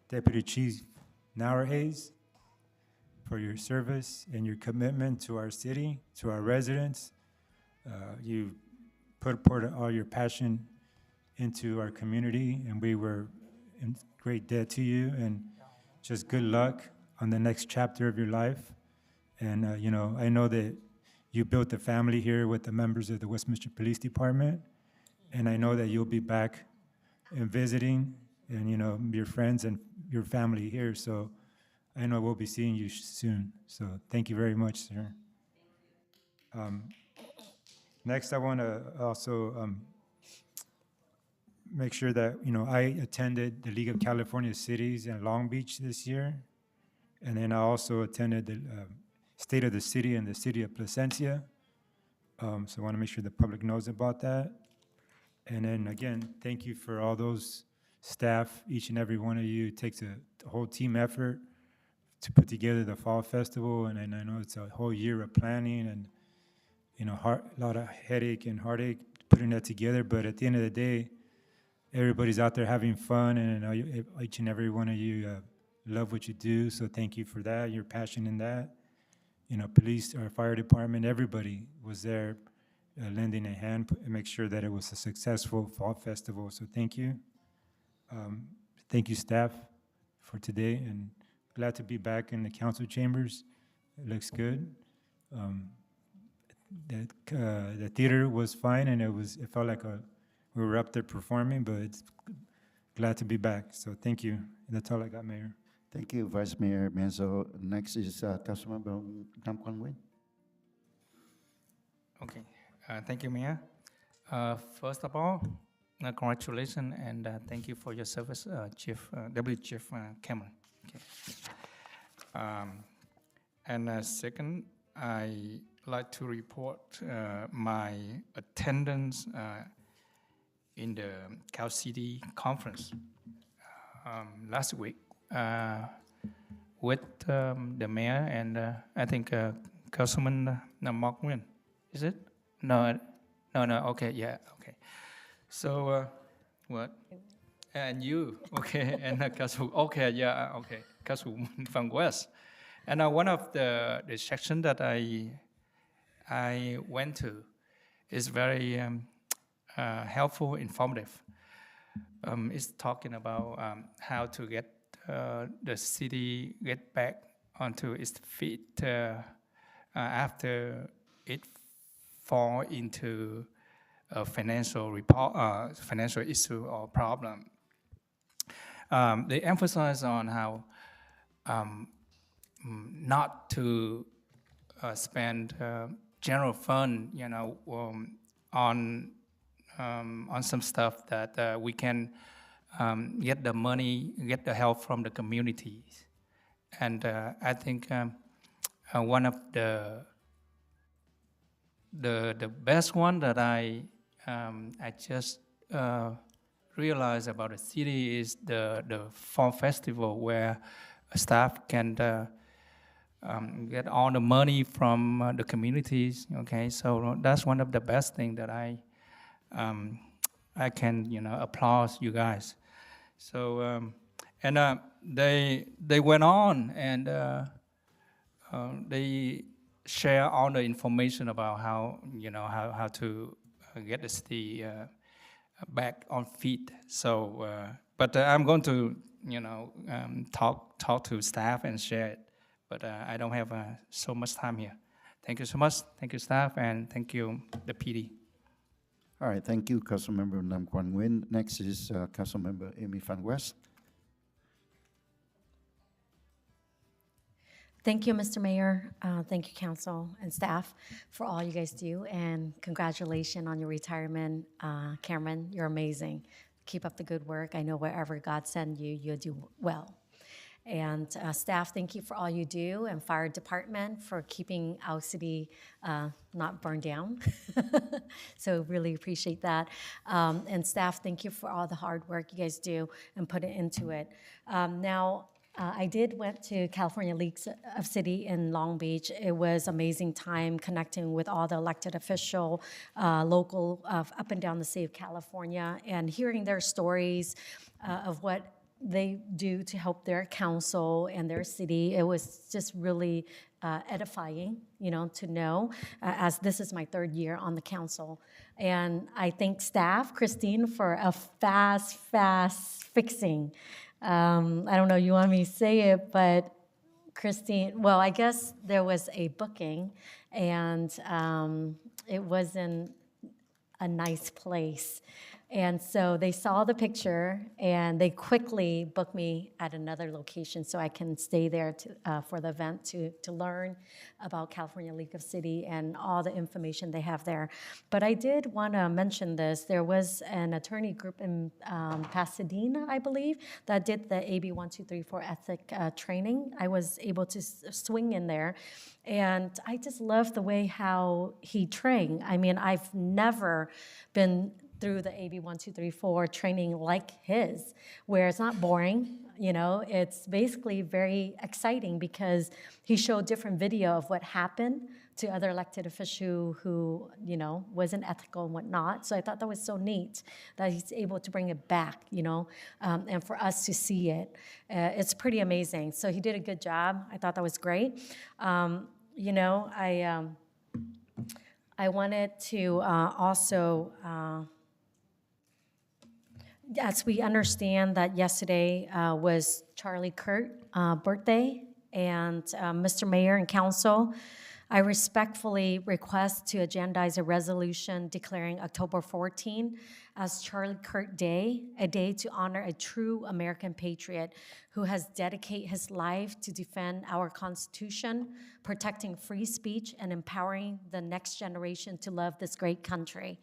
Deputy Chief Nauerhayes for your service and your commitment to our city, to our residents. You poured all your passion into our community, and we were in great debt to you. And just good luck on the next chapter of your life. And I know that you built a family here with the members of the Westminster Police Department. And I know that you'll be back and visiting, and your friends and your family here. So I know we'll be seeing you soon. So thank you very much, sir. Next, I want to also make sure that I attended the League of California Cities in Long Beach this year, and then I also attended the State of the City in the city of Placencia. So I want to make sure the public knows about that. And then again, thank you for all those staff, each and every one of you. It takes a whole team effort to put together the Fall Festival, and I know it's a whole year of planning and a lot of headache and heartache putting that together. But at the end of the day, everybody's out there having fun, and I know each and every one of you love what you do. So thank you for that, your passion in that. Police, our fire department, everybody was there. Lending a hand and make sure that it was a successful Fall Festival. So thank you. Thank you, staff, for today, and glad to be back in the council chambers. It looks good. The theater was fine, and it felt like we were up there performing, but it's glad to be back. So thank you. That's all I got, Mayor. Thank you, Vice Mayor Menzo. Next is Councilmember Nam Quang Nguyen. Okay. Thank you, Mayor. First of all, congratulations and thank you for your service, Deputy Chief Cameron. Okay. And second, I like to report my attendance in the Cal City conference last week with the mayor and I think Councilman Mark Nguyen. Is it? No, okay, yeah, okay. So, what? And you, okay, and Council, okay, yeah, okay, Councilwoman from West. And one of the section that I went to is very helpful, informative. It's talking about how to get the city get back onto its feet after it fall into a financial issue or problem. They emphasize on how not to spend general fund, on some stuff that we can get the money, get the help from the communities. And I think one of the best one that I just realized about the city is the fall festival, where staff can get all the money from the communities. Okay, so that's one of the best things that I can applaud you guys. So and they went on and they share all the information about how how to get the city back on feet. So but I'm going to talk to staff and share it, but I don't have so much time here. Thank you so much. Thank you, staff, and thank you, the PD. All right, thank you, Councilmember Nam Quang Nguyen. Next is Councilmember Amy Van West. Thank you, Mr. Mayor. Thank you, council and staff, for all you guys do, and congratulations on your retirement. Cameron, you're amazing. Keep up the good work. I know wherever God sends you, you'll do well. And staff, thank you for all you do, and fire department for keeping our city not burned down. So really appreciate that. And staff, thank you for all the hard work you guys do and put it into it. I went to California League of City in Long Beach. It was amazing time connecting with all the elected official, local, up and down the state of California, and hearing their stories of what they do to help their council and their city. It was just really edifying, to know, as this is my third year on the council. And I thank staff, Christine, for a fast fixing. I don't know, you want me to say it, but Christine, well, I guess there was a booking, and it wasn't a nice place. And so they saw the picture, and they quickly booked me at another location so I can stay there for the event to learn about California League of City and all the information they have there. But I did want to mention this. There was an attorney group in Pasadena, I believe, that did the AB 1234 ethic training. I was able to swing in there, and I just love the way how he trained. I mean, I've never been through the AB 1234 training like his, where it's not boring, it's basically very exciting because he showed different video of what happened to other elected official who, wasn't ethical and whatnot. So I thought that was so neat that he's able to bring it back, and for us to see it. It's pretty amazing. So he did a good job. I thought that was great. I wanted to also, as we understand that yesterday was Charlie Kirk's birthday, and Mr. Mayor and Council, I respectfully request to agendize a resolution declaring October 14 as Charlie Kirk Day, a day to honor a true American patriot who has dedicated his life to defend our Constitution, protecting free speech, and empowering the next generation to love this great country.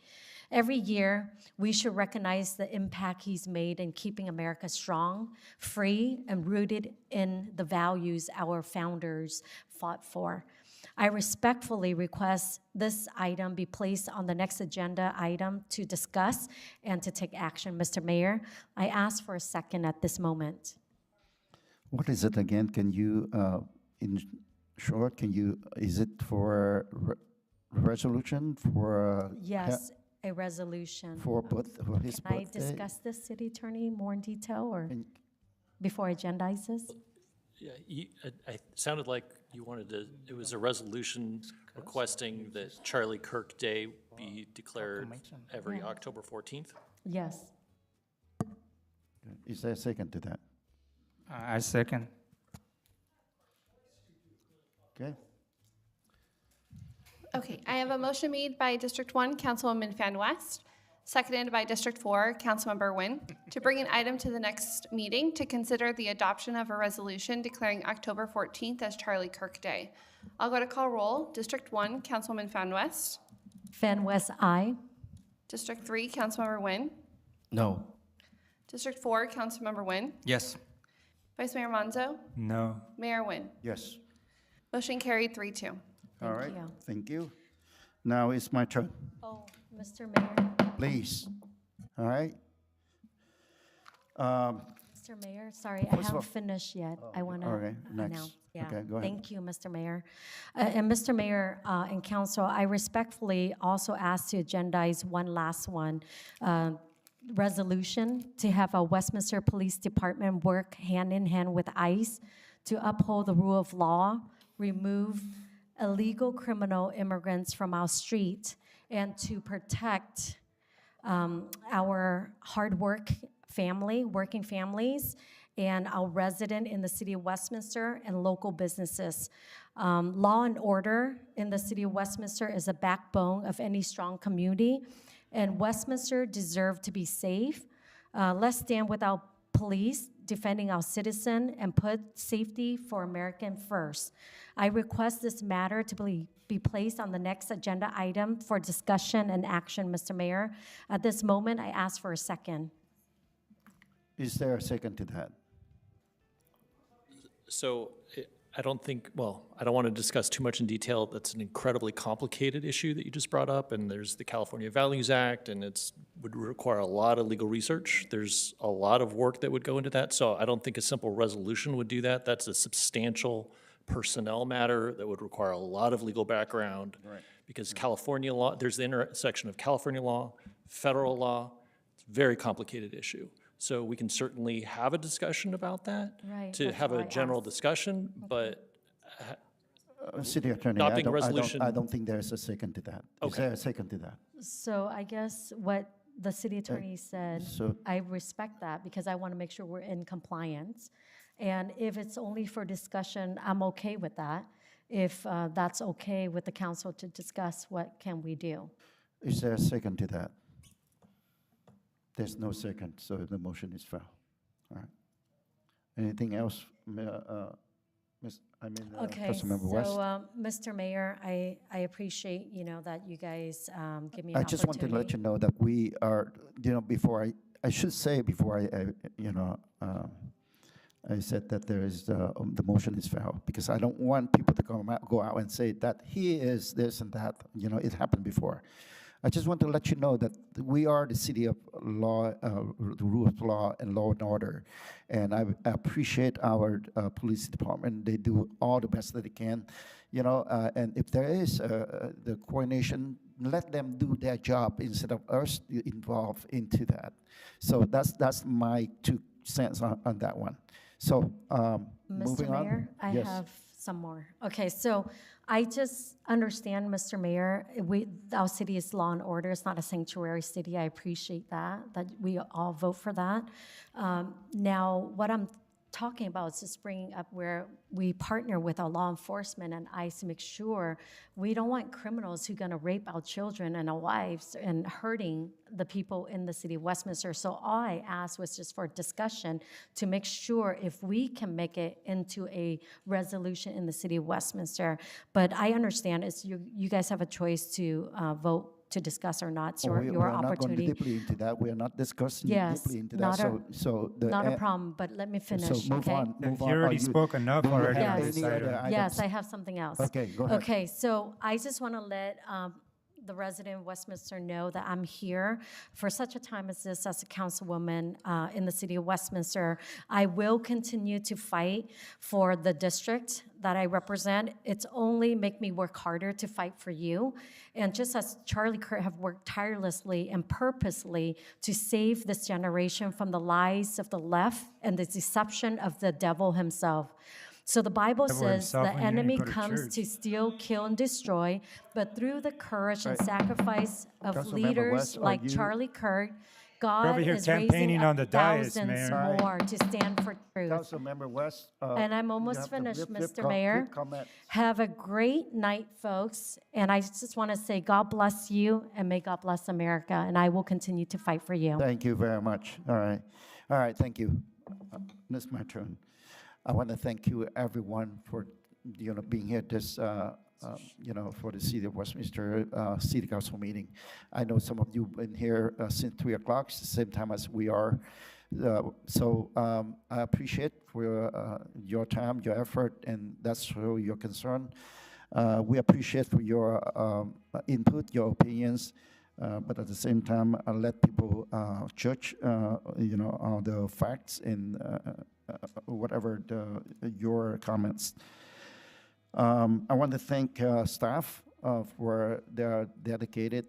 Every year, we should recognize the impact he's made in keeping America strong, free, and rooted in the values our founders fought for. I respectfully request this item be placed on the next agenda item to discuss and to take action. Mr. Mayor, I ask for a second at this moment. What is it again? Can you, in short, is it for resolution for? Yes, a resolution. For both, for his Can I birthday? discuss this, City Attorney, more in detail, or before I agendize this? Yeah, it sounded like you wanted to, it was a resolution requesting that Charlie Kirk Day be declared every October 14th? Yes. Is there a second to that? I second. Okay. Okay, I have a motion made by District 1, Councilwoman Fan West, seconded by District 4, Councilmember Nguyen, to bring an item to the next meeting to consider the adoption of a resolution declaring October 14th as Charlie Kirk Day. I'll go to call roll. District 1, Councilwoman Fan West. Fan West, aye. District 3, Councilmember Nguyen. No. District 4, Councilmember Nguyen. Yes. Vice Mayor Monzo. No. Mayor Nguyen. Yes. Motion carried 3-2. All right, you. thank you. Now it's my turn, Oh, Mr. Mayor. please. All right? Mr. Mayor, sorry, I First of all- haven't finished yet. I want to Okay, next. announce. Yeah. Okay, go ahead. Thank you, Mr. Mayor. And Mr. Mayor and Council, I respectfully also ask to agendize one last one. Resolution to have a Westminster Police Department work hand in hand with ICE to uphold the rule of law, remove illegal criminal immigrants from our street, and to protect our working families, and our resident in the city of Westminster and local businesses. Law and order in the city of Westminster is a backbone of any strong community, and Westminster deserves to be safe. Let's stand with our police, defending our citizen, and put safety for American first. I request this matter to be placed on the next agenda item for discussion and action, Mr. Mayor. At this moment, I ask for a second. Is there a second to that? So I don't think, well, I don't want to discuss too much in detail. That's an incredibly complicated issue that you just brought up, and there's the California Values Act, and would require a lot of legal research. There's a lot of work that would go into that, so I don't think a simple resolution would do that. That's a substantial personnel matter that would require a lot of legal background. Right. Because California law, there's the intersection of California law, federal law. It's a very complicated issue. So we can certainly have a discussion about that. Right, To that's have why a I general asked. discussion, but City Attorney, Adopting a resolution- I don't think there's a second to that. Is Okay. there a second to that? So I guess what the city attorney said, so- I respect that because I want to make sure we're in compliance. And if it's only for discussion, I'm okay with that. If that's okay with the council to discuss, what can we do? Is there a second to that? There's no second, so the motion is filed. All right. Anything else, Okay, Councilmember West? so, Mr. Mayor, I appreciate, that you guys give me an I just want to let opportunity. you know that we are, before I should say before I said that there is, the motion is filed, because I don't want people to go out and say that he is this and that, it happened before. I just want to let you know that we are the city of law, the rule of law and law and order. And I appreciate our police department. They do all the best that they can, and if there is the coordination, let them do their job instead of us involved into that. So that's my 2 cents on that one. So moving Mr. on. Mayor, I Yes. have some more. Okay, so I just understand, Mr. Mayor, our city is law and order. It's not a sanctuary city. I appreciate that we all vote for that. Now, what I'm talking about is just bringing up where we partner with our law enforcement and ICE to make sure we don't want criminals who are going to rape our children and our wives and hurting the people in the city of Westminster. So all I asked was just for discussion to make sure if we can make it into a resolution in the city of Westminster. But I understand you guys have a choice to vote to discuss or not, Oh, so we your are not going opportunity. deeply into that. We are not discussing Yes, deeply into that. not a- So the Not a problem, but let me finish, So move okay? on, move You on. already Are spoke enough do you already have on this any other item. items? Yes, I have something else. Okay, go ahead. Okay, so I just want to let the resident of Westminster know that I'm here for such a time as this as a councilwoman in the city of Westminster. I will continue to fight for the district that I represent. It's only make me work harder to fight for you. And just as Charlie Kirk have worked tirelessly and purposely to save this generation from the lies of the left and the deception of the devil himself. So the Bible Devil says himself the when you didn't enemy go to comes church. to steal, kill, and destroy, but through the courage and Right. sacrifice of Councilmember leaders West, are like you- Charlie Kirk, We're over God here is raising campaigning on up the dais, thousands Mayor. Right. more to stand for truth. Councilmember West. And I'm you almost have the finished, flip Mr. Mayor. flip comment. Have a great night, folks. And I just want to say God bless you and may God bless America. And I will continue to fight for you. Thank you very much. All right, thank you. It's my turn. I want to thank you, everyone, for being here this for the City of Westminster City Council meeting. I know some of you have been here since 3 o'clock, the same time as we are. I appreciate for your time, your effort, and that's for your concern. We appreciate for your input, your opinions. But at the same time, I'll let people judge, the facts and whatever your comments. I want to thank staff for their dedicated,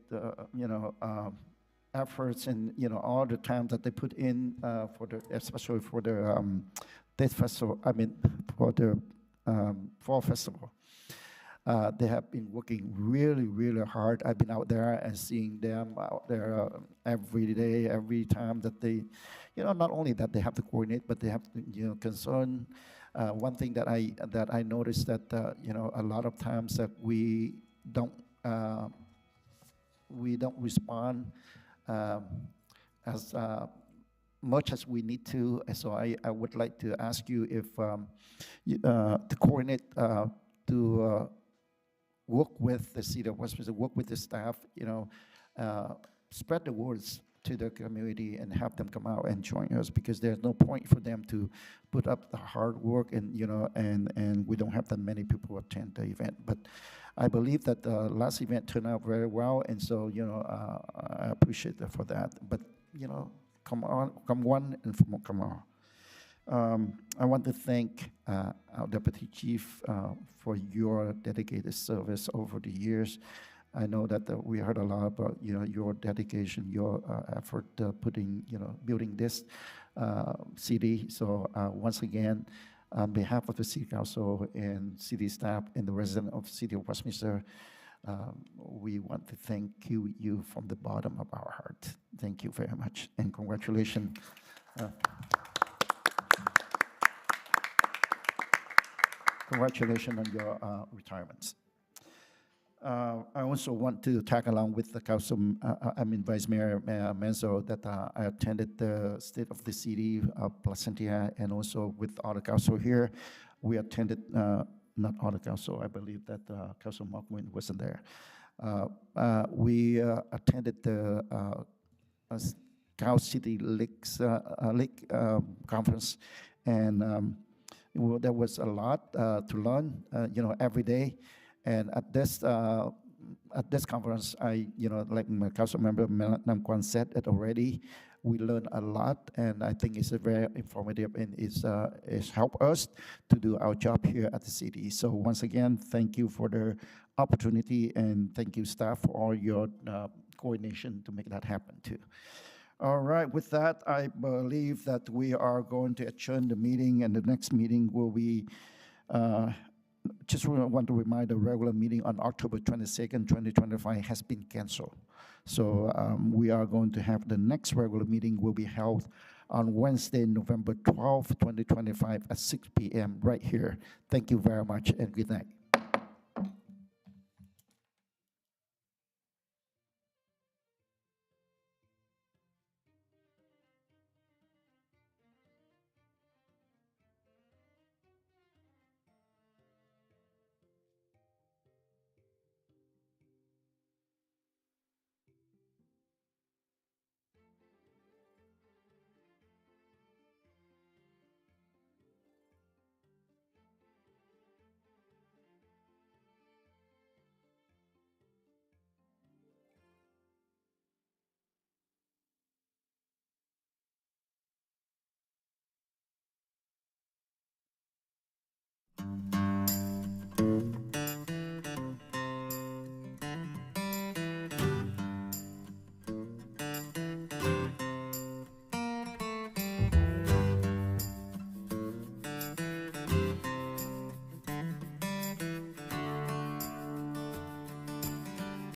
efforts and all the time that they put in especially for the Death Festival. For the Fall Festival. They have been working really, really hard. I've been out there and seeing them out there every day, every time that they, not only that they have to coordinate, but they have to, concern. One thing that I noticed that, a lot of times that we don't respond as much as we need to. And so I would like to ask you if to coordinate to work with the City of Westminster, work with the staff, spread the words to the community and have them come out and join us, because there's no point for them to put up the hard work and, and we don't have that many people attend the event. But I believe that the last event turned out very well, and so, I appreciate that for that. But, come one and come on. I want to thank our Deputy Chief for your dedicated service over the years. I know that we heard a lot about your dedication, your effort building this city. So once again, on behalf of the City Council and city staff and the resident of the City of Westminster, we want to thank you from the bottom of our heart. Thank you very much, and congratulations. Congratulations on your retirements. I also want to tag along with the council, Vice Mayor Menzo, that I attended the State of the City of Placentia, and also with all the council here. We attended, not all the council, I believe that Council Markwin wasn't there. We attended the Cow City League conference, and there was a lot to learn, every day. And at this conference, like my council member Nam Kwan said it already, we learned a lot, and I think it's a very informative, and it's helped us to do our job here at the city. So once again, thank you for the opportunity, and thank you staff for all your coordination to make that happen too. All right, with that, I believe that we are going to adjourn the meeting, and the next meeting will be, just want to remind, the regular meeting on October 22nd, 2025 has been canceled. So we are going to have the next regular meeting will be held on Wednesday, November 12th, 2025 at 6 p.m. right here. Thank you very much, and good night.